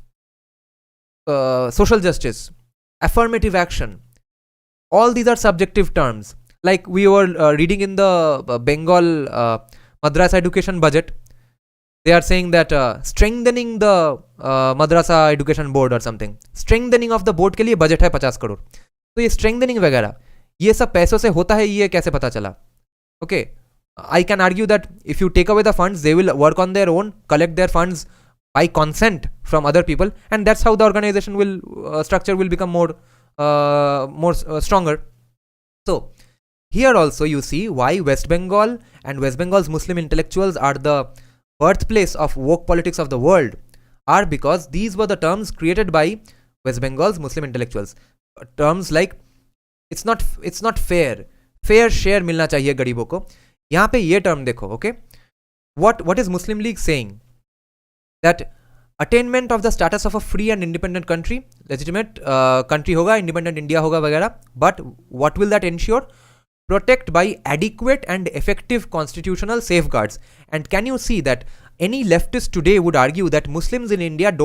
social justice, affirmative action. All these are subjective terms. Like we were reading in the Bengal Madrasa education budget, they are saying that strengthening the Madrasa education board or something. Strengthening of the board के लिए budget है 50 करोड़. तो ये strengthening वगैरह ये सब पैसों से होता है, ये कैसे पता चला? Okay. I can argue that if you take away the funds, they will work on their own, collect their funds by consent from other people, and that's how the organization will structure will become more stronger. So here also you see why West Bengal and West Bengal's Muslim intellectuals are the birthplace of woke politics of the world, are because these were the terms created by West Bengal's Muslim intellectuals. Terms like it's not fair share मिलना चाहिए गरीबों को. यहाँ पे ये term देखो, okay, what is Muslim League saying? That attainment of the status of a free and independent country, legitimate country होगा, independent India होगा वगैरह, but what will that ensure? Protect by adequate and effective constitutional safeguards. And can you see that any leftist today would argue that Muslims in India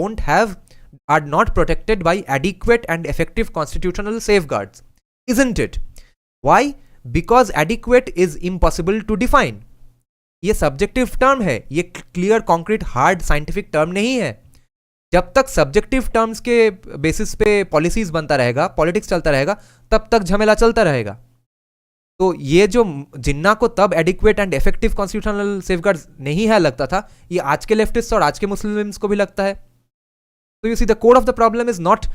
are not protected by adequate and effective constitutional safeguards, isn't it? Why? Because adequate is impossible to define. ये subjective term है, ये clear concrete hard scientific term नहीं है. जब तक subjective terms के basis पे policies बनता रहेगा, पॉलिटिक्स चलता रहेगा, तब तक झमेला चलता रहेगा. तो ये जो जिन्ना को तब adequate and effective constitutional safeguards नहीं है लगता था, ये आज के लेफ्टिस्ट और आज के मुस्लिम्स को भी लगता है. तो you see the core of the problem is not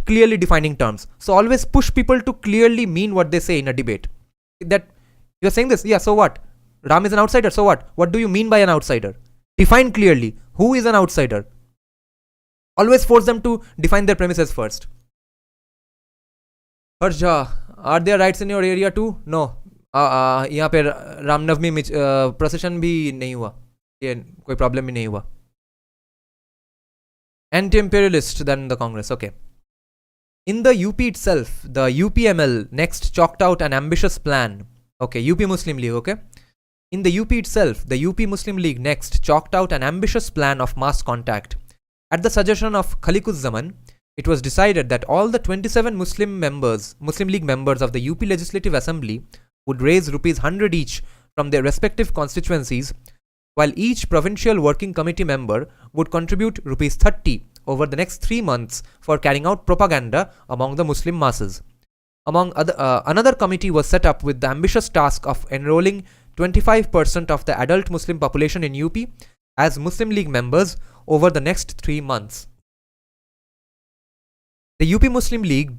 clearly defining terms. So always push people to clearly mean what they say in a debate. That you're saying this, yeah, so what? Ram is an outsider, so what? What do you mean by an outsider? Define clearly. Who is an outsider? Always force them to define their premises first. Harsha, are there riots in your area too? No. यहाँ पे Ramnavami procession भी नहीं हुआ, ये कोई problem भी नहीं हुआ. Anti-imperialist than the Congress, okay. In the UP itself, the UPML next chalked out an ambitious plan. Okay, UP Muslim League, okay. In the UP itself, the UP Muslim League next chalked out an ambitious plan of mass contact. At the suggestion of Khaliquzzaman, it was decided that all the 27 Muslim League members of the UP Legislative Assembly would raise rupees 100 each from their respective constituencies, while each provincial working committee member would contribute rupees 30 over the next 3 months for carrying out propaganda among the Muslim masses. Another committee was set up with the ambitious task of enrolling 25% of the adult Muslim population in UP as Muslim League members over the next 3 months. The UP Muslim League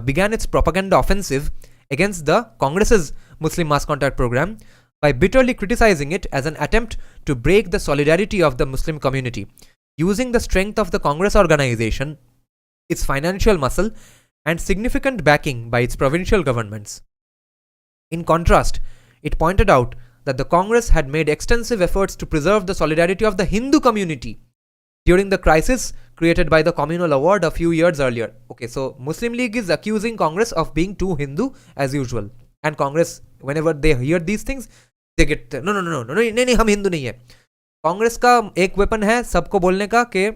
began its propaganda offensive against the Congress's Muslim mass contact program by bitterly criticizing it as an attempt to break the solidarity of the Muslim community, using the strength of the Congress organization, its financial muscle, and significant backing by its provincial governments. In contrast, it pointed out that the Congress had made extensive efforts to preserve the solidarity of the Hindu community during the crisis created by the communal award a few years earlier. Okay, so Muslim League is accusing Congress of being too Hindu as usual. And Congress, whenever they hear these things, they get no, नहीं हम हिंदू नहीं है. कांग्रेस का एक weapon है सबको बोलने का कि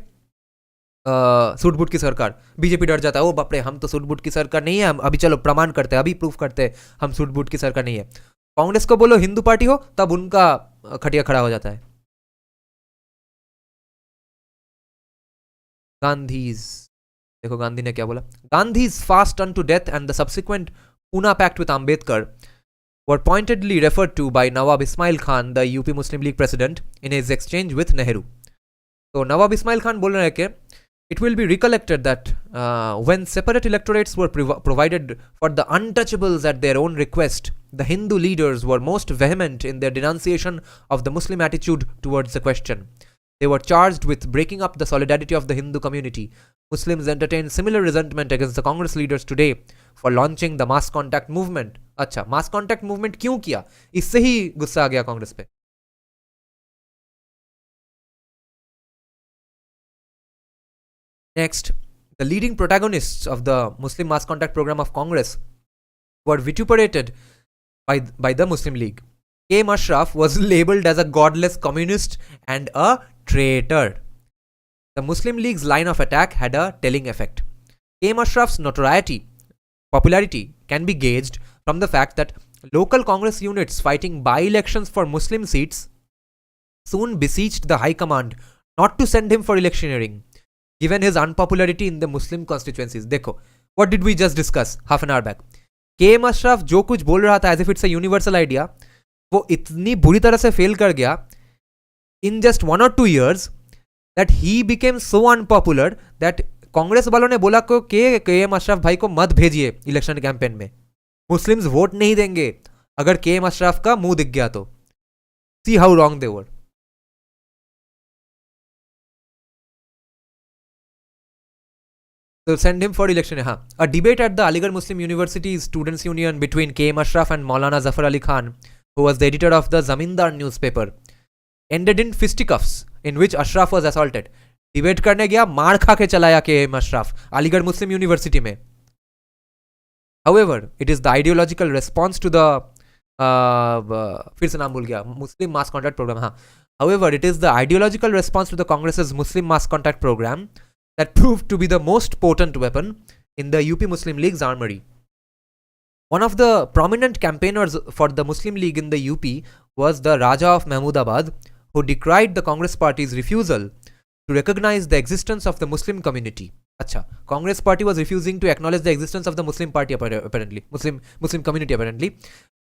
सूट बूट की सरकार. बीजेपी डर जाता है, ओ बाप रे हम तो सूट बूट की सरकार नहीं है, हम अभी चलो प्रमाण करते हैं, अभी प्रूफ करते हैं हम सूट बूट की सरकार नहीं है. कांग्रेस को बोलो हिंदू पार्टी हो, तब उनका खटिया खड़ा हो जाता है. गांधीज, देखो गांधी ने क्या बोला. Gandhi's fast unto death and the subsequent Poona pact with Ambedkar were pointedly referred to by Nawab Ismail Khan, the UP Muslim League president, in his exchange with Nehru. So Nawab Ismail Khan बोल रहे हैं कि it will be recollected that when separate electorates were provided for the untouchables at their own request, the Hindu leaders were most vehement in their denunciation of the Muslim attitude towards the question. They were charged with breaking up the solidarity of the Hindu community. Muslims entertain similar resentment against the Congress leaders today for launching the mass contact movement. अच्छा, मास contact movement क्यों किया? इससे ही गुस्सा आ गया कांग्रेस पे. Next, the leading protagonists of the Muslim mass contact program of Congress were vituperated by the Muslim League. K. Ashraf was labeled as a godless communist and a traitor. The Muslim League's line of attack had a telling effect. K. Ashraf's popularity can be gauged from the fact that local Congress units fighting by-elections for Muslim seats soon beseeched the High Command not to send him for electioneering, given his unpopularity in the Muslim constituencies. देखो, what did we just discuss half an hour back? K. Ashraf जो कुछ बोल रहा था as if it's a universal idea, वो इतनी बुरी तरह से फेल कर गया in just 1 or 2 years that he became so unpopular that Congress वालों ने बोला को के एम अशरफ भाई को मत भेजिए इलेक्शन कैंपेन में, मुस्लिम्स वोट नहीं देंगे अगर के एम अशरफ का मुंह दिख गया तो. See how wrong they were. So send him for election. A debate at the Aligarh Muslim University Students Union between K. M. Ashraf and Maulana Zafar Ali Khan, who was the editor of the Zamindar newspaper, ended in fisticuffs in which Ashraf was assaulted. Debate करने गया, मार खा के चलाया के M Ashraf Aligarh मुस्लिम university में. However, it is the ideological response to the फिर से नाम भूल गया, Muslim mass contact programme. However, it is the ideological response to the Congress's Muslim mass contact program that proved to be the most potent weapon in the UP Muslim League's armory. One of the prominent campaigners for the Muslim League in the UP was the Raja of Mahmudabad, who decried the Congress party's refusal to recognize the existence of the Muslim community. Acha, Congress party was refusing to acknowledge the existence of the Muslim party apparently, Muslim community apparently,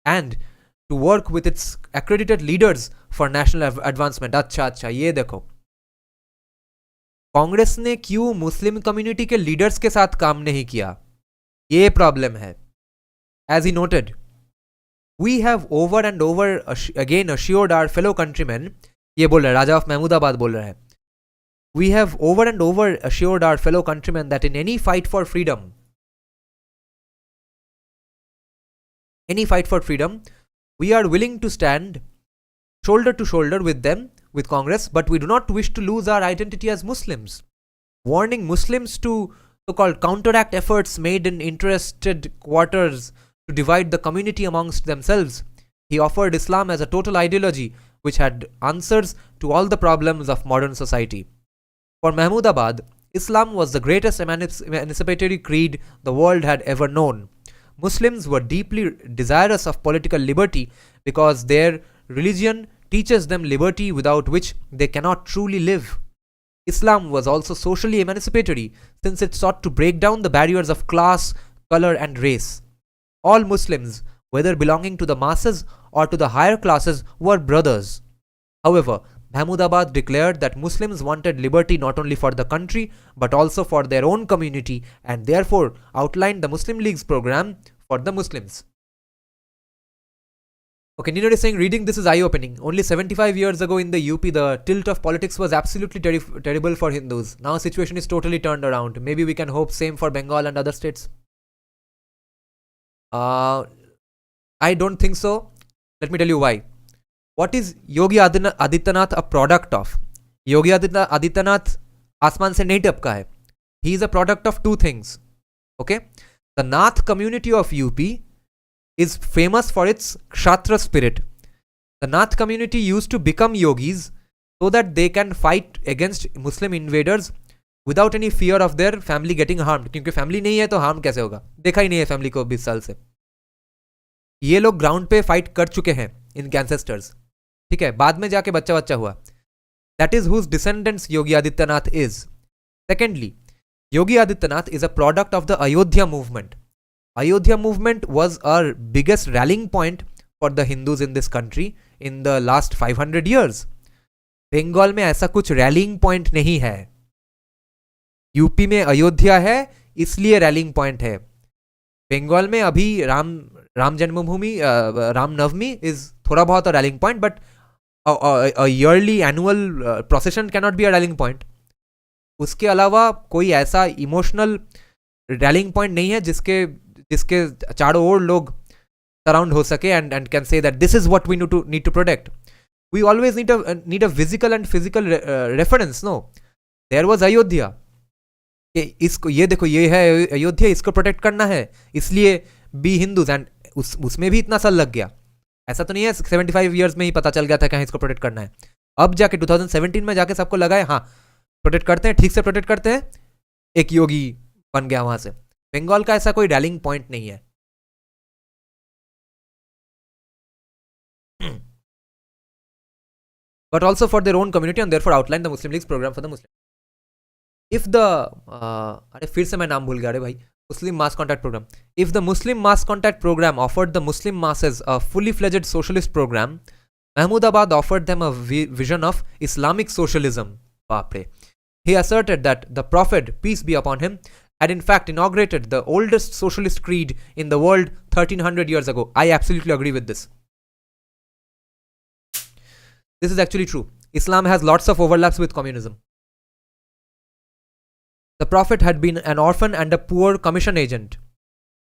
and to work with its accredited leaders for national advancement. अच्छा, ये देखो, कांग्रेस ने क्यों Muslim community के leaders के साथ काम नहीं किया, ये प्रॉब्लम है. As he noted, we have over and over again assured our fellow countrymen, ये बोल रहे राजा ऑफ महमूदाबाद बोल रहे हैं, we have over and over assured our fellow countrymen that in any fight for freedom, we are willing to stand shoulder to shoulder with them, with Congress, but we do not wish to lose our identity as Muslims. Warning Muslims to so-called counteract efforts made in interested quarters to divide the community amongst themselves, he offered Islam as a total ideology which had answers to all the problems of modern society. For Mahmudabad, Islam was the greatest emancipatory creed the world had ever known. Muslims were deeply desirous of political liberty because their religion teaches them liberty without which they cannot truly live. Islam was also socially emancipatory since it sought to break down the barriers of class, color and race. All Muslims, whether belonging to the masses or to the higher classes, were brothers. However, Mahmudabad declared that Muslims wanted liberty not only for the country but also for their own community and therefore outlined the Muslim League's program for the Muslims. Okay, Nino is saying reading this is eye-opening. Only 75 years ago in the UP, the tilt of politics was absolutely terrible for Hindus. Now situation is totally turned around. Maybe we can hope same for Bengal and other states. I don't think so. Let me tell you why. What is Yogi Adityanath a product of? Yogi Adityanath आसमान से नहीं टपका है. He is a product of two things. Okay, the Nath community of UP is famous for its Kshatriya spirit. The Nath community used to become yogis so that they can fight against Muslim invaders without any fear of their family getting harmed. क्योंकि family नहीं है तो harm कैसे होगा, देखा ही नहीं है family को 20 साल से. ये लोग ग्राउंड पे फाइट कर चुके हैं, इनके एंसेस्टर्स. ठीक है, बाद में जाके बच्चा बच्चा हुआ. That is whose descendants Yogi Adityanath is. Secondly, Yogi Adityanath is a product of the Ayodhya movement. Ayodhya movement was our biggest rallying point for the Hindus in this country in the last 500 years. Bengal में ऐसा कुछ रैलिंग पॉइंट नहीं है. यूपी में अयोध्या है इसलिए रैलिंग पॉइंट है. बंगाल में अभी राम जन्मभूमि रामनवमी इज थोड़ा बहुत rallying point, but yearly annual procession can not be a rallying point. उसके अलावा कोई ऐसा इमोशनल रैलिंग पॉइंट नहीं है जिसके चारों ओर लोग सराउंड हो सके and can say that this is what we need to protect. We always need a physical and physical reference. No, there was Ayodhya. इसको ये देखो, ये है अयोध्या, इसको प्रोटेक्ट करना है, इसलिए बी हिंदूज. एंड उसमें भी इतना साल लग गया. ऐसा तो नहीं है 75 years में ही पता चल गया था कहाँ इसको प्रोटेक्ट करना है. अब जाके 2017 में जाके सबको लगा है हाँ प्रोटेक्ट करते हैं, ठीक से प्रोटेक्ट करते हैं, एक योगी बन गया वहां से. बंगाल का ऐसा कोई रैलिंग पॉइंट नहीं है. But also for their own community and therefore outline the Muslim League's program for the Muslim. If the अरे फिर से मैं नाम भूल गया अरे भाई, Muslim Mass Contact Program. If the Muslim Mass Contact Program offered the Muslim masses a fully fledged socialist program, Mahmudabad offered them a vision of Islamic socialism. Baapre. He asserted that the Prophet, peace be upon him, had in fact inaugurated the oldest socialist creed in the world 1300 years ago. I absolutely agree with this. This is actually true. Islam has lots of overlaps with communism. The Prophet had been an orphan and a poor commission agent.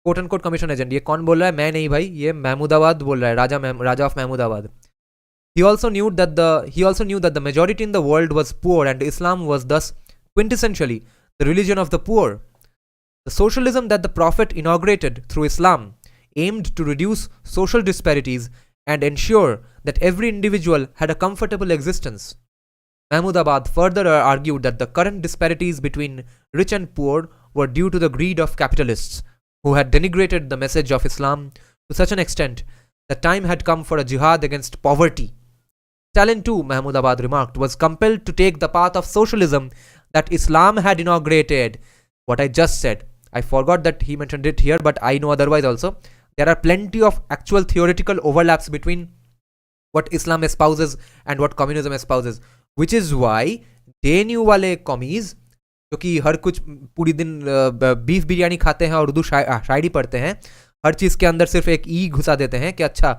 Quote unquote commission agent. ये कौन बोल रहा है? मैं नहीं भाई, ये महमूदाबाद बोल रहा है, राजा of Mahmudabad. He also knew that the majority in the world was poor and Islam was thus quintessentially the religion of the poor. The socialism that the Prophet inaugurated through Islam aimed to reduce social disparities and ensure that every individual had a comfortable existence. Mahmudabad further argued that the current disparities between rich and poor were due to the greed of capitalists, who had denigrated the message of Islam to such an extent that time had come for a jihad against poverty. Stalin too, Mahmudabad remarked, was compelled to take the path of socialism that Islam had inaugurated. What I just said, I forgot that he mentioned it here, but I know otherwise also. There are plenty of actual theoretical overlaps between what Islam espouses and what communism espouses, which is why JNU वाले commies जो कि हर कुछ पूरी दिन beef biryani खाते हैं और उर्दू शायरी पढ़ते हैं, हर चीज़ के अंदर सिर्फ एक ई घुसा देते हैं कि अच्छा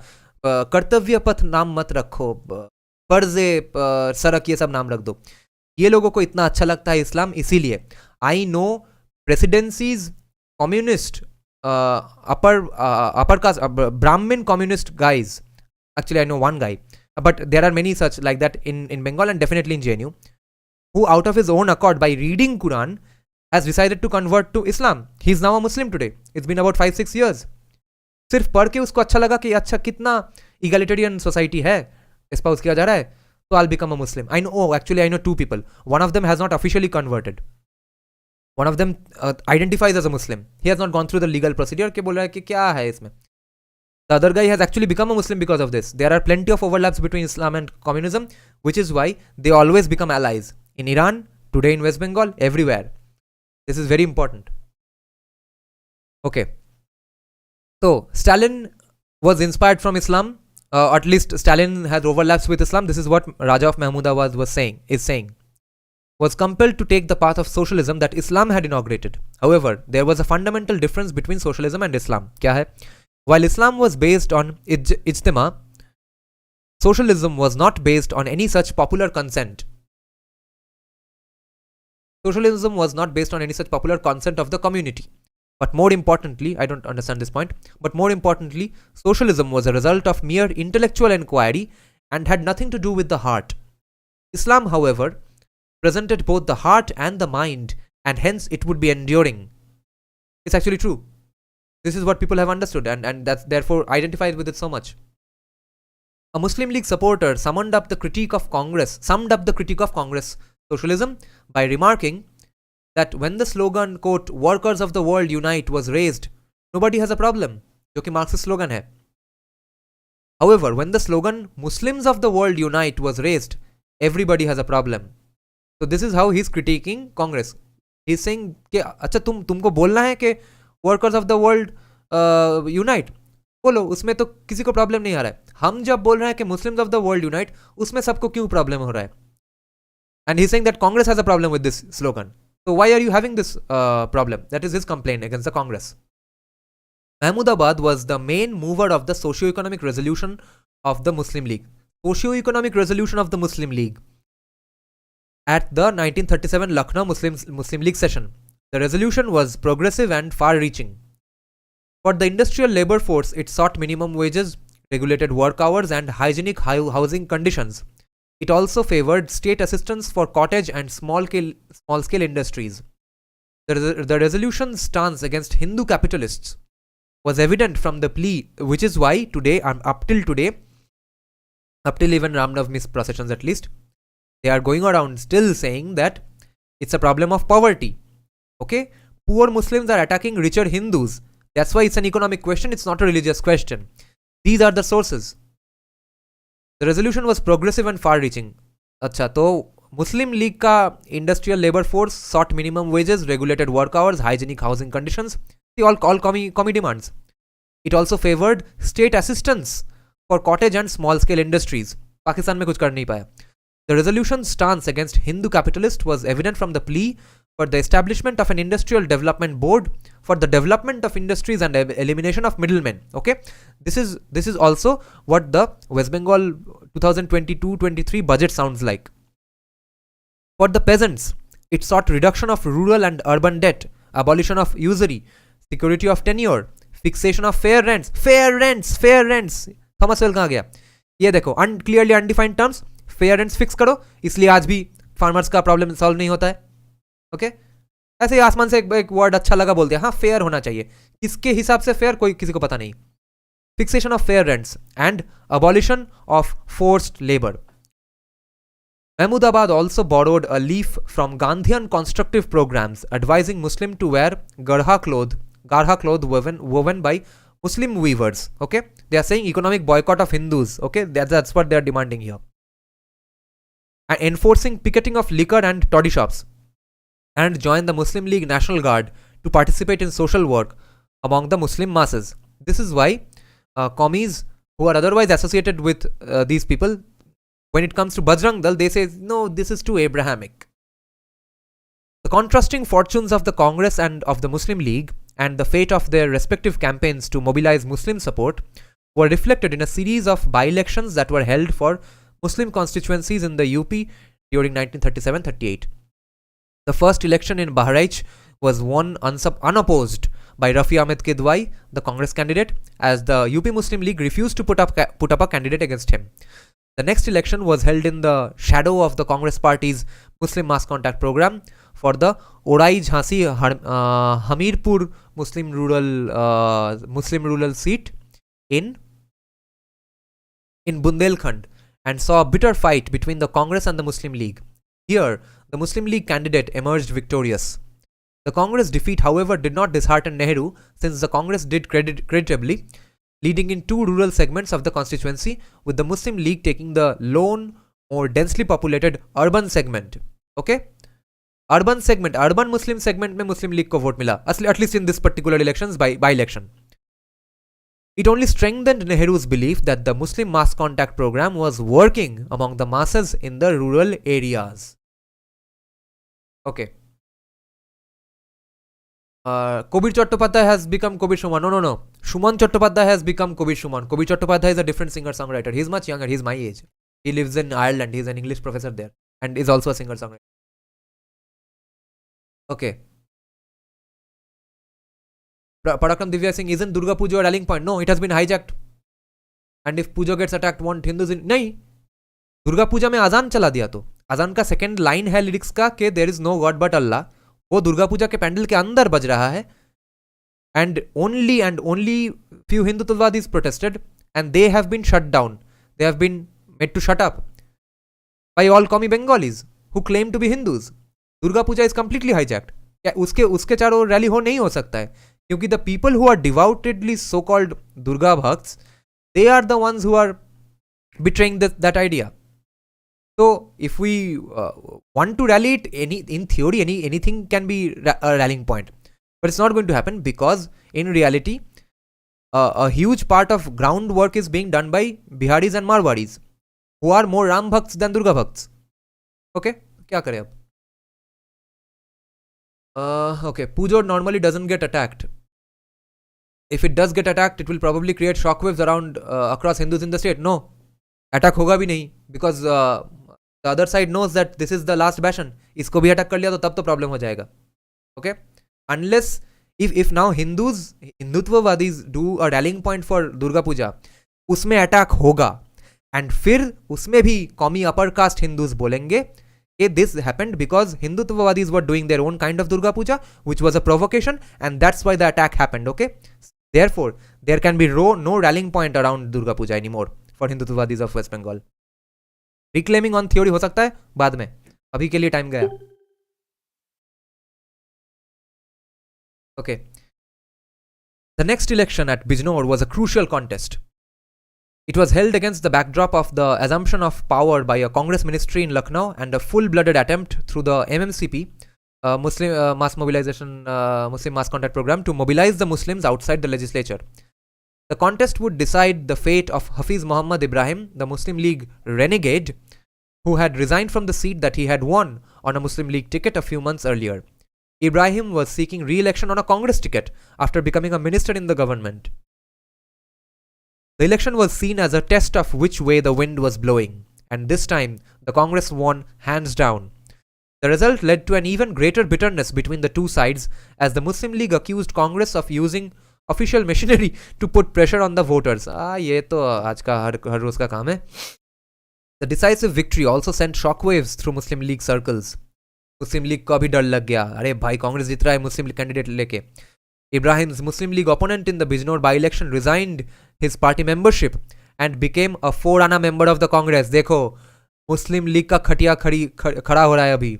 कर्तव्य पथ नाम मत रखो, फर्जे सड़क ये सब नाम रख दो. ये लोगों को इतना अच्छा लगता है इस्लाम, इसीलिए I know presidencies communist upper caste Brahmin communist guys. Actually I know one guy, but there are many such like that in Bengal and definitely in JNU, who out of his own accord by reading Quran has decided to convert to Islam. He is now a Muslim today. It's been about 5-6 years. सिर्फ पढ़ के उसको अच्छा लगा कि अच्छा कितना egalitarian society है, espouse किया जा रहा है, तो I'll become a Muslim. I know two people. One of them has not officially converted. One of them identifies as a Muslim. He has not gone through the legal procedure के बोल रहा है कि क्या है इसमें. The other guy has actually become a Muslim because of this. There are plenty of overlaps between Islam and communism, which is why they always become allies. In Iran, today in West Bengal, everywhere. This is very important. Okay. So, Stalin was inspired from Islam. At least Stalin has overlaps with Islam. This is what Raja of Mahmudabad is saying. Was compelled to take the path of socialism that Islam had inaugurated. However, there was a fundamental difference between socialism and Islam. क्या है? While Islam was based on ijtima, socialism was not based on any such popular consent. Socialism was not based on any such popular consent of the community. But more importantly, I don't understand this point, but more importantly, socialism was a result of mere intellectual inquiry and had nothing to do with the heart. Islam, however, presented both the heart and the mind, and hence it would be enduring. It's actually true. This is what people have understood, and that's therefore identified with it so much. A Muslim League supporter summed up the critique of Congress socialism by remarking that when the slogan, quote, "Workers of the world unite" was raised, nobody has a problem, जो कि Marxist slogan है. However, when the slogan "Muslims of the world unite" was raised, everybody has a problem. So this is how he's critiquing Congress. He's saying कि अच्छा तुमको बोलना है कि workers of the world unite, बोलो, उसमें तो किसी को प्रॉब्लम नहीं आ रहा है. हम जब बोल रहे हैं कि Muslims of the world unite, उसमें सबको क्यों प्रॉब्लम हो रहा है? And he's saying that Congress has a problem with this slogan. So why are you having this problem? That is his complaint against the Congress. Mahmudabad was the main mover of the socio-economic resolution of the Muslim League. Socio-economic resolution of the Muslim League. At the 1937 Lucknow Muslim League session, the resolution was progressive and far-reaching. For the industrial labor force, it sought minimum wages, regulated work hours, and hygienic housing conditions. It also favored state assistance for cottage and small-scale industries. The resolution's stance against Hindu capitalists was evident from the plea, which is why today, up till even Ram Navami processions at least, they are going around still saying that it's a problem of poverty. Okay? Poor Muslims are attacking richer Hindus. That's why it's an economic question, it's not a religious question. These are the sources. The resolution was progressive and far-reaching. अच्छा, तो Muslim League का industrial labor force sought minimum wages, regulated work hours, hygienic housing conditions. See, all commie demands. It also favored state assistance for cottage and small-scale industries. Pakistan में कुछ कर नहीं पाया. The resolution's stance against Hindu capitalists was evident from the plea for the establishment of an industrial development board for the development of industries and elimination of middlemen. Okay, this is also what the West Bengal 2022-23 budget sounds like. For the peasants, it sought reduction of rural and urban debt, abolition of usury, security of tenure, fixation of fair rents. Thomas Well कहाँ गया? ये देखो, clearly undefined terms, fair rents fix करो, इसलिए आज भी farmers का problem solve नहीं होता है. ओके ऐसे ही आसमान से एक वर्ड अच्छा लगा बोल दिया, हाँ फेयर होना चाहिए, किसके हिसाब से फेयर कोई किसी को पता नहीं. Fixation of fair rents and abolition of forced labour. Mahmudabad also borrowed a leaf from Gandhian constructive programs advising Muslim to wear garha cloth woven by Muslim weavers. Okay, they are saying economic boycott of Hindus. Okay, that's what they are demanding here. And enforcing picketing of liquor and toddy shops, and join the Muslim League National Guard to participate in social work among the Muslim masses. This is why commies who are otherwise associated with these people, when it comes to Bajrang Dal, they say, no, this is too Abrahamic. The contrasting fortunes of the Congress and of the Muslim League and the fate of their respective campaigns to mobilize Muslim support were reflected in a series of by-elections that were held for Muslim constituencies in the UP during 1937-38. The first election in Bahraich was won unopposed by Rafi Ahmed Kidwai, the Congress candidate, as the UP Muslim League refused to put up a candidate against him. The next election was held in the shadow of the Congress Party's Muslim Mass Contact Program for the Orai Jhansi Hamirpur Muslim rural seat in Bundelkhand, and saw a bitter fight between the Congress and the Muslim League. Here, the Muslim League candidate emerged victorious. The Congress defeat, however, did not dishearten Nehru, since the Congress did creditably, leading in two rural segments of the constituency, with the Muslim League taking the lone, more densely populated urban segment. Okay? Urban Muslim segment में Muslim League को vote मिला, at least in this particular elections by election. It only strengthened Nehru's belief that the Muslim Mass Contact Program was working among the masses in the rural areas. Okay. Kobir Chattopadhyay has become Kobir Shuman. No. Shuman Chattopadhyay has become Kobir Shuman. Kobir Chattopadhyay is a different singer-songwriter. He's much younger. He's my age. He lives in Ireland. He's an English professor there and is also a singer-songwriter. Okay. Parakram Divya Singh, isn't Durga Puja a rallying point? No, it has been hijacked. And if Puja gets attacked, won't Hindus in... नहीं, दुर्गा पूजा में आजान चला दिया तो अजान का second line है lyrics का कि there is no god but Allah, वो दुर्गा पूजा के पैंडल के अंदर बज रहा है. And only few Hindutvawadis protested, and they have been shut down. They have been made to shut up by all commie Bengalis who claim to be Hindus. Durga Puja is completely hijacked. क्या उसके चारों ओर rally हो नहीं हो सकता है, क्योंकि the people who are devoutedly so-called Durga Bhakts, they are the ones who are betraying that idea. So if we want to rally it, in theory, anything can be a rallying point. But it's not going to happen, because in reality, a huge part of groundwork is being done by Biharis and Marwadis, who are more Ram Bhakts than Durga Bhakts. Okay? क्या करें अब? Okay, Pujo normally doesn't get attacked. If it does get attacked, it will probably create shockwaves around across Hindus in the state. No, attack होगा भी नहीं, because the other side knows that this is the last bastion. इसको भी attack कर लिया तो तब तो problem हो जाएगा. Okay? Unless if now Hindutvavadis do a rallying point for Durga Puja, उसमें अटैक होगा, एंड फिर उसमें भी कॉमी अपर कास्ट हिंदूज बोलेंगे कि this happened because Hindutvavadis were doing their own kind of Durga Puja, which was a provocation, and that's why the attack happened. Okay, therefore there can be no rallying point around Durga Puja anymore for Hindutvavadis of West Bengal. Reclaiming on theory हो सकता है बाद में, अभी के लिए time गया. Okay. The next election at Bijnor was a crucial contest. It was held against the backdrop of the assumption of power by a Congress ministry in Lucknow and a full-blooded attempt through the MMCP, Muslim Mass Mobilization, Muslim Mass Contact Program, to mobilize the Muslims outside the legislature. The contest would decide the fate of Hafiz Muhammad Ibrahim, the Muslim League renegade, who had resigned from the seat that he had won on a Muslim League ticket a few months earlier. Ibrahim was seeking re-election on a Congress ticket after becoming a minister in the government. The election was seen as a test of which way the wind was blowing, and this time the Congress won hands down. The result led to an even greater bitterness between the two sides, as the Muslim League accused Congress of using official machinery to put pressure on the voters. ये तो आज का हर रोज का काम है. The decisive victory also sent shockwaves through Muslim League circles. Muslim league को अभी डर लग गया, अरे भाई कांग्रेस जीत रहा है मुस्लिम लीग कैंडिडेट लेके. Ibrahim's Muslim League opponent in the Bijnor by-election resigned his party membership and became a 4-आना member of the Congress. देखो मुस्लिम लीग का खटिया खड़ा हो रहा है अभी.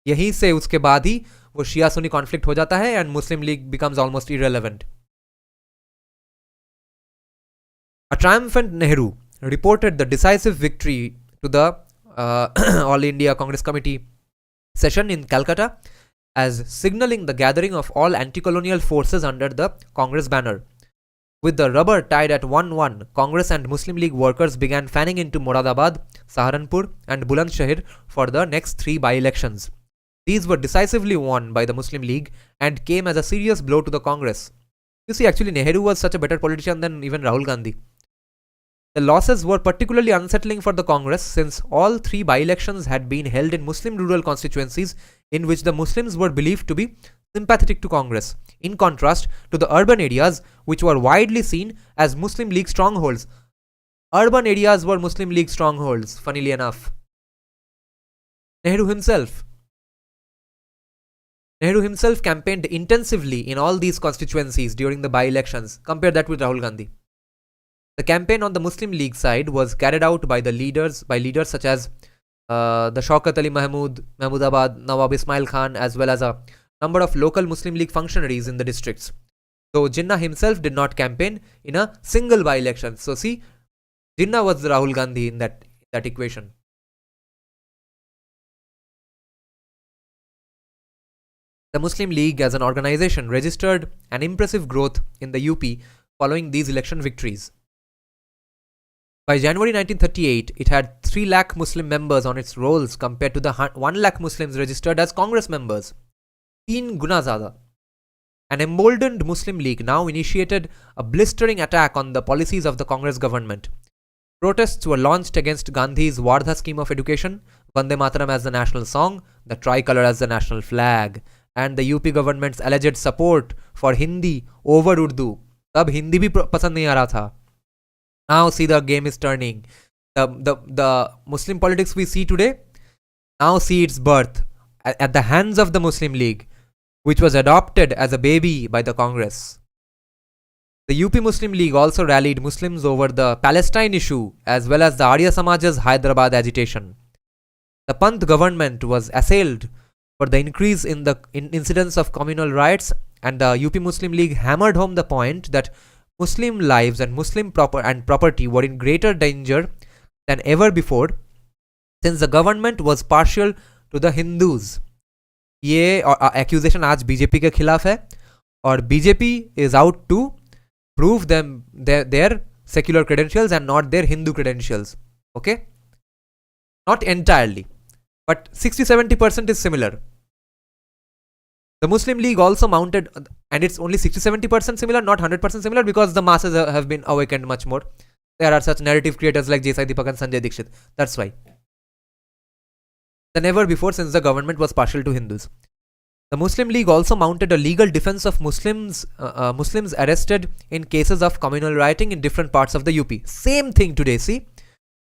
यहीं से उसके बाद ही वो शिया सुन्नी कॉन्फ्लिक्ट हो जाता है and Muslim League becomes almost irrelevant. A triumphant Nehru reported the decisive victory to the All India Congress Committee session in Calcutta as signaling the gathering of all anti-colonial forces under the Congress banner. With the rubber tied at 1-1, Congress and Muslim League workers began fanning into Moradabad, Saharanpur and Bulandshahr for the next 3 by-elections. These were decisively won by the Muslim League and came as a serious blow to the Congress. You see, actually Nehru was such a better politician than even Rahul Gandhi. The losses were particularly unsettling for the Congress since all 3 by-elections had been held in Muslim rural constituencies in which the Muslims were believed to be sympathetic to Congress, in contrast to the urban areas which were widely seen as Muslim League strongholds. Urban areas were Muslim League strongholds, funnily enough. Nehru himself campaigned intensively in all these constituencies during the by-elections. Compare that with Rahul Gandhi. The campaign on the Muslim League side was carried out by leaders such as the Shaukat Ali Mahmud, Mahmudabad, Nawab Ismail Khan, as well as a number of local Muslim League functionaries in the districts. Though Jinnah himself did not campaign in a single by-election. So see, Jinnah was Rahul Gandhi in that equation. The Muslim League as an organization registered an impressive growth in the UP following these election victories. By January 1938, it had 3 lakh Muslim members on its rolls compared to the 1 lakh Muslims registered as Congress members. 3 guna zyada. An emboldened Muslim League now initiated a blistering attack on the policies of the Congress government. Protests were launched against Gandhi's Wardha scheme of education, Vande Mataram as the national song, the tricolour as the national flag, and the UP government's alleged support for Hindi over Urdu. तब हिंदी भी पसंद नहीं आ रहा था. Now see, the game is turning. The Muslim politics we see today, now see its birth at the hands of the Muslim League, which was adopted as a baby by the Congress. The UP Muslim League also rallied Muslims over the Palestine issue as well as the Arya Samaj's Hyderabad agitation. The Panth government was assailed for the increase in the incidence of communal riots, and the UP Muslim League hammered home the point that Muslim lives and Muslim property were in greater danger than ever before, since the government was partial to the Hindus. ये accusation आज BJP के खिलाफ है और BJP is out to prove them their secular credentials and not their Hindu credentials. Okay, not entirely, but 60-70% is similar. The Muslim League also mounted, and it's only 60-70% similar, not 100% similar, because the masses have been awakened much more. There are such narrative creators like J. Sai Deepak and Sanjay Dikshit. That's why. Than ever before, since the government was partial to Hindus. The Muslim League also mounted a legal defense of Muslims arrested in cases of communal rioting in different parts of the UP. Same thing today, see?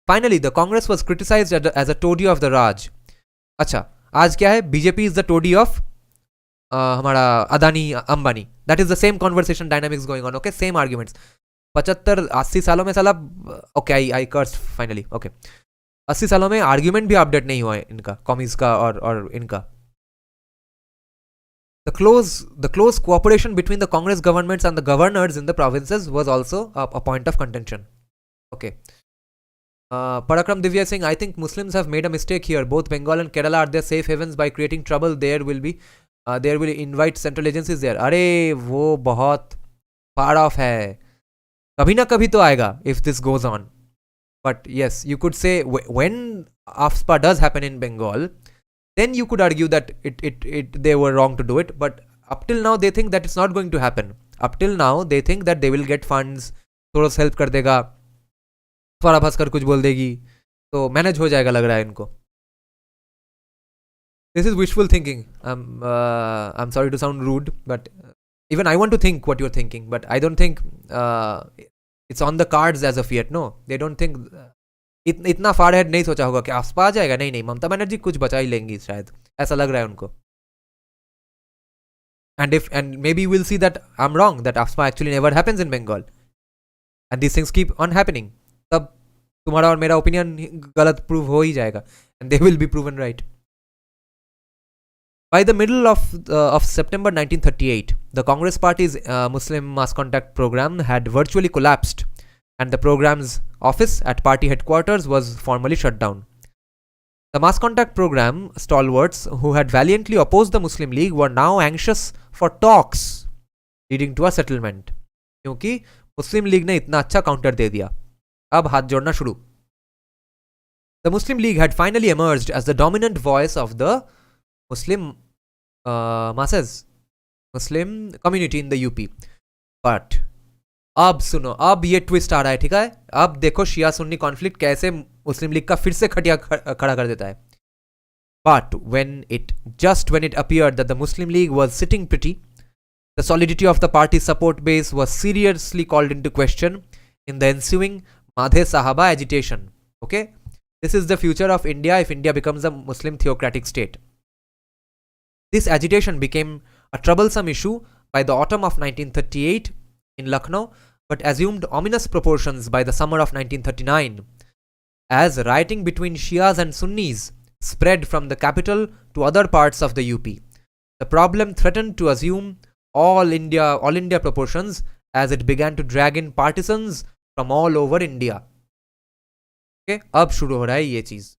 Finally, the Congress was criticized as a toady of the Raj. अच्छा, आज क्या है? BJP is the toady of हमारा Adani Ambani. That is the same conversation dynamics going on. Okay, same arguments. 75-80 सालों में साला okay, I cursed finally. Okay, 80 सालों में आर्ग्यूमेंट भी अपडेट नहीं हुआ है इनका, कॉमीज का और इनका. The close cooperation between the Congress governments and the governors in the provinces was also a point of contention. Okay. Parakram Divya Singh, I think Muslims have made a mistake here. Both Bengal and Kerala are their safe havens. By creating trouble, there will invite central agencies there. अरे वो बहुत far off है. कभी ना कभी तो आएगा if this goes on. But yes, you could say when AFSPA does happen in Bengal, then you could argue that they were wrong to do it. But up till now, they think that it's not going to happen. Up till now, they think that they will get funds, थोड़ा सा help कर देगा, स्वरा भास्कर कुछ बोल देगी, तो manage हो जाएगा लग रहा है इनको. This is wishful thinking. I'm sorry to sound rude, but even I want to think what you're thinking, but I don't think it's on the cards as of yet. No, they don't think. इतना फार head नहीं सोचा होगा कि AFSPA आ जाएगा. नहीं, ममता बनर्जी कुछ बचा ही लेंगी शायद, ऐसा लग रहा है उनको. And maybe we'll see that I'm wrong, that AFSPA actually never happens in Bengal, and these things keep on happening. तब तुम्हारा और मेरा ओपिनियन गलत प्रूव हो ही जाएगा, and they will be proven right. By the middle of September 1938, the Congress Party's Muslim mass contact program had virtually collapsed, and the program's office at party headquarters was formally shut down. The mass contact program stalwarts who had valiantly opposed the Muslim League were now anxious for talks leading to a settlement. क्योंकि मुस्लिम league ने इतना अच्छा counter दे दिया, अब हाथ जोड़ना शुरू. The Muslim League had finally emerged as the dominant voice of the Muslim masses, Muslim community in the UP. But अब सुनो, अब ये ट्विस्ट आ रहा है, ठीक है? अब देखो शिया सुन्नी कॉन्फ्लिक्ट कैसे मुस्लिम लीग का फिर से खटिया खड़ा कर देता है. But when it appeared that the Muslim League was sitting pretty, the solidity of the party's support base was seriously called into question in the ensuing Madhe Sahaba agitation. Okay, this is the future of India if India becomes a Muslim theocratic state. This agitation became a troublesome issue by the autumn of 1938 in Lucknow, but assumed ominous proportions by the summer of 1939, as rioting between Shias and Sunnis spread from the capital to other parts of the UP. The problem threatened to assume all India proportions as it began to drag in partisans from all over India. Okay, अब शुरू हो रहा है ये चीज.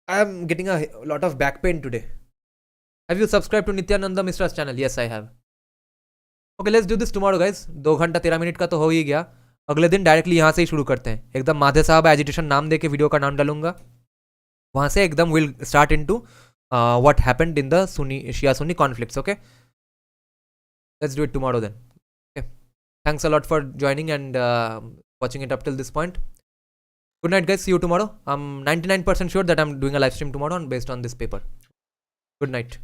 I am getting a lot of back pain today. Have you subscribed to Nityananda Mishra's channel? Yes, I have. Okay, let's do this tomorrow, guys. 2 घंटा 13 minute का तो हो ही गया. अगले दिन डायरेक्टली यहाँ से ही शुरू करते हैं. एकदम माधे साहब एजिटेशन नाम दे के वीडियो का नाम डालूंगा. वहाँ से एकदम will start into what happened in the Shia-Sunni conflicts. Okay, let's do it tomorrow then. Okay, thanks a lot for joining and watching it up till this point. Good night, guys. See you tomorrow. I'm 99% sure that I'm doing a live stream tomorrow based on this paper. Good night.